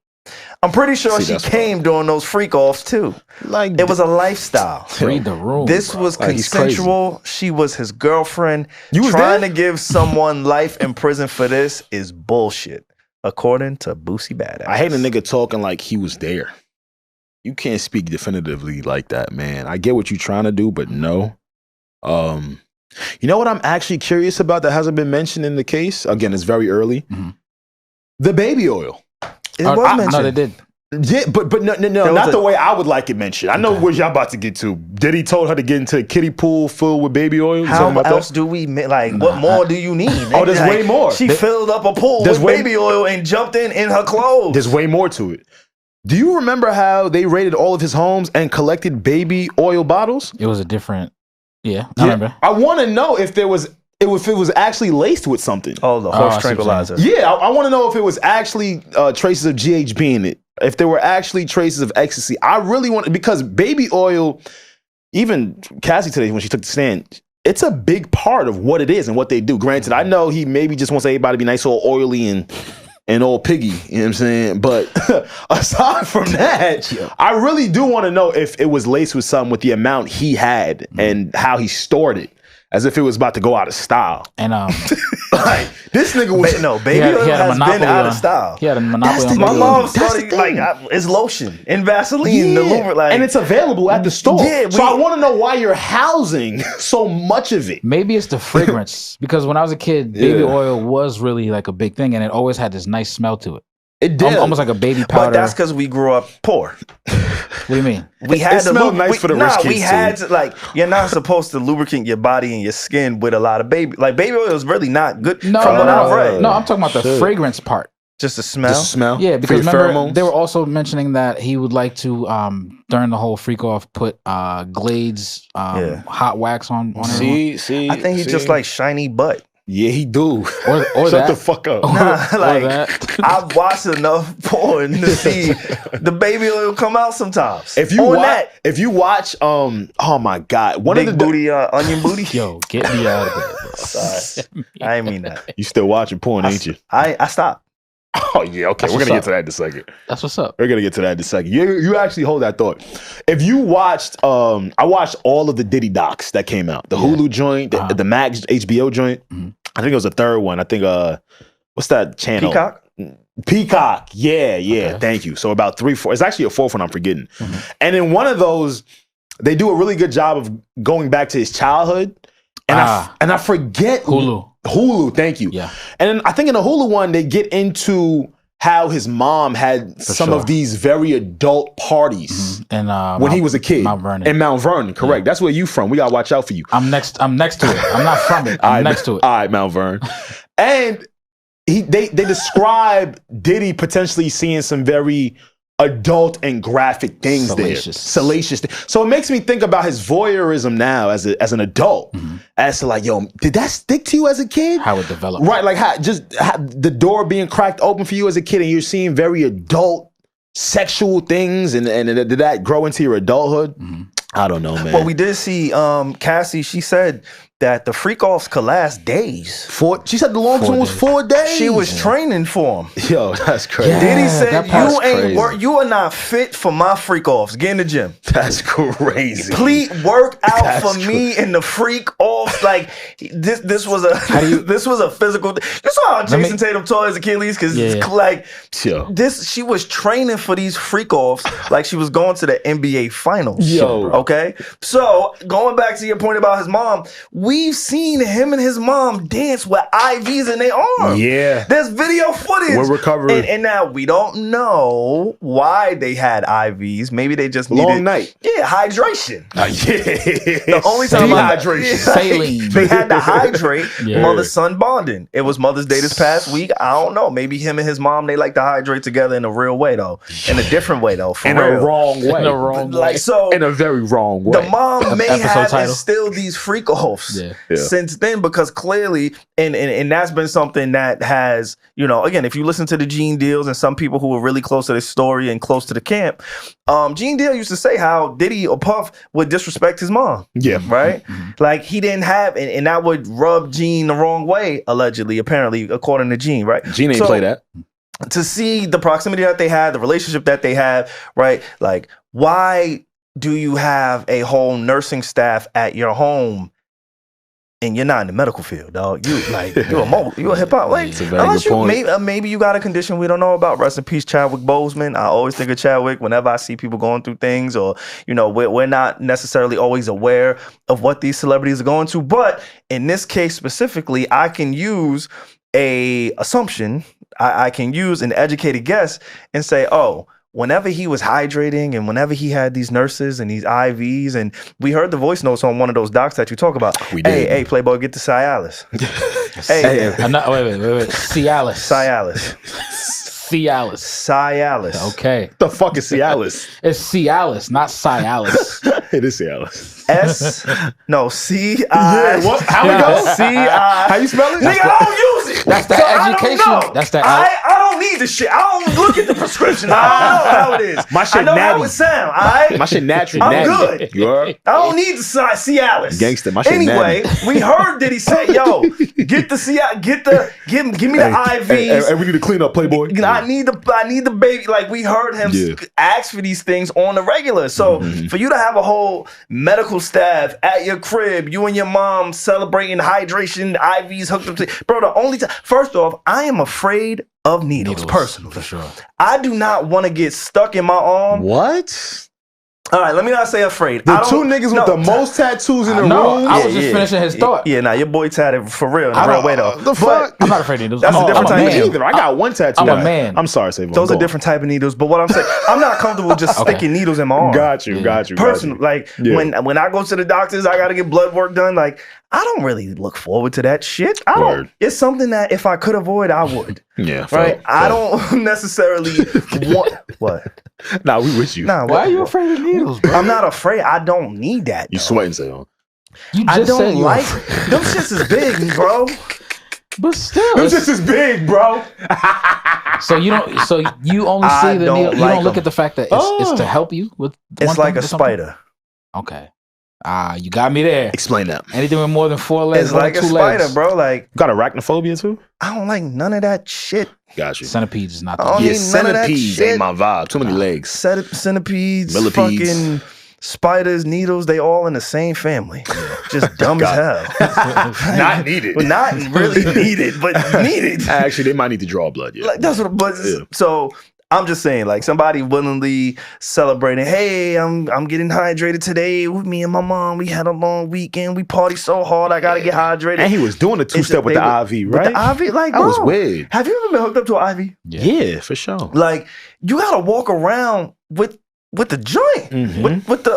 Speaker 1: I'm pretty sure she came during those freak offs too. Like, it was a lifestyle.
Speaker 3: Read the room.
Speaker 1: This was consensual. She was his girlfriend. Trying to give someone life in prison for this is bullshit, according to Boosie Badass.
Speaker 2: I hate a nigga talking like he was there. You can't speak definitively like that, man. I get what you're trying to do, but no. You know what I'm actually curious about that hasn't been mentioned in the case? Again, it's very early. The baby oil.
Speaker 1: It was mentioned.
Speaker 3: No, they did.
Speaker 2: Yeah, but no, not the way I would like it mentioned. I know what y'all about to get to. Diddy told her to get into a kiddie pool filled with baby oil.
Speaker 1: How else do we, what more do you need?
Speaker 2: Oh, there's way more.
Speaker 1: She filled up a pool with baby oil and jumped in her clothes.
Speaker 2: There's way more to it. Do you remember how they raided all of his homes and collected baby oil bottles?
Speaker 3: It was a different, I remember.
Speaker 2: I want to know if it was actually laced with something.
Speaker 1: Oh, the horse tranquilizer.
Speaker 2: Yeah, I want to know if it was actually traces of GHB in it. If there were actually traces of ecstasy. I really want, because baby oil, even Cassie today when she took the stand, it's a big part of what it is and what they do. Granted, I know he maybe just wants everybody to be nice, all oily and and old Piggy, you know what I'm saying? But aside from that, I really do want to know if it was laced with something with the amount he had and how he stored it. As if it was about to go out of style.
Speaker 3: And
Speaker 2: like this nigga was
Speaker 1: Baby Oil has been out of style.
Speaker 3: He had a monopoly.
Speaker 1: My mom started it's lotion and Vaseline, the lubricant,
Speaker 2: and it's available at the store. Yeah, so I want to know why you're housing so much of it.
Speaker 3: Maybe it's the fragrance because when I was a kid, baby oil was really like a big thing, and it always had this nice smell to it.
Speaker 2: It did,
Speaker 3: almost like a baby powder.
Speaker 1: But that's because we grew up poor.
Speaker 3: What do you mean?
Speaker 1: We had
Speaker 2: it smelled nice for the rich kids.
Speaker 1: We had to, you're not supposed to lubricate your body and your skin with a lot of baby. Like baby oil is really not good.
Speaker 3: No,
Speaker 1: from what I've read.
Speaker 3: No, I'm talking about the fragrance part.
Speaker 1: Just the smell.
Speaker 2: Just the smell.
Speaker 3: Yeah, because remember they were also mentioning that he would like to during the whole freak off put Glades hot wax on.
Speaker 2: See,
Speaker 1: I think he just like shiny butt.
Speaker 2: Yeah, he do.
Speaker 3: Or
Speaker 2: Shut
Speaker 3: that.
Speaker 2: The fuck up.
Speaker 1: I've watched enough porn to see the baby oil come out sometimes.
Speaker 2: If you watch, oh my God,
Speaker 1: one Big of the booty, onion booty.
Speaker 3: Yo, get me out of here, bro.
Speaker 1: Sorry, I didn't mean that.
Speaker 2: You still watching porn, ain't you?
Speaker 1: I stopped.
Speaker 2: Oh yeah, okay. We're gonna get to that in a second.
Speaker 3: That's what's up.
Speaker 2: We're gonna get to that in a second. You actually hold that thought. If you watched, I watched all of the Diddy docs that came out. The Hulu joint, the Max HBO joint. Mm-hmm. I think it was the third one. I think what's that channel? Peacock. Yeah. Okay. Thank you. So about 3, 4. It's actually a fourth one I'm forgetting. Mm-hmm. And in one of those, they do a really good job of going back to his childhood. And I forget Hulu, thank you.
Speaker 3: Yeah.
Speaker 2: And then I think in the Hulu one, they get into how his mom had some of these very adult parties
Speaker 3: and
Speaker 2: when he was a kid.
Speaker 3: Mount Vernon.
Speaker 2: In Mount Vernon, correct. Yeah. That's where you from. We gotta watch out for you.
Speaker 3: I'm next to it. I'm not from it. I'm next to it.
Speaker 2: All right, Mount Vernon. And they describe Diddy potentially seeing some very adult and graphic things salacious. So it makes me think about his voyeurism now as an adult, as to like, yo, did that stick to you as a kid?
Speaker 3: How it developed,
Speaker 2: right? Like how the door being cracked open for you as a kid, and you're seeing very adult sexual things, and did that grow into your adulthood? I don't know, man.
Speaker 1: Well, we did see Cassie. She said that the freak offs could last days.
Speaker 2: She said the longest one was 4 days.
Speaker 1: She was training for him.
Speaker 2: Yo, that's crazy.
Speaker 1: Yeah, Diddy said, you are not fit for my freak offs. Get in the gym.
Speaker 2: That's crazy.
Speaker 1: Complete workout for me in the freak offs. Like this was a physical. You saw how Jason Tatum tore his Achilles because she was training for these freak offs like she was going to the NBA finals.
Speaker 2: Yo.
Speaker 1: Okay. So going back to your point about his mom, we've seen him and his mom dance with IVs in their arms.
Speaker 2: Yeah.
Speaker 1: There's video footage.
Speaker 2: We're recovering.
Speaker 1: And now we don't know why they had IVs. Maybe they just needed...
Speaker 2: Long night.
Speaker 1: Yeah, hydration.
Speaker 2: The
Speaker 1: only time
Speaker 3: hydration. Saline.
Speaker 1: They had to hydrate mother-son bonding. It was Mother's Day this past week. I don't know. Maybe him and his mom, they like to hydrate together in a real way, though. In a different way, though.
Speaker 2: In a wrong way.
Speaker 3: In a wrong way.
Speaker 2: In a very wrong way.
Speaker 1: The mom may have instilled these freak-offs since then, because clearly, and that's been something that has, again, if you listen to the Gene Deals and some people who were really close to this story and close to the camp, Gene Deal used to say how Diddy or Puff would disrespect his mom.
Speaker 2: Yeah.
Speaker 1: Right? Like he didn't have, and that would rub Gene the wrong way, allegedly, apparently, according to Gene, right?
Speaker 2: Gene ain't play that.
Speaker 1: To see the proximity that they had, the relationship that they had, right? Like, why do you have a whole nursing staff at your home and you're not in the medical field, dog? You a hip hop. Like, unless maybe you got a condition we don't know about. Rest in peace, Chadwick Boseman. I always think of Chadwick whenever I see people going through things, or we're not necessarily always aware of what these celebrities are going through. But in this case specifically, I can use a assumption. I can use an educated guess and say, oh, whenever he was hydrating and whenever he had these nurses and these IVs, and we heard the voice notes on one of those docs that you talk about.
Speaker 2: We did.
Speaker 1: Hey, Playboy, get the Cialis.
Speaker 3: Wait. Cialis. Cialis. Okay.
Speaker 2: The fuck is Cialis?
Speaker 3: It's Cialis, not Cialis.
Speaker 2: It is Cialis.
Speaker 1: C-I.
Speaker 2: Yeah, what? How it goes?
Speaker 1: C-I.
Speaker 2: How you spell it?
Speaker 1: Nigga, I don't use it.
Speaker 3: That's that education. That's that.
Speaker 1: I don't need the shit. I don't look at the prescription. I don't know how it is.
Speaker 2: My shit
Speaker 1: I know
Speaker 2: natty.
Speaker 1: how it sound. All right.
Speaker 2: My shit natural.
Speaker 1: I'm
Speaker 2: natty.
Speaker 1: good.
Speaker 2: You heard?
Speaker 1: I don't need the Cialis.
Speaker 2: Gangster. My shit
Speaker 1: anyway,
Speaker 2: natty.
Speaker 1: we heard Diddy say, "Yo, get the Cialis. Give me the IVs.
Speaker 2: Hey, we need to clean up, Playboy.
Speaker 1: I need the baby." Like we heard him ask for these things on the regular. So for you to have a whole medical staff at your crib, you and your mom celebrating hydration, IVs hooked up to, bro. The only time, first off, I am afraid of needles personally.
Speaker 3: For sure.
Speaker 1: I do not want to get stuck in my arm.
Speaker 2: What?
Speaker 1: All right, let me not say afraid.
Speaker 2: The two niggas with the most tattoos in the room.
Speaker 3: I was just finishing his thought.
Speaker 1: Yeah, nah, your boy tatted for real in the real way though.
Speaker 2: The fuck?
Speaker 3: I'm not afraid of needles.
Speaker 1: That's a different type of needle.
Speaker 2: Either. I got one tattoo.
Speaker 3: I'm a man.
Speaker 2: I'm sorry, SaVon.
Speaker 1: Those are different type of needles. But what I'm saying, I'm not comfortable just sticking needles in my arm.
Speaker 2: Got you.
Speaker 1: Personally, like when I go to the doctors, I got to get blood work done. Like I don't really look forward to that shit. I don't. It's something that if I could avoid, I would.
Speaker 2: Yeah.
Speaker 1: Right. I don't necessarily want what.
Speaker 2: Nah, we with you.
Speaker 1: Nah,
Speaker 3: why are you afraid of needles, bro?
Speaker 1: I'm not afraid. I don't need that.
Speaker 2: You sweating, SaVon?
Speaker 1: I don't like them shits is big, bro.
Speaker 3: But still,
Speaker 2: them shits is big, bro.
Speaker 3: So you don't. So you only see the needle. You don't look at the fact that it's to help you with.
Speaker 1: It's like a spider.
Speaker 3: Okay. You got me there.
Speaker 2: Explain that.
Speaker 3: Anything with more than 4 legs.
Speaker 1: It's like a spider, bro. Like,
Speaker 2: got arachnophobia too?
Speaker 1: I don't like none of that shit.
Speaker 2: Got you.
Speaker 3: Centipedes is not the
Speaker 2: centipedes ain't my vibe. Too many legs.
Speaker 1: Centipedes,
Speaker 2: Millipedes.
Speaker 1: fucking spiders, needles, they all in the same family. Just dumb as hell.
Speaker 2: Not needed.
Speaker 1: Well, not really needed, but needed.
Speaker 2: Actually, they might need to draw blood. Yeah.
Speaker 1: Like, that's what. But so I'm just saying, like somebody willingly celebrating. Hey, I'm getting hydrated today with me and my mom. We had a long weekend. We partied so hard. I gotta get hydrated.
Speaker 2: And he was doing the 2-step with the IV, right?
Speaker 1: With the IV, like
Speaker 2: that was weird.
Speaker 1: Have you ever been hooked up to an IV?
Speaker 2: Yeah, for sure.
Speaker 1: Like you gotta walk around with the joint, with the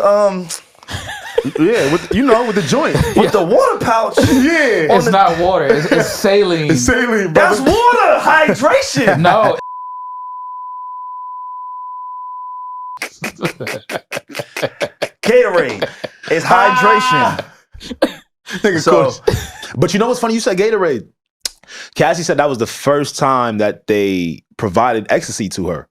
Speaker 2: yeah, with the joint,
Speaker 1: with the water pouch.
Speaker 2: Yeah,
Speaker 3: it's not water. It's saline.
Speaker 2: It's saline.
Speaker 1: That's water hydration.
Speaker 3: No.
Speaker 1: Gatorade is hydration.
Speaker 2: But you know what's funny? You said Gatorade. Cassie said that was the first time that they provided ecstasy to her.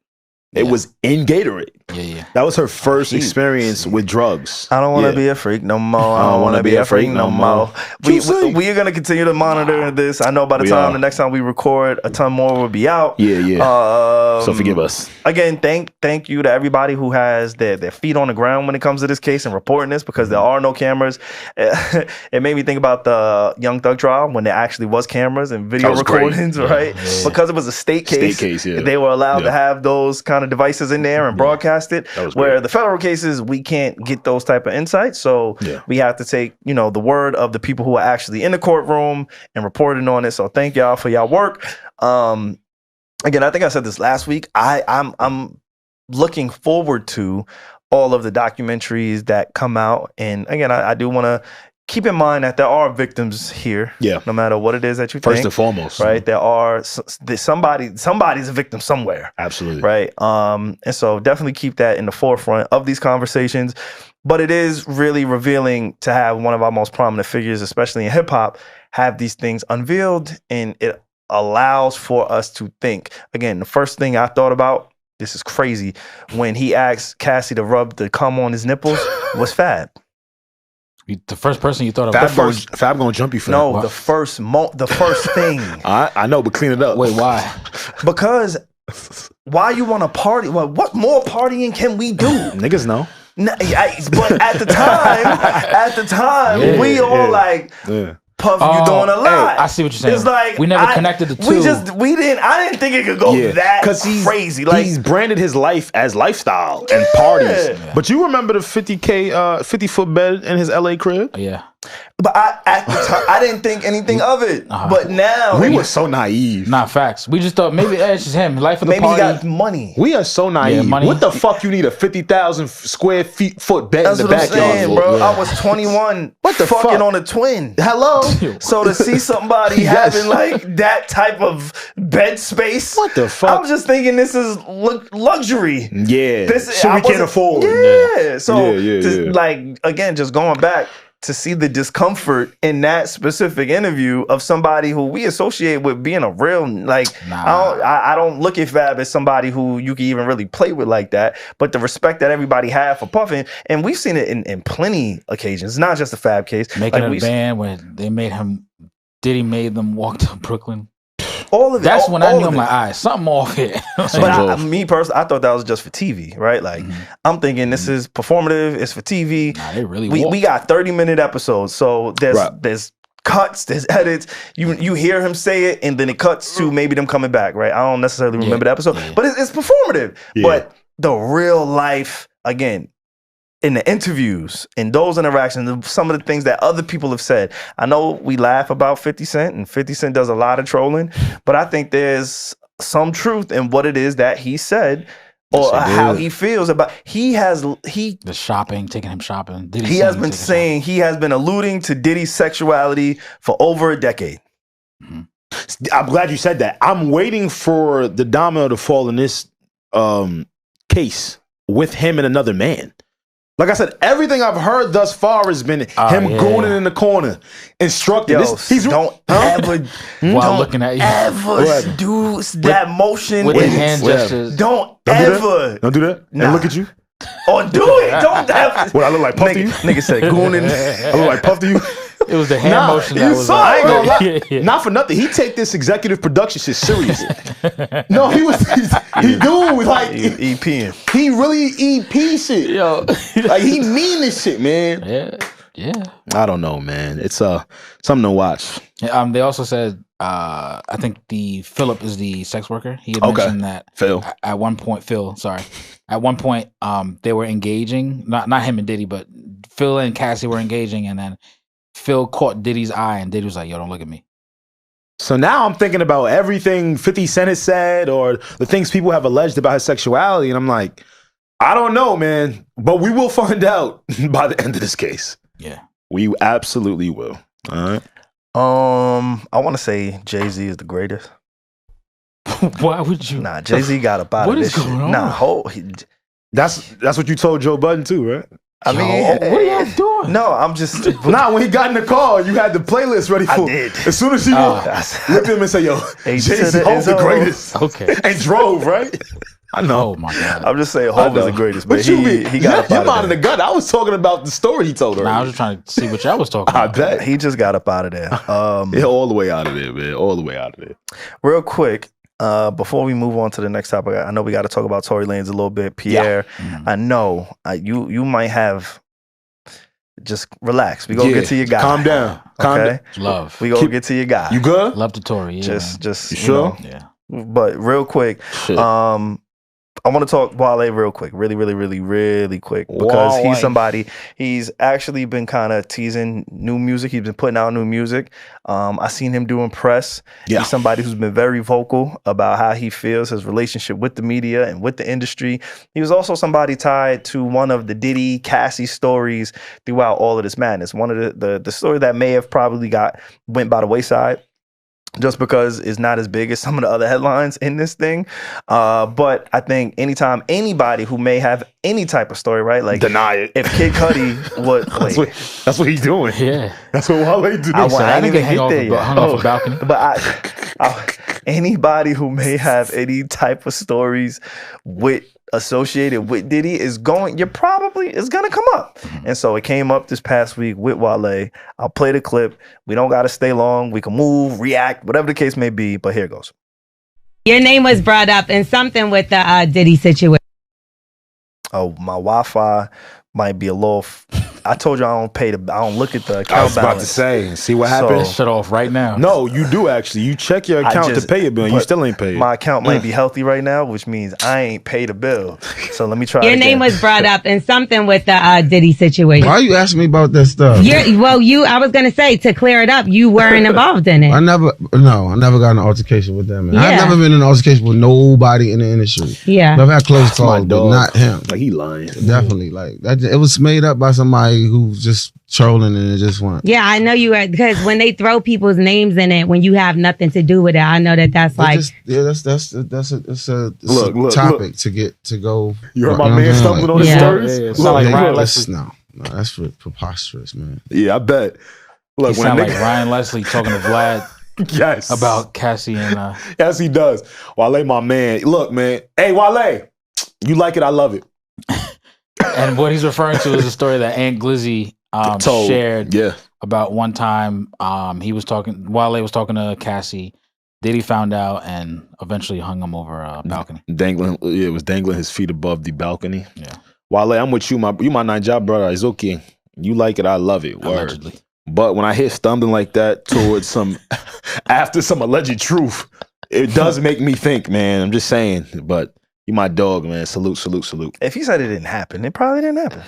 Speaker 2: It was in Gatorade.
Speaker 3: Yeah.
Speaker 2: That was her first experience with drugs.
Speaker 1: I don't want to be a freak no more. I don't want to be a freak no more. We are going to continue to monitor this. I know by the time the next time we record, a ton more will be out.
Speaker 2: Yeah. So forgive us.
Speaker 1: Again, thank you to everybody who has their feet on the ground when it comes to this case and reporting this, because there are no cameras. It made me think about the Young Thug trial when there actually was cameras and video recordings, right? Yeah. Because it was a state case, they were allowed to have those kind of devices in there and broadcast it. Where the federal cases, we can't get those type of insights. So we have to take, the word of the people who are actually in the courtroom and reporting on it. So thank y'all for y'all work. Again, I think I said this last week. I'm looking forward to all of the documentaries that come out. And again, I do want to keep in mind that there are victims here. Yeah. No matter what it is that you think.
Speaker 2: First and foremost.
Speaker 1: Right. There are somebody's a victim somewhere.
Speaker 2: Absolutely.
Speaker 1: Right. And so definitely keep that in the forefront of these conversations. But it is really revealing to have one of our most prominent figures, especially in hip hop, have these things unveiled, and it allows for us to think. Again, the first thing I thought about, this is crazy, when he asked Cassie to rub the cum on his nipples was Fab.
Speaker 3: The first person you thought of?
Speaker 2: Fab gonna jump you for that.
Speaker 1: No, the first thing.
Speaker 2: I know, but clean it up.
Speaker 3: Wait, why?
Speaker 1: Because why you want to party? Well, what more partying can we do?
Speaker 2: Niggas know.
Speaker 1: But at the time, we all like. Yeah. Puff, you doing a lot.
Speaker 3: I see what you're saying.
Speaker 1: It's like
Speaker 3: we never connected the two.
Speaker 1: I didn't think it could go that crazy. Like
Speaker 2: he's branded his life as lifestyle and parties. Yeah. But you remember the 50-foot bed in his LA crib?
Speaker 3: Yeah.
Speaker 1: But at the time, I didn't think anything of it. But now
Speaker 2: we were so naive.
Speaker 3: Nah, facts. We just thought maybe it's just him. Life of the party.
Speaker 1: Maybe he got money.
Speaker 2: We are so naive. Yeah, what the fuck you need a 50,000 square foot bed in the backyard?
Speaker 1: That's what I'm saying, bro. Yeah. I was 21.
Speaker 2: What the
Speaker 1: fucking
Speaker 2: fuck?
Speaker 1: On a twin. Hello. So to see somebody having like that type of bed space,
Speaker 2: what the fuck?
Speaker 1: I'm just thinking this is luxury.
Speaker 2: Yeah. So we can't afford.
Speaker 1: Yeah. So like again, just going back to see the discomfort in that specific interview of somebody who we associate with being a real, like, I don't look at Fab as somebody who you can even really play with like that, but the respect that everybody had for Puffin, and we've seen it in plenty occasions. It's not just a Fab case.
Speaker 3: Making a band when they made him, Diddy made them walk to Brooklyn.
Speaker 1: All of it.
Speaker 3: That's when I knew I'm like, all right, something off here.
Speaker 1: But me personally, I thought that was just for TV, right? Like, I'm thinking this is performative, it's for TV.
Speaker 3: Nah, they really
Speaker 1: we got 30-minute episodes, so there's cuts, there's edits. You hear him say it, and then it cuts to maybe them coming back, right? I don't necessarily remember the episode, but it's performative. Yeah. But the real life, again, in the interviews, in those interactions, some of the things that other people have said. I know we laugh about 50 Cent, and 50 Cent does a lot of trolling, but I think there's some truth in what it is that he said, or how he feels about. The
Speaker 3: shopping, taking him shopping.
Speaker 1: He has been saying, he has been alluding to Diddy's sexuality for over a decade.
Speaker 2: I'm glad you said that. I'm waiting for the domino to fall in this case with him and another man. Like I said, everything I've heard thus far has been him gooning in the corner, instructing.
Speaker 1: Don't ever
Speaker 3: looking at you.
Speaker 1: Ever do that motion
Speaker 3: with the hand gestures.
Speaker 1: Don't ever.
Speaker 2: Don't do that. Nah. And look at you.
Speaker 1: Or do it. Don't ever.
Speaker 2: What, I look like Puff to you?
Speaker 1: Nigga said gooning.
Speaker 2: I look like Puff to you?
Speaker 3: It was the hand motion that was.
Speaker 2: I ain't gonna lie. Not for nothing. He take this executive production shit serious. No, he do like
Speaker 1: EPing.
Speaker 2: He really EP shit.
Speaker 3: Yo,
Speaker 2: like he mean this shit, man.
Speaker 3: Yeah.
Speaker 2: I don't know, man. It's something to watch.
Speaker 3: They also said I think Philip is the sex worker. He had mentioned that
Speaker 2: Phil.
Speaker 3: At one point, at one point, they were engaging. Not him and Diddy, but Phil and Cassie were engaging, and then Phil caught Diddy's eye, and Diddy was like, yo, don't look at me.
Speaker 2: So now I'm thinking about everything 50 Cent has said or the things people have alleged about his sexuality, and I'm like, I don't know, man. But we will find out by the end of this case.
Speaker 3: Yeah.
Speaker 2: We absolutely will. All right.
Speaker 1: I want to say Jay-Z is the greatest.
Speaker 3: Why would you?
Speaker 1: Nah, Jay-Z got up out of this shit. Nah,
Speaker 2: that's what you told Joe Budden too, right?
Speaker 1: I mean,
Speaker 3: what are y'all doing?
Speaker 1: No, I'm just.
Speaker 2: When he got in the car, you had the playlist ready for him.
Speaker 1: I did.
Speaker 2: As soon as she looked at him and said, yo, Jay-Z, Hope's the greatest.
Speaker 3: Okay.
Speaker 2: And drove, right? I know.
Speaker 3: Oh, my God.
Speaker 1: I'm just saying Hope is the greatest. But he got
Speaker 2: him out of the gut. I was talking about the story he told her.
Speaker 3: I was just trying to see what y'all was talking about.
Speaker 2: I bet.
Speaker 1: He just got up out of there.
Speaker 2: All the way out of there, man. All the way out of there.
Speaker 1: Real quick. Before we move on to the next topic, I know we got to talk about Tory Lanez a little bit. Pierre, I know you might have. Just relax. We gonna get to your guy.
Speaker 2: Calm down.
Speaker 1: Okay.
Speaker 3: Love.
Speaker 1: We gonna get to your guy.
Speaker 2: You good?
Speaker 3: Love the Tory. Yeah,
Speaker 1: just
Speaker 2: you sure?
Speaker 1: Know, yeah. But real quick, I want to talk Wale real quick, really quick, because he's somebody, he's actually been kind of teasing new music. He's been putting out new music. I seen him doing press. Yeah. He's somebody who's been very vocal about how he feels, his relationship with the media and with the industry. He was also somebody tied to one of the Diddy, Cassie stories throughout all of this madness. One of the story that may have probably went by the wayside, just because it's not as big as some of the other headlines in this thing. But I think anytime anybody who may have any type of story, right? Like,
Speaker 2: deny it.
Speaker 1: If Kid Cudi would...
Speaker 2: that's what he's doing.
Speaker 3: Yeah.
Speaker 2: That's what Wale do.
Speaker 1: I didn't even get there yet.
Speaker 3: Hung off a balcony.
Speaker 1: But anybody who may have any type of stories associated with Diddy is gonna come up. And so it came up this past week with Wale. I'll play the clip. We don't gotta stay long. We can move, react, whatever the case may be, but here it goes.
Speaker 5: Your name was brought up in something with the Diddy situation.
Speaker 1: Oh, my Wi-Fi might be a little... I told you I don't look at the account balance.
Speaker 2: I was about to say, see what happened?
Speaker 3: Shut off right now.
Speaker 2: No, you do actually. You check your account to pay your bill. You still ain't paid.
Speaker 1: My account might be healthy right now, which means I ain't paid a bill. So let me try
Speaker 5: Your name was brought up in something with the Diddy situation.
Speaker 6: Why are you asking me about that stuff?
Speaker 5: I was going to say, to clear it up, you weren't involved in it.
Speaker 6: I never got in an altercation with them. I've never been in an altercation with nobody in the industry.
Speaker 5: Yeah.
Speaker 6: I've had close calls, but not him.
Speaker 2: Like, he lying.
Speaker 6: Definitely. Like, it was made up by somebody who just trolling and it just went.
Speaker 5: Yeah, I know you are, because when they throw people's names in it, when you have nothing to do with it, I know that's like...
Speaker 6: That's a topic to go...
Speaker 2: You heard my man stumbling on his stories?
Speaker 3: It's not like Ryan Lester.
Speaker 6: No. Nah, that's preposterous, man.
Speaker 2: Yeah, I bet.
Speaker 3: Look, when like Ryan Leslie talking to Vlad.
Speaker 2: Yes.
Speaker 3: About Cassie and
Speaker 2: yes, he does. Wale, my man. Look, man. Hey, Wale, you like it, I love it.
Speaker 3: And what he's referring to is a story that Aunt Glizzy shared about one time Wale was talking to Cassie. Diddy found out and eventually hung him over a balcony.
Speaker 2: It was dangling his feet above the balcony.
Speaker 3: Yeah.
Speaker 2: Wale, I'm with you. You my Naija brother. It's okay. You like it, I love it. Word.
Speaker 3: Allegedly.
Speaker 2: But when I hear stumbling like that towards after some alleged truth, it does make me think, man. I'm just saying. But you my dog, man. Salute, salute, salute.
Speaker 1: If he said it didn't happen, it probably didn't happen.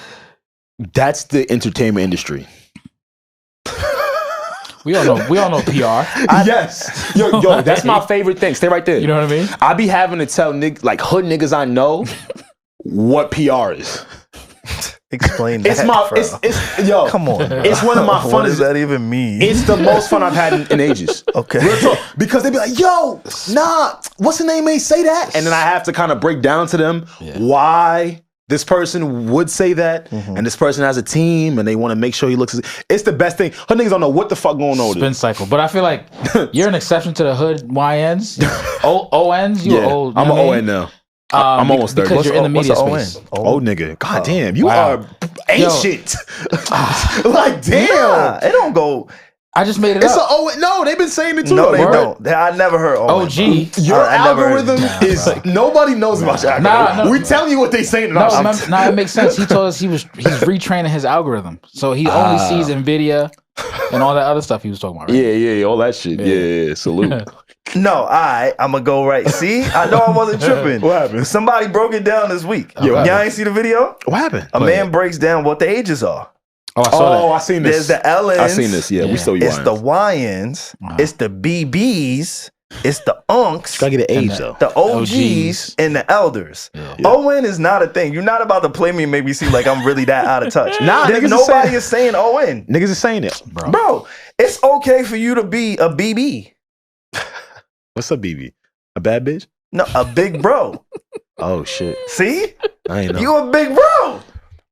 Speaker 2: That's the entertainment industry.
Speaker 3: We all know PR.
Speaker 2: Yes. Yo, that's my favorite thing. Stay right there.
Speaker 3: You know what I mean?
Speaker 2: I be having to tell like hood niggas I know what PR is.
Speaker 1: Explain that.
Speaker 2: It's yo.
Speaker 1: Come on.
Speaker 2: It's one of my funnest.
Speaker 1: What does that even mean?
Speaker 2: It's the most fun I've had in ages.
Speaker 1: Okay.
Speaker 2: Real talk. Because they be like, yo, nah, what's the name? Ain't say that. And then I have to kind of break down to them why this person would say that, and this person has a team, and they want to make sure he looks. It's the best thing. Hood niggas don't know what the fuck going on.
Speaker 3: Spin cycle, but I feel like you're an exception to the hood YNs, ONs. You old.
Speaker 2: I'm an ON now. I'm almost 30.
Speaker 3: Because you're in the media space.
Speaker 2: Old nigga. God damn, you are ancient. Like, damn.
Speaker 1: Nah, it don't go.
Speaker 3: I just made it
Speaker 2: it's
Speaker 3: up.
Speaker 2: No, they've been saying it too.
Speaker 1: No, they don't. I never heard
Speaker 3: OG.
Speaker 2: Your algorithm is nobody knows about your algorithm. We're telling you what they saying.
Speaker 3: No, it makes sense. He told us he's retraining his algorithm, so he only sees NVIDIA and all that other stuff he was talking about. Right?
Speaker 2: Yeah, all that shit. Yeah. Salute.
Speaker 1: No, I'm gonna go right. See, I know I wasn't tripping.
Speaker 2: What happened?
Speaker 1: Somebody broke it down this week. Y'all ain't see the video?
Speaker 2: What happened?
Speaker 1: A man breaks down what the ages are.
Speaker 3: Oh, I saw that.
Speaker 2: I seen this.
Speaker 1: There's the LNs.
Speaker 2: I seen this. Yeah, we still
Speaker 1: It's the YNs. It's the BBs. It's the unks.
Speaker 2: Gotta get an age though.
Speaker 1: The OGs and the elders. ON is not a thing. You're not about to play me and make me seem like I'm really that out of touch.
Speaker 2: Nah,
Speaker 1: nobody is saying ON.
Speaker 2: Niggas is saying it,
Speaker 1: bro. It's okay for you to be a BB.
Speaker 2: What's a BB? A bad bitch?
Speaker 1: No, a big bro.
Speaker 2: Oh shit.
Speaker 1: See?
Speaker 2: I ain't know.
Speaker 1: You a big bro.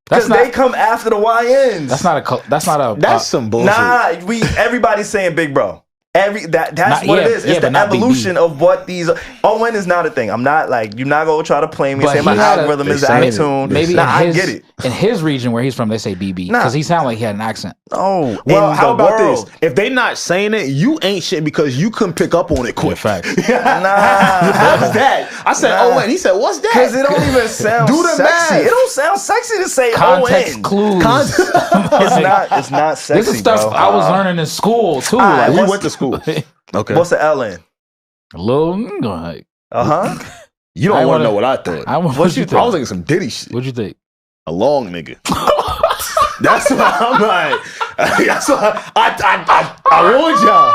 Speaker 1: Because they come after the YNs.
Speaker 2: That's some bullshit.
Speaker 1: Nah, everybody's saying big bro. That's what it is. It's the evolution of what these ON is not a thing. I'm not like, you're not gonna try to play me and say my algorithm is out of tune.
Speaker 3: Maybe
Speaker 1: I get it.
Speaker 3: In his region where he's from, they say BB. Because he sounded like he had an accent.
Speaker 1: Oh,
Speaker 2: well, how about this? If they not saying it, you ain't shit because you couldn't pick up on it quick.
Speaker 3: Fact.
Speaker 1: Nah.
Speaker 2: How's that? I said ON. He said, what's that?
Speaker 1: Because it don't even sound sexy. It don't sound sexy to say
Speaker 3: context
Speaker 1: ON.
Speaker 3: Clues.
Speaker 1: It's not sexy.
Speaker 3: This is stuff I was learning in school too.
Speaker 2: We went to school. Okay.
Speaker 1: What's the LN?
Speaker 3: A little.
Speaker 2: You don't want to know what I thought.
Speaker 3: What you think?
Speaker 2: I was thinking some Diddy shit.
Speaker 3: What'd you think?
Speaker 2: A long nigga. That's why I'm like. That's why I warned y'all.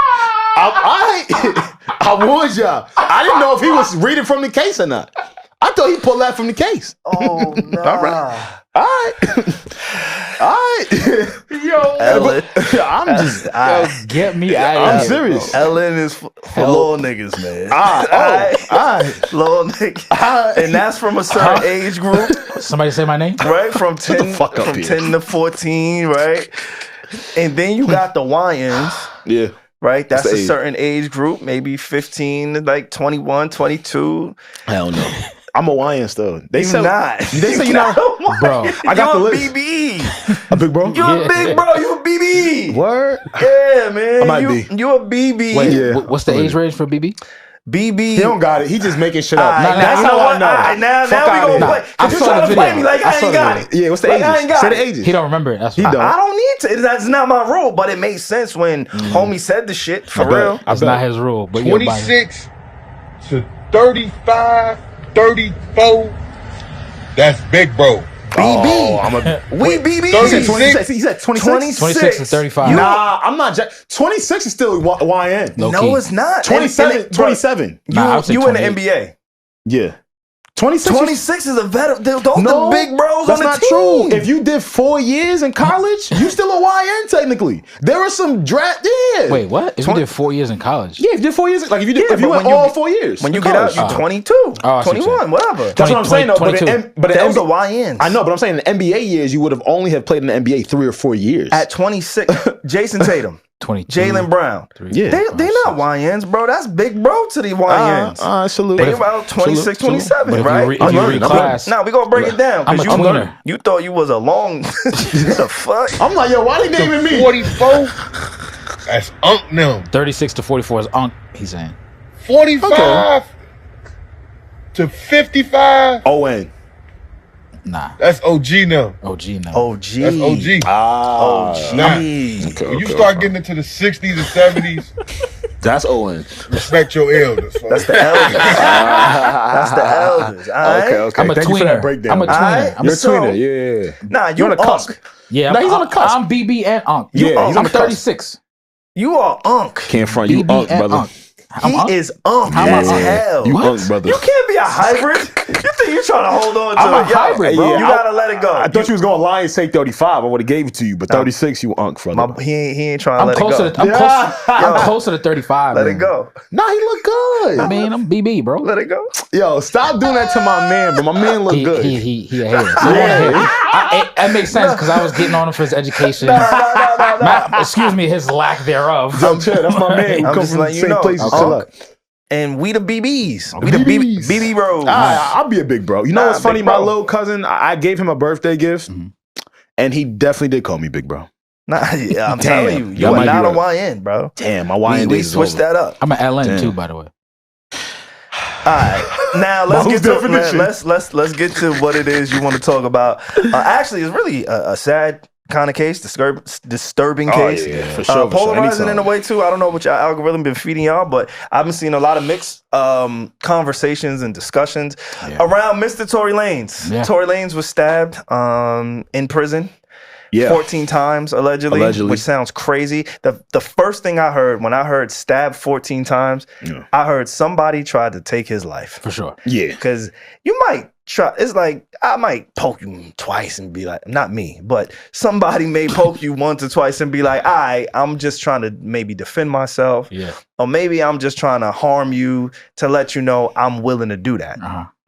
Speaker 2: I warned y'all. I didn't know if he was reading from the case or not. I thought he pulled that from the case.
Speaker 1: Oh no!
Speaker 2: All right.
Speaker 1: Yo, Ellen.
Speaker 2: I'm just.
Speaker 3: Get me out of here.
Speaker 2: I'm serious.
Speaker 1: Ellen is for little niggas, man. Little niggas. And that's from a certain age group.
Speaker 3: Somebody say my name?
Speaker 1: Right? From 10 to 14, right? And then you got the YNs.
Speaker 2: Yeah.
Speaker 1: Right? That's a certain age group, maybe 15 to like 21, 22.
Speaker 2: Hell no. I'm a YN still.
Speaker 1: They say not.
Speaker 2: They say you're not.
Speaker 3: Bro,
Speaker 2: I got the list.
Speaker 1: BB.
Speaker 2: A big bro?
Speaker 1: You're a big bro. You a BB.
Speaker 2: Word?
Speaker 1: Yeah, man.
Speaker 2: I might be.
Speaker 1: You a BB.
Speaker 3: Wait, what's the age range for BB?
Speaker 1: BB.
Speaker 2: He don't got it. He just making shit up.
Speaker 1: That's how I know. Now we gonna play.
Speaker 3: I
Speaker 1: you trying to play me like I ain't got it.
Speaker 2: Yeah, what's the ages? Say the ages.
Speaker 3: He don't remember it. That's
Speaker 2: he don't.
Speaker 1: I don't need to. That's not my rule, but it made sense when homie said the shit for real.
Speaker 3: That's not his rule. But
Speaker 7: 26 to 35, 34. That's big bro.
Speaker 1: BB. We BB.
Speaker 2: 26. He said 26.
Speaker 3: 26 to 35.
Speaker 2: Nah, I'm not. 26 is still YN.
Speaker 1: No, it's not.
Speaker 2: 27.
Speaker 1: You in the NBA.
Speaker 2: Yeah.
Speaker 1: 26 is a veteran. Those the big bros on the team. That's not true.
Speaker 2: If you did 4 years in college, you still a YN technically. There are some draft. Yeah.
Speaker 3: Wait, what? If you did 4 years in college?
Speaker 2: Yeah, if you did 4 years, like if you went all 4 years.
Speaker 1: When you get out, you're 22, 21, whatever.
Speaker 2: That's what I'm saying though. But
Speaker 1: those are YNs.
Speaker 2: I know, but I'm saying in the NBA years, you would have only have played in the NBA 3 or 4 years.
Speaker 1: At 26, Jason Tatum.
Speaker 3: 22,
Speaker 1: Jaylen Brown.
Speaker 3: 3,
Speaker 1: yeah, they're not YNs, bro. That's big bro to the YNs.
Speaker 2: Salute.
Speaker 1: They about 26, 27, right?
Speaker 3: If you reclass.
Speaker 1: Now we gonna break it down because you thought you was a long. The fuck?
Speaker 2: I'm like, yo, why they naming me
Speaker 7: 44? That's Unk now.
Speaker 3: 36 to 44 is Unk. He's saying
Speaker 7: 45 to 55.
Speaker 2: ON.
Speaker 3: Nah.
Speaker 7: That's OG now.
Speaker 3: OG now.
Speaker 1: OG.
Speaker 7: That's OG.
Speaker 1: OG.
Speaker 7: Now, when you start getting into the 60s and 70s,
Speaker 2: that's ON.
Speaker 7: Respect your elders.
Speaker 1: That's the elders. That's the elders.
Speaker 2: Okay.
Speaker 3: I'm a
Speaker 2: Thank you for that breakdown.
Speaker 3: I'm a tweener.
Speaker 2: You're a tweener. Yeah.
Speaker 1: Nah, you're on the cusp.
Speaker 3: Yeah,
Speaker 2: he's on the cusp.
Speaker 3: I'm BB and Unk.
Speaker 2: Yeah,
Speaker 3: I'm 36.
Speaker 1: You are Unk.
Speaker 2: Can't front you, Unk, brother.
Speaker 1: He is Unk as hell.
Speaker 2: You Unk, brother.
Speaker 1: You can't be a hybrid. You think you're trying to hold on to
Speaker 3: I'm a hybrid, bro.
Speaker 1: You gotta let it go.
Speaker 2: I thought you was going to lie and say 35. I would have gave it to you, but 36, you Unk, brother.
Speaker 1: He ain't trying to let it go.
Speaker 3: I'm closer to 35.
Speaker 1: Let it go.
Speaker 2: Nah, he look good.
Speaker 3: I mean, I'm BB, bro.
Speaker 1: Let it go.
Speaker 2: Yo, stop doing that to my man, but my man look good.
Speaker 3: He a hater. That makes sense because I was getting on him for his education. Excuse me, his lack thereof.
Speaker 2: Yo, Chad, that's my man. We come from the same places.
Speaker 1: And we the BBs. We the BB Bros.
Speaker 2: I'll be a big bro. You know what's funny? My little cousin, I gave him a birthday gift, and he definitely did call me big bro.
Speaker 1: Nah, yeah, I'm telling you, you are not a YN, bro.
Speaker 2: Damn, my YN
Speaker 1: we switched that up.
Speaker 3: I'm an LN too, by the way.
Speaker 1: All right, now let's get to what it is you want to talk about. Actually, it's really a sad kind of case, disturbing case.
Speaker 2: Yeah, for sure.
Speaker 1: Polarizing in a way too. I don't know what your algorithm been feeding y'all, but I've been seeing a lot of mixed conversations and discussions around Mr. Tory Lanez. Yeah. Tory Lanez was stabbed in prison. 14 times allegedly, which sounds crazy. The first thing I heard when I heard stabbed 14 times, I heard somebody tried to take his life.
Speaker 3: For sure.
Speaker 2: Yeah.
Speaker 1: Because you might try, it's like I might poke you twice and be like, not me, but somebody may poke you once or twice and be like, I'm just trying to maybe defend myself.
Speaker 3: Yeah.
Speaker 1: Or maybe I'm just trying to harm you to let you know I'm willing to do that.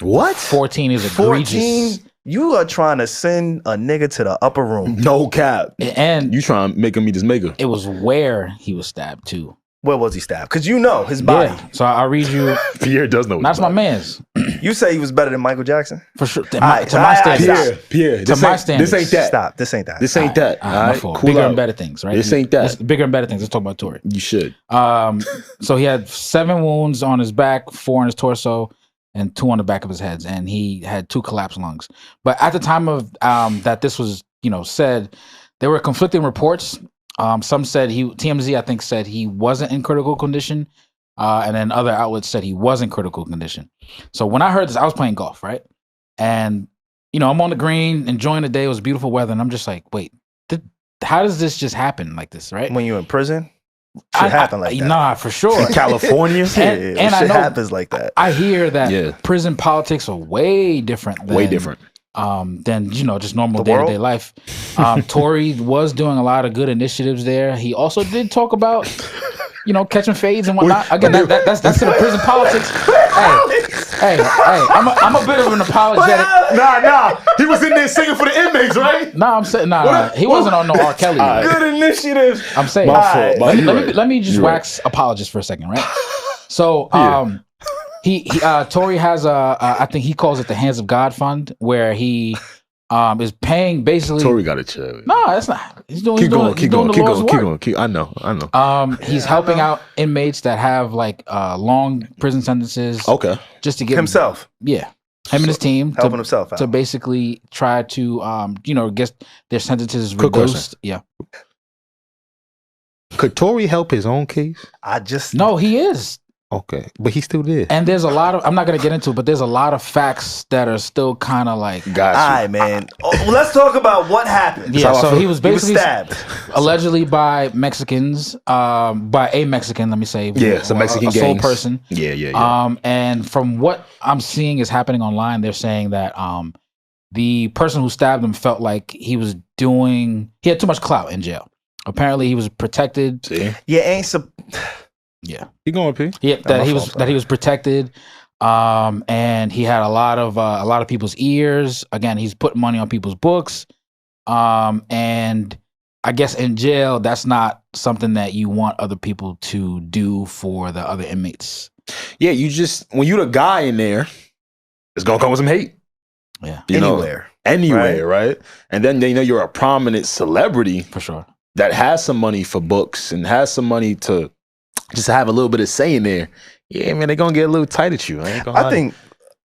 Speaker 2: What?
Speaker 3: 14 is egregious.
Speaker 1: 14? You are trying to send a nigga to the upper room.
Speaker 2: No cap.
Speaker 3: And
Speaker 2: you trying to make him meet his maker.
Speaker 3: It was where he was stabbed too.
Speaker 1: Where was he stabbed? Because you know his body.
Speaker 3: Yeah. So I'll read you.
Speaker 2: Pierre does know.
Speaker 3: That's my man's.
Speaker 1: You say he was better than Michael Jackson?
Speaker 3: For sure. To my standards.
Speaker 2: Pierre.
Speaker 3: To my standards.
Speaker 2: This ain't that.
Speaker 1: Stop. This ain't that.
Speaker 2: This ain't that. All right.
Speaker 3: Cool bigger and better things, right?
Speaker 2: This ain't that.
Speaker 3: Bigger and better things. Let's talk about Tory.
Speaker 2: You should.
Speaker 3: So he had 7 wounds on his back, 4 on his torso, and 2 on the back of his head, and he had 2 collapsed lungs. But at the time of that this was, said, there were conflicting reports. Some said TMZ, I think, said he wasn't in critical condition, and then other outlets said he was in critical condition. So when I heard this, I was playing golf, right? And I'm on the green, enjoying the day. It was beautiful weather, and I'm just like, wait, how does this just happen like this, right?
Speaker 1: When you're in prison? Shit happen like that.
Speaker 3: Nah, for sure.
Speaker 2: In California,
Speaker 1: and shit happens like that.
Speaker 3: I hear that prison politics are way different than just normal day-to-day life. Tory was doing a lot of good initiatives there. He also did talk about catching fades and whatnot. Again, that's to the prison politics. Hey, I'm a bit of an apologetic.
Speaker 2: Nah. He was in there singing for the inmates, right?
Speaker 3: Nah, I'm saying he wasn't on no R. Kelly.
Speaker 1: Good initiatives.
Speaker 3: I'm saying. Let me just wax apologist for a second, right? So, Tory has I think he calls it the Hands of God Fund, where he is paying basically.
Speaker 2: Tory got to chill.
Speaker 3: No, that's not. He's doing.
Speaker 2: Keep going. I know.
Speaker 3: He's helping out inmates that have like long prison sentences.
Speaker 2: Okay.
Speaker 3: Just to get
Speaker 1: himself.
Speaker 3: Him and his team
Speaker 1: helping himself out
Speaker 3: to basically try to get their sentences reduced. Yeah.
Speaker 2: Could Tory help his own case?
Speaker 3: No, he is.
Speaker 2: Okay, but he still did.
Speaker 3: And there's a lot of, I'm not going to get into it, but there's a lot of facts that are still kind of like.
Speaker 1: All right, man. Let's talk about what happened.
Speaker 3: Yeah, so he was basically
Speaker 1: stabbed.
Speaker 3: Allegedly by Mexicans, by a Mexican, let me say.
Speaker 2: Yeah, it's a Mexican
Speaker 3: a sole person.
Speaker 2: Yeah.
Speaker 3: And from what I'm seeing is happening online, they're saying that the person who stabbed him felt like he had too much clout in jail. Apparently he was protected.
Speaker 2: See?
Speaker 1: Yeah,
Speaker 3: Yeah,
Speaker 2: keep going, P.
Speaker 3: Yeah, that he was protected, and he had a lot of people's ears. Again, he's putting money on people's books, and I guess in jail, that's not something that you want other people to do for the other inmates.
Speaker 2: Yeah, when you're the guy in there, it's gonna come with some hate.
Speaker 3: Yeah,
Speaker 2: anywhere, right? And then you're a prominent celebrity
Speaker 3: for sure
Speaker 2: that has some money for books and has some money to just have a little bit of say in there. Yeah, man, they're gonna get a little tight at you. I
Speaker 1: think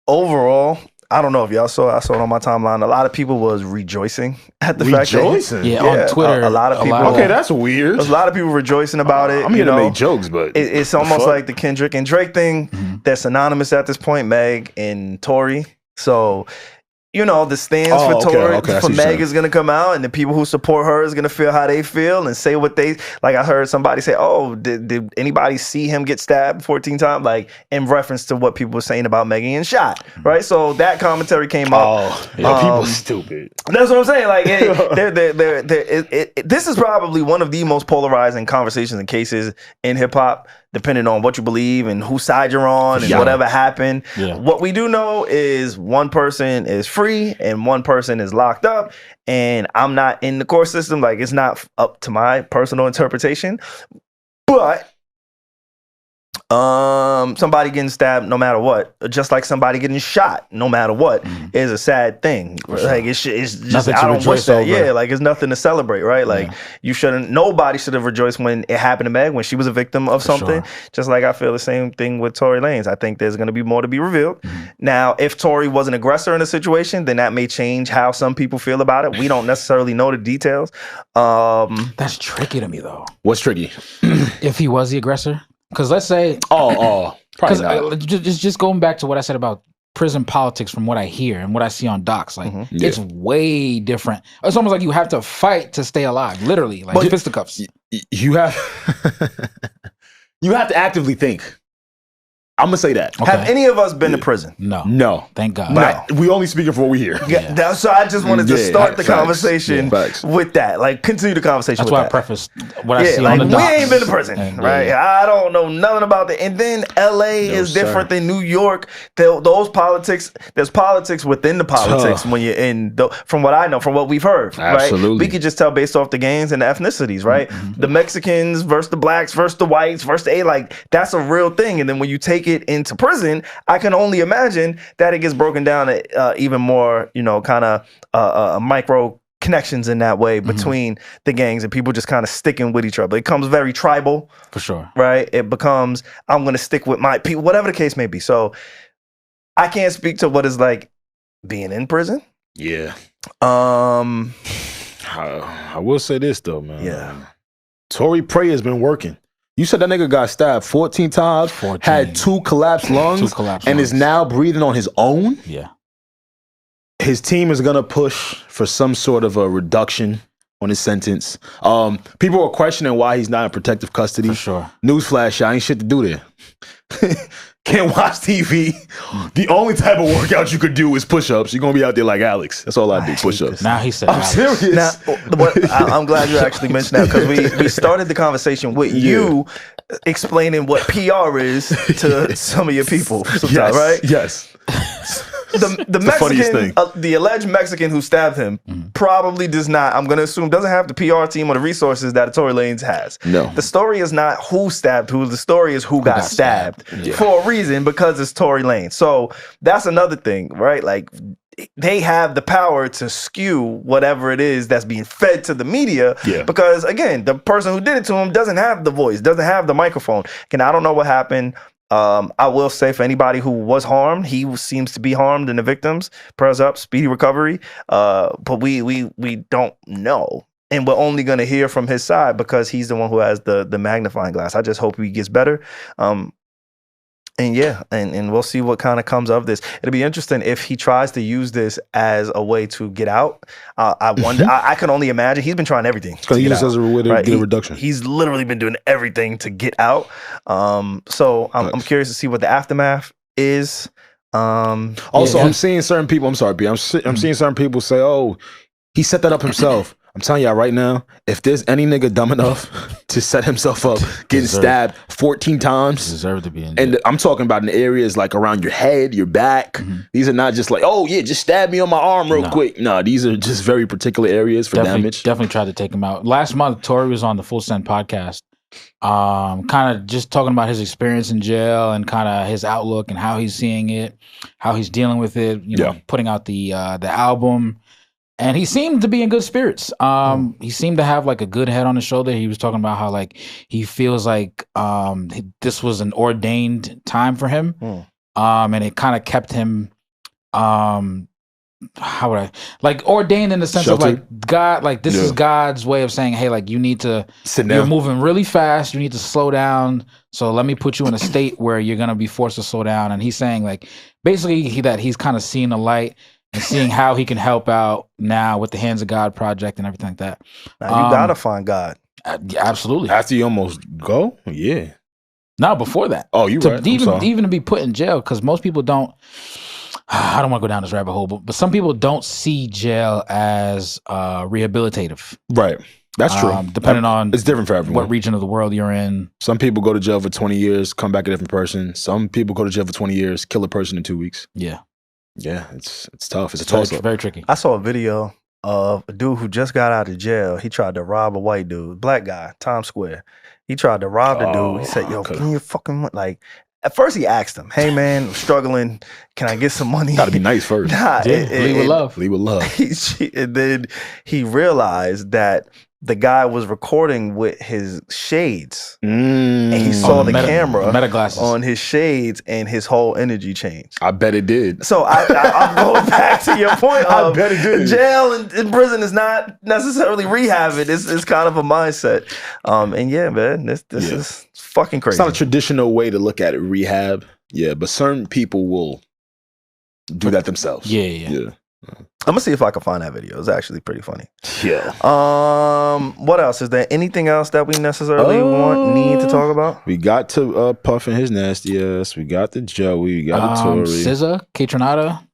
Speaker 1: overall, I don't know if y'all saw it on my timeline. A lot of people was rejoicing at the fact that
Speaker 3: on Twitter.
Speaker 1: A lot of people.
Speaker 2: Okay, that's weird.
Speaker 1: There's a lot of people rejoicing about it.
Speaker 2: I'm here to make jokes, but
Speaker 1: it's almost like the Kendrick and Drake thing that's synonymous at this point. Meg and Tory. So. The stands for Tory, for Meg is going to come out, and the people who support her is going to feel how they feel and say what they, like I heard somebody say, did anybody see him get stabbed 14 times? Like, in reference to what people were saying about Meg getting shot, right? So that commentary came up.
Speaker 2: People stupid.
Speaker 1: That's what I'm saying. Like, this is probably one of the most polarizing conversations and cases in hip-hop, depending on what you believe and whose side you're on and whatever happened. Yeah. What we do know is one person is free and one person is locked up. And I'm not in the court system. Like, it's not up to my personal interpretation. But somebody getting stabbed no matter what, just like somebody getting shot no matter what, is a sad thing. Like, it's just, I don't wish that. Yeah, like, it's nothing to celebrate, right? Like, nobody should have rejoiced when it happened to Meg, when she was a victim of something. Just like I feel the same thing with Tory Lanez. I think there's going to be more to be revealed. Now, if Tory was an aggressor in a situation, then that may change how some people feel about it. We don't necessarily know the details.
Speaker 3: That's tricky to me, though.
Speaker 2: What's tricky?
Speaker 3: If he was the aggressor? Because let's say, just going back to what I said about prison politics, from what I hear and what I see on docs, like it's way different. It's almost like you have to fight to stay alive, literally, like fisticuffs.
Speaker 2: You have to actively think. I'm gonna say that.
Speaker 1: Okay. Have any of us been to prison?
Speaker 2: No.
Speaker 3: Thank God.
Speaker 2: But we only speaking for what we hear.
Speaker 1: So I just wanted to start the conversation with that. Like, continue the conversation.
Speaker 3: That's
Speaker 1: with
Speaker 3: why
Speaker 1: that.
Speaker 3: I prefaced what I see on the docs.
Speaker 1: We ain't been to prison, right? I don't know nothing about that. And then LA is different than New York. Those politics, there's politics within the politics when you're in. From what I know, from what we've heard,
Speaker 2: absolutely,
Speaker 1: right? We could just tell based off the gangs and the ethnicities, right? The Mexicans versus the blacks versus the whites versus the like that's a real thing. And then when you take it into prison, I can only imagine that it gets broken down even more, kind of micro connections in that way between the gangs and people just kind of sticking with each other. It becomes very tribal,
Speaker 3: for sure,
Speaker 1: right? It becomes, I'm going to stick with my people, whatever the case may be. So I can't speak to what it's like being in prison.
Speaker 2: Yeah. I will say this though, man.
Speaker 1: Yeah.
Speaker 2: Tory Pray has been working. You said that nigga got stabbed 14 times, had 2 collapsed lungs, is now breathing on his own.
Speaker 3: Yeah.
Speaker 2: His team is going to push for some sort of a reduction on his sentence. People are questioning why he's not in protective custody.
Speaker 3: For sure.
Speaker 2: Newsflash, I ain't shit to do there. Can't watch TV. The only type of workout you could do is push-ups. You're going to be out there like Alex. That's all I do, push-ups.
Speaker 3: Now he said
Speaker 2: I'm serious.
Speaker 1: Now, I'm glad you actually mentioned that, because we started the conversation with you explaining what PR is to some of your people sometimes, right?
Speaker 2: Yes.
Speaker 1: The Mexican, the alleged Mexican who stabbed him probably does not, I'm going to assume, doesn't have the PR team or the resources that Tory Lanez has.
Speaker 2: No.
Speaker 1: The story is not who stabbed who. The story is who got stabbed for a reason, because it's Tory Lanez. So that's another thing, right? Like, they have the power to skew whatever it is that's being fed to the media. Because, again, the person who did it to him doesn't have the voice, doesn't have the microphone. And I don't know what happened. I will say, for anybody who was harmed, he seems to be harmed, and the victims, prayers up, speedy recovery. But we don't know, and we're only going to hear from his side because he's the one who has the magnifying glass. I just hope he gets better. and we'll see what kind of comes of this. It'll be interesting if he tries to use this as a way to get out. I wonder. I can only imagine he's been trying everything.
Speaker 2: Because he uses as a way to get a reduction.
Speaker 1: He's literally been doing everything to get out. So I'm curious to see what the aftermath is.
Speaker 2: Also, I'm seeing certain people. I'm sorry, B. I'm seeing certain people say, "Oh, he set that up himself." I'm telling y'all right now, if there's any nigga dumb enough to set himself up getting stabbed 14 times,
Speaker 3: deserve to be in jail.
Speaker 2: And I'm talking about in areas like around your head, your back. These are not just like, oh yeah, just stab me on my arm real quick. No, these are just very particular areas for damage.
Speaker 3: Definitely tried to take him out. Last month, Tory was on the Full Send podcast, kind of just talking about his experience in jail and kind of his outlook and how he's seeing it, how he's dealing with it. You know, putting out the album. And he seemed to be in good spirits. He seemed to have like a good head on his shoulder. He was talking about how like he feels like this was an ordained time for him, and it kind of kept him, how would I like ordained in the sense of like God, like this is God's way of saying, hey, like you need to you're moving really fast. You need to slow down. So let me put you in a state where you're gonna be forced to slow down. And he's saying like basically he's kind of seeing the light. And seeing how he can help out now with the Hands of God project and everything like that.
Speaker 1: Now, you gotta find God.
Speaker 3: Absolutely.
Speaker 2: After you almost go? Yeah.
Speaker 3: No, before that.
Speaker 2: Oh, you right.
Speaker 3: Even to be put in jail, because most people don't, I don't want to go down this rabbit hole, but some people don't see jail as rehabilitative.
Speaker 2: Right. That's true.
Speaker 3: Depending on
Speaker 2: it's different for everyone.
Speaker 3: What region of the world you're in.
Speaker 2: Some people go to jail for 20 years, come back a different person. Some people go to jail for 20 years, kill a person in 2 weeks.
Speaker 3: Yeah.
Speaker 2: Yeah, it's tough. It's a toss-up.
Speaker 3: Very tricky.
Speaker 1: I saw a video of a dude who just got out of jail. He tried to rob a white dude, black guy, Times Square. He tried to rob the dude. He said, yo, can you fucking, like, at first he asked him, hey man, I'm struggling. Can I get some money?
Speaker 2: Gotta be nice first.
Speaker 3: Lead with love.
Speaker 2: Lead with love.
Speaker 1: And then he realized that the guy was recording with his shades, and he saw the camera
Speaker 3: meta glasses
Speaker 1: on his shades, and his whole energy changed.
Speaker 2: I bet it did.
Speaker 1: So I'm going back to your point.
Speaker 2: I bet it did.
Speaker 1: Jail and prison is not necessarily rehabbing. It's kind of a mindset. And yeah, man, this is fucking crazy.
Speaker 2: It's not a traditional way to look at it, rehab. Yeah, but certain people will do that themselves.
Speaker 3: Yeah.
Speaker 1: I'm gonna see if I can find that video. It's actually pretty funny.
Speaker 2: Yeah.
Speaker 1: What else? Is there anything else that we necessarily need to talk about?
Speaker 2: We got to Puff and his nasty ass. We got the Joey. We got the Tory.
Speaker 3: SZA, Kaytranada.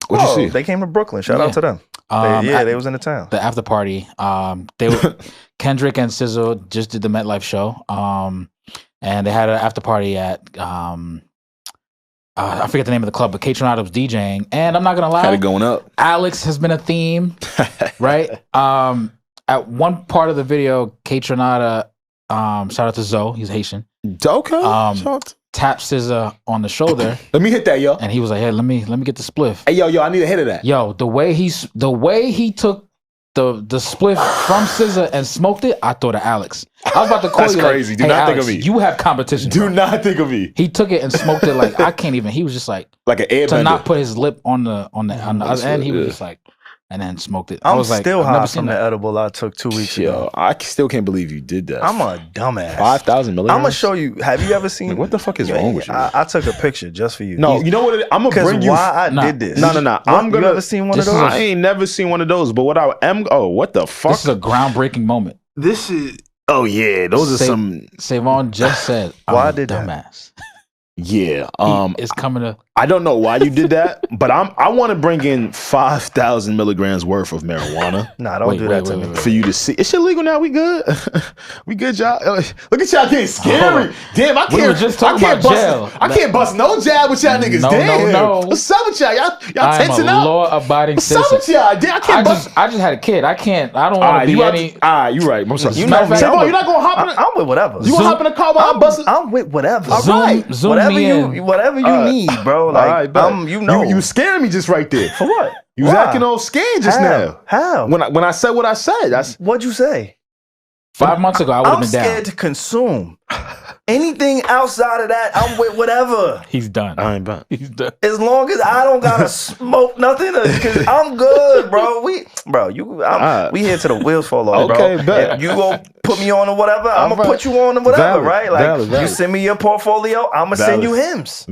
Speaker 2: What'd you see?
Speaker 1: They came to Brooklyn. Shout out to them. They was in the town.
Speaker 3: The after party. They were Kendrick and SZA just did the MetLife show. And they had an after party at I forget the name of the club, but Kaytranada was DJing, and I'm not gonna lie,
Speaker 2: had it going up.
Speaker 3: Alex has been a theme, right? At one part of the video, Kaytranada, shout out to Zoe, he's Haitian.
Speaker 2: Okay.
Speaker 3: Tapped SZA on the shoulder.
Speaker 2: Let me hit that, yo.
Speaker 3: And he was like, "Hey, let me get the spliff."
Speaker 2: Hey, yo, I need a hit of that.
Speaker 3: Yo, the way he took the spliff from SZA and smoked it, I thought of Alex. I was about to call
Speaker 2: That's
Speaker 3: you.
Speaker 2: Crazy.
Speaker 3: Like,
Speaker 2: Do
Speaker 3: hey,
Speaker 2: not
Speaker 3: Alex,
Speaker 2: think of me.
Speaker 3: You have competition.
Speaker 2: Do not think of me.
Speaker 3: He took it and smoked it like I can't even. He was just like
Speaker 2: an airbender.
Speaker 3: To not put his lip on the other end. He was just like, and then smoked it. I was
Speaker 1: still
Speaker 3: like,
Speaker 1: high from the edible I took 2 weeks ago.
Speaker 2: I still can't believe you did that.
Speaker 1: I'm a dumbass.
Speaker 2: 5,000 milligrams?
Speaker 1: I'm gonna show you. Have you ever seen?
Speaker 2: Like, what the fuck is wrong with you?
Speaker 1: I took a picture just for you.
Speaker 2: No, you know what? I'm gonna bring you.
Speaker 1: Why I did this?
Speaker 2: No. I'm gonna.
Speaker 1: You ever seen one of those?
Speaker 2: I ain't never seen one of those. But what I am. Oh, what the fuck?
Speaker 3: This is a groundbreaking moment.
Speaker 2: This is. Oh yeah, those are some.
Speaker 3: SaVon just said,
Speaker 1: "Why did
Speaker 3: dumbass?"
Speaker 2: Yeah,
Speaker 3: it's coming to.
Speaker 2: I don't know why you did that, but I want to bring in 5,000 milligrams worth of marijuana.
Speaker 1: Nah, don't do that to me.
Speaker 2: For you to see, it's illegal now. We good. We good, y'all. Look at y'all getting scary. Damn, I can't.
Speaker 3: Just talking about jail.
Speaker 2: I can't bust no jab with y'all niggas. Damn.
Speaker 3: No.
Speaker 2: What's up with y'all? Y'all tensing
Speaker 3: I'm a
Speaker 2: up.
Speaker 3: law-abiding citizen.
Speaker 2: What's up with y'all? Damn,
Speaker 3: I just had a kid. I can't. I don't want to be any.
Speaker 2: All right, you right. I'm sorry.
Speaker 1: You know me.
Speaker 2: You're not gonna hop in.
Speaker 1: I'm with whatever.
Speaker 2: You gonna hop in a car while I'm busting?
Speaker 1: I'm with whatever.
Speaker 2: All right.
Speaker 1: Whatever you need, bro. Like, you know.
Speaker 2: You scared me just right there.
Speaker 1: For what?
Speaker 2: You was acting all scared just now.
Speaker 1: How?
Speaker 2: When I said what I said, that's
Speaker 1: what'd you say?
Speaker 3: 5 months ago, I would have been down.
Speaker 1: I'm scared to consume Anything outside of that, I'm with whatever.
Speaker 3: He's done.
Speaker 2: I ain't bad.
Speaker 3: He's done.
Speaker 1: As long as I don't gotta smoke nothing, cause I'm good, bro. We here to the wheels fall off, bro. Bet. You gonna put me on or whatever, I'm gonna put you on or whatever, right? Like you send me your portfolio, I'm gonna send you hymns,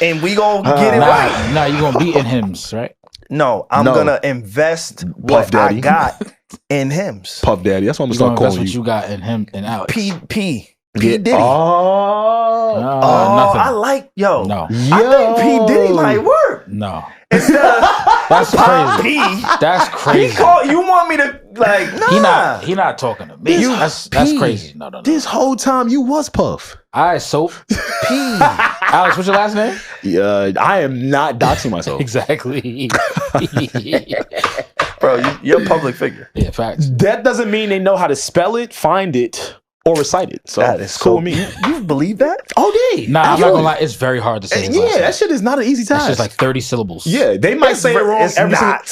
Speaker 1: and we gonna get it right.
Speaker 3: Nah, you gonna be in hymns, right?
Speaker 1: No, I'm gonna invest what I got in hymns.
Speaker 2: Puff Daddy, that's what I'm gonna start calling you.
Speaker 3: What you got in him and Alex.
Speaker 1: P Diddy.
Speaker 3: Nothing.
Speaker 1: I like
Speaker 3: No.
Speaker 1: I think P Diddy might work.
Speaker 3: No.
Speaker 1: Instead of
Speaker 3: that's crazy. That's crazy.
Speaker 1: You want me to like? Nah.
Speaker 3: He not talking to me. That's crazy. No.
Speaker 2: This whole time you was Puff.
Speaker 3: All right, so P. Alex, what's your last name?
Speaker 2: I am not doxing myself.
Speaker 3: Exactly.
Speaker 1: Bro, you're a public figure.
Speaker 3: Yeah, facts.
Speaker 2: That doesn't mean they know how to spell it, find it, or recite it. So
Speaker 1: that is cool with me. You believe that?
Speaker 2: Oh, yeah.
Speaker 3: Nah, I'm not gonna lie. It's very hard to say.
Speaker 2: Yeah, that shit is not an easy task.
Speaker 3: It's just like 30 syllables.
Speaker 2: Yeah, they might say it wrong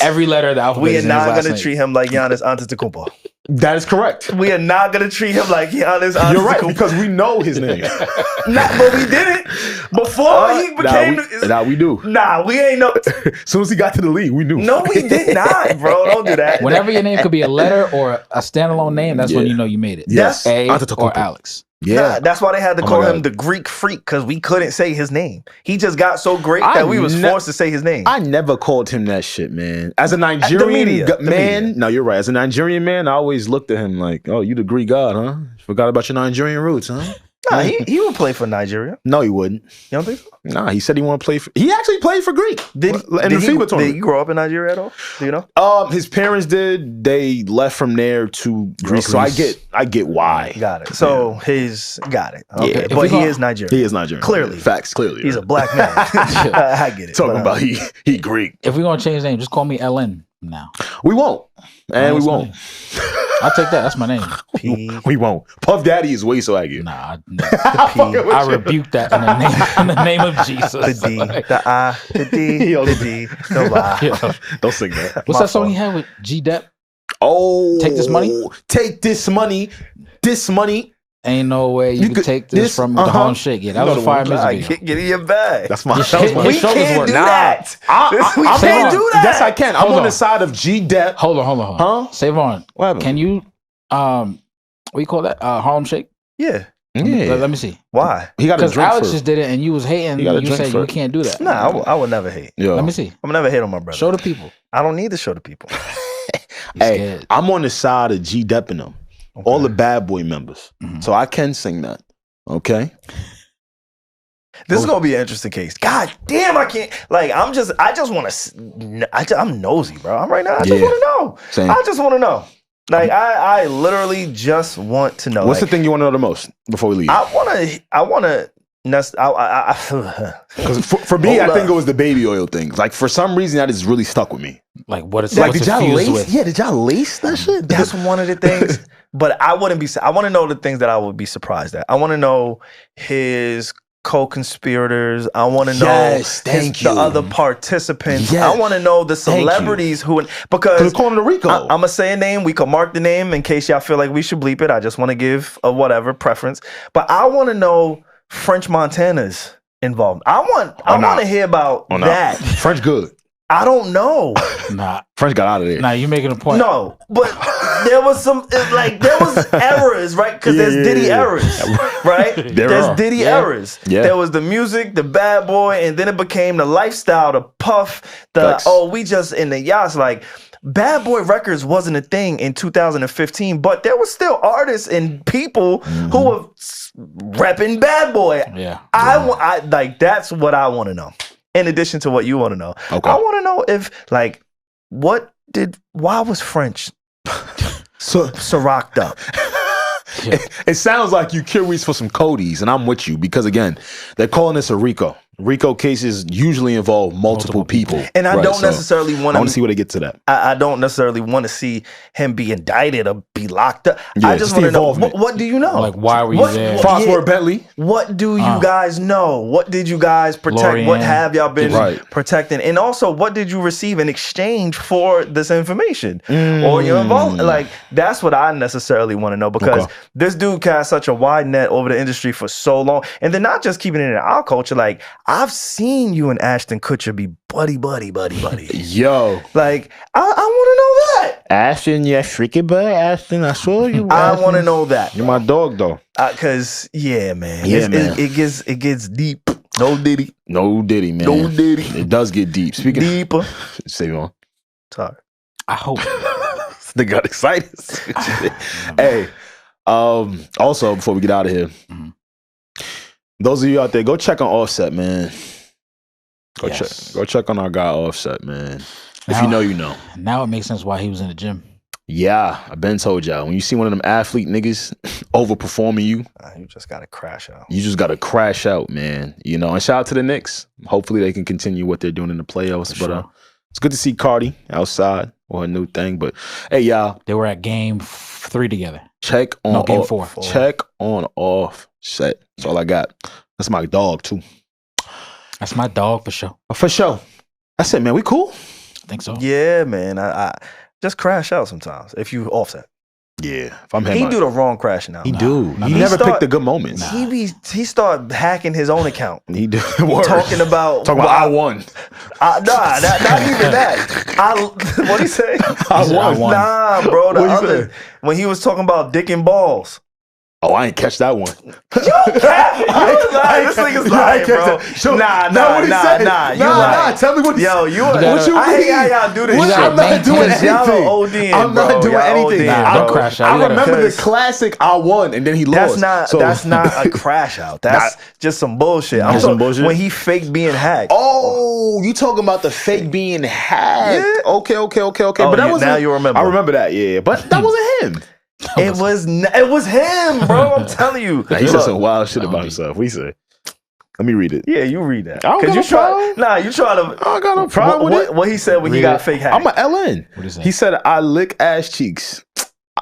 Speaker 3: every letter of the alphabet.
Speaker 1: We are not gonna treat him like Giannis Antetokounmpo.
Speaker 2: That is correct.
Speaker 1: We are not gonna treat him like Giannis Antetokounmpo.
Speaker 2: You're right, because we know his name.
Speaker 1: But we did it before he became.
Speaker 2: We do.
Speaker 1: Nah, we ain't know.
Speaker 2: As soon as he got to the league, we knew.
Speaker 1: No, we did not, bro. Don't do that.
Speaker 3: Whenever your name could be a letter or a standalone name, that's when you know you made it.
Speaker 2: Yes.
Speaker 3: A or Alex.
Speaker 2: Yeah,
Speaker 1: nah, that's why they had to call him the Greek Freak, because we couldn't say his name. He just got so great that we was forced to say his name.
Speaker 2: I never called him that shit, man. As a Nigerian man, no, you're right. As a Nigerian man, I always looked at him like, "Oh, you the Greek god, huh? Forgot about your Nigerian roots, huh?"
Speaker 1: Nah, he would play for Nigeria.
Speaker 2: No, he wouldn't.
Speaker 1: You don't think so?
Speaker 2: Nah, he said he want to play for. He actually played for Greek.
Speaker 1: Did he grow up in Nigeria at all? Do you know?
Speaker 2: His parents did. They left from there to Greece, so I get why.
Speaker 1: Got it. So got it. Okay,
Speaker 3: yeah,
Speaker 1: but he is Nigerian.
Speaker 2: He is Nigerian.
Speaker 1: Clearly,
Speaker 2: facts. Clearly,
Speaker 1: he's a black man. I get it.
Speaker 2: Talking about he Greek.
Speaker 3: If we're gonna change name, just call me LN now.
Speaker 2: We won't, and we won't.
Speaker 3: I'll take that. That's my name.
Speaker 2: We won't. Puff Daddy is way so aggy.
Speaker 3: Nah, I rebuke that in the name of Jesus.
Speaker 1: The D, the I, the D, the D, the Y.
Speaker 2: Don't sing that.
Speaker 3: What's that song he had with G Dep?
Speaker 2: Oh,
Speaker 3: take this money.
Speaker 2: Take this money. This money.
Speaker 3: Ain't no way you can take this from the Harlem Shake. Yeah, that was a fire music video.
Speaker 1: Get in your bag.
Speaker 2: That's my.
Speaker 1: We can't do that. We can't do that.
Speaker 2: Yes, I can. I'm on the side of G Dep.
Speaker 3: Hold on.
Speaker 2: Huh?
Speaker 3: SaVon.
Speaker 2: What happened?
Speaker 3: Can you what do you call that? Harlem Shake?
Speaker 1: Yeah.
Speaker 3: Let me see.
Speaker 1: Why?
Speaker 2: He got a drink.
Speaker 3: Because Alex just did it, and you was hating. You said you can't do that.
Speaker 1: Nah, I would never hate.
Speaker 2: Yo.
Speaker 3: Let me see.
Speaker 1: I'm never hate on my brother.
Speaker 3: Show the people.
Speaker 1: I don't need to show the people.
Speaker 2: Hey, I'm on the side of G Dep and them. Okay. All the Bad Boy members. Mm-hmm. So I can sing that. Okay.
Speaker 1: This is gonna be an interesting case. God damn, I can't. Like, I just want to. I'm nosy, bro. I'm right now. I just want to know.
Speaker 2: Same.
Speaker 1: I just want to know. Like, I literally just want to know.
Speaker 2: What's the thing you want to know the most before we leave?
Speaker 1: I want to. Because
Speaker 2: for me, I think it was the baby oil thing. Like, for some reason, that has really stuck with me.
Speaker 3: Like, what is
Speaker 2: like? Did y'all lace? Yeah, did y'all lace that shit?
Speaker 1: That's one of the things. But I wouldn't be. I want to know the things that I would be surprised at. I want to know his co-conspirators. I want to know the other participants. Yes. I want to know the celebrities who. Because
Speaker 2: calling the Rico.
Speaker 1: I'm gonna say a name. We could mark the name in case y'all feel like we should bleep it. I just want to give a whatever preference. But I want to know French Montana's involved. I want to hear about that.
Speaker 2: French good.
Speaker 1: I don't know.
Speaker 3: Nah,
Speaker 2: French got out of there.
Speaker 3: Nah, you making a point.
Speaker 1: No, but there was there was errors, right? Because there's Diddy errors, right? There's Diddy errors. Yeah. There was the music, the Bad Boy, and then it became the lifestyle, the Puff, we just in the yachts. Like, Bad Boy Records wasn't a thing in 2015, but there was still artists and people who were repping Bad Boy.
Speaker 3: Yeah.
Speaker 1: I like, that's what I want to know. In addition to what you want to know.
Speaker 2: Okay.
Speaker 1: I want to know if, like, why was French so rocked up?
Speaker 2: It sounds like you're curious for some Codys, and I'm with you because, again, they're calling this a RICO. RICO cases usually involve multiple people.
Speaker 1: And I don't necessarily want
Speaker 2: to see where they get to that.
Speaker 1: I don't necessarily want to see him be indicted or be locked up. Yeah, I just want to know, what do you know?
Speaker 3: Like, why were you there?
Speaker 2: Phosphor Bentley.
Speaker 1: What do you guys know? What did you guys protect? Lorian. What have y'all been protecting? And also, what did you receive in exchange for this information? Or your involvement? Like, that's what I necessarily want to know, because this dude cast such a wide net over the industry for so long. And they're not just keeping it in our culture. Like, I've seen you and Ashton Kutcher be buddy.
Speaker 2: Yo.
Speaker 1: Like, I want to know that.
Speaker 2: Ashton, yeah, freaking buddy. Ashton, I saw you.
Speaker 1: I want to know that.
Speaker 2: You're my dog, though.
Speaker 1: Cause man, it gets deep. No Diddy,
Speaker 2: man.
Speaker 1: No Diddy.
Speaker 2: It does get deep. Speaking
Speaker 1: deeper.
Speaker 2: SaVon.
Speaker 1: Sorry.
Speaker 3: I hope.
Speaker 2: They got excited. Hey, also before we get out of here, those of you out there, go check on Offset, man. Go check on our guy Offset, man. If you know, you know.
Speaker 3: Now it makes sense why he was in the gym.
Speaker 2: Yeah, I've been told y'all. When you see one of them athlete niggas overperforming you
Speaker 1: just gotta crash out.
Speaker 2: You just gotta crash out, man. You know, and shout out to the Knicks. Hopefully they can continue what they're doing in the playoffs. But it's good to see Cardi outside or a new thing. But hey, y'all,
Speaker 3: they were at game 3 together.
Speaker 2: Check on
Speaker 3: game 4.
Speaker 2: Check on Offset. That's all I got. That's my dog too.
Speaker 3: That's my dog for sure.
Speaker 2: For sure. That's it, man. We cool?
Speaker 3: I think so.
Speaker 1: Yeah, man. I just crash out sometimes if you Offset.
Speaker 2: Yeah, if I'm
Speaker 1: he do the wrong crashing out.
Speaker 2: He never picked the good moments.
Speaker 1: He start hacking his own account.
Speaker 2: He do.
Speaker 1: Talking about
Speaker 2: I won.
Speaker 1: Not even that. What he say?
Speaker 2: I won.
Speaker 1: Nah, bro. When he was talking about dick and balls.
Speaker 2: Oh, I ain't catch that one.
Speaker 1: This nigga's lying, bro. Nah.
Speaker 2: Tell me what he said.
Speaker 1: I hate how y'all do this shit.
Speaker 2: I'm not doing anything. I'm not doing anything.
Speaker 3: Don't crash out.
Speaker 2: I remember the classic I won, and then he lost.
Speaker 1: That's not a crash out. That's just some bullshit. I'm talking when he fake being hacked.
Speaker 2: Oh, you talking about the fake being hacked. Yeah. Okay. But that was
Speaker 1: now you remember.
Speaker 2: I remember that, yeah. But that wasn't him.
Speaker 1: It was him, bro. I'm telling you.
Speaker 2: He said some wild shit about himself. We say. Let me read it.
Speaker 1: Yeah, you read that.
Speaker 2: I don't got no problem.
Speaker 1: You try to.
Speaker 2: I don't got no problem with it.
Speaker 1: What he said when he got fake hacked.
Speaker 2: I'm an LN. What is that? He said, I lick ass cheeks.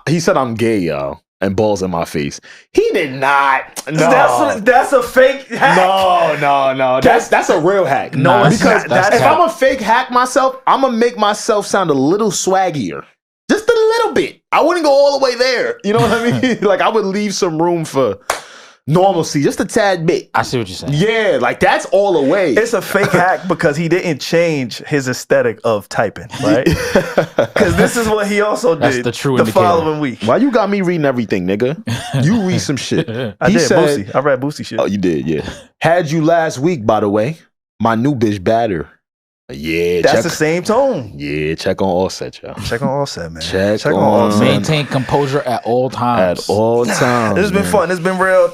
Speaker 2: He said, I'm gay, y'all. And balls in my face. He did not.
Speaker 1: No. That's a fake hack.
Speaker 2: No. That's a real hack.
Speaker 1: No,
Speaker 2: because if I'm a fake hack myself, I'm going to make myself sound a little swaggier. Just a little bit. I wouldn't go all the way there. You know what I mean? Like, I would leave some room for normalcy, just a tad bit.
Speaker 3: I see what you're saying.
Speaker 2: Yeah, like that's all the way.
Speaker 1: It's a fake hack because he didn't change his aesthetic of typing, right? Because this is what he also did the following week.
Speaker 2: Why you got me reading everything, nigga? You read some shit.
Speaker 1: I read Boosie shit.
Speaker 2: Oh, you did, yeah. Had you last week, by the way. My new bitch Bada. Yeah,
Speaker 1: that's the same tone.
Speaker 2: Yeah, check on Offset, y'all.
Speaker 1: Check on Offset, man.
Speaker 2: Check on Offset.
Speaker 3: Maintain composure at all times.
Speaker 2: At all times.
Speaker 1: This has been fun. This has been real.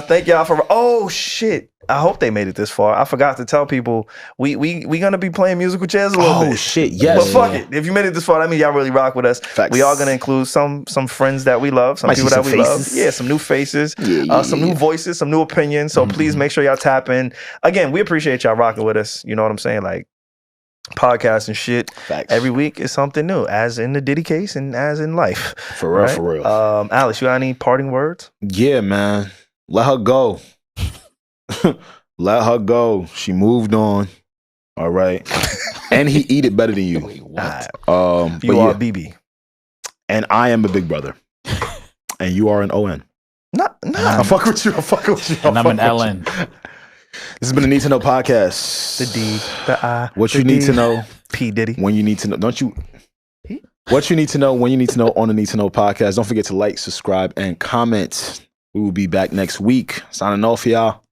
Speaker 1: Thank y'all for. Oh shit! I hope they made it this far. I forgot to tell people we gonna be playing musical chairs a little bit.
Speaker 2: Oh shit! Yes.
Speaker 1: But fuck it. If you made it this far, that means y'all really rock with us.
Speaker 2: Facts.
Speaker 1: We are gonna include some friends that we love, some people that we love. Yeah, some new faces, some new voices, some new opinions. So please make sure y'all tap in. Again, we appreciate y'all rocking with us. You know what I'm saying? Like. Podcast and shit.
Speaker 2: Facts.
Speaker 1: Every week is something new, as in the Diddy case and as in life.
Speaker 2: For real, right? For real.
Speaker 1: Alex, you got any parting words?
Speaker 2: Yeah, man. Let her go. Let her go. She moved on. All right. And he eat it better than you.
Speaker 3: Wait, what?
Speaker 1: You are BB.
Speaker 2: And I am a big brother. And you are an ON.
Speaker 1: Nah.
Speaker 2: I fuck with you.
Speaker 3: And I'm an LN.
Speaker 2: This has been the Need to Know podcast.
Speaker 1: The D, the I.
Speaker 2: What you need to know.
Speaker 1: P. Diddy.
Speaker 2: When you need to know. Don't you? What you need to know when you need to know on the Need to Know podcast. Don't forget to like, subscribe, and comment. We will be back next week. Signing off, y'all.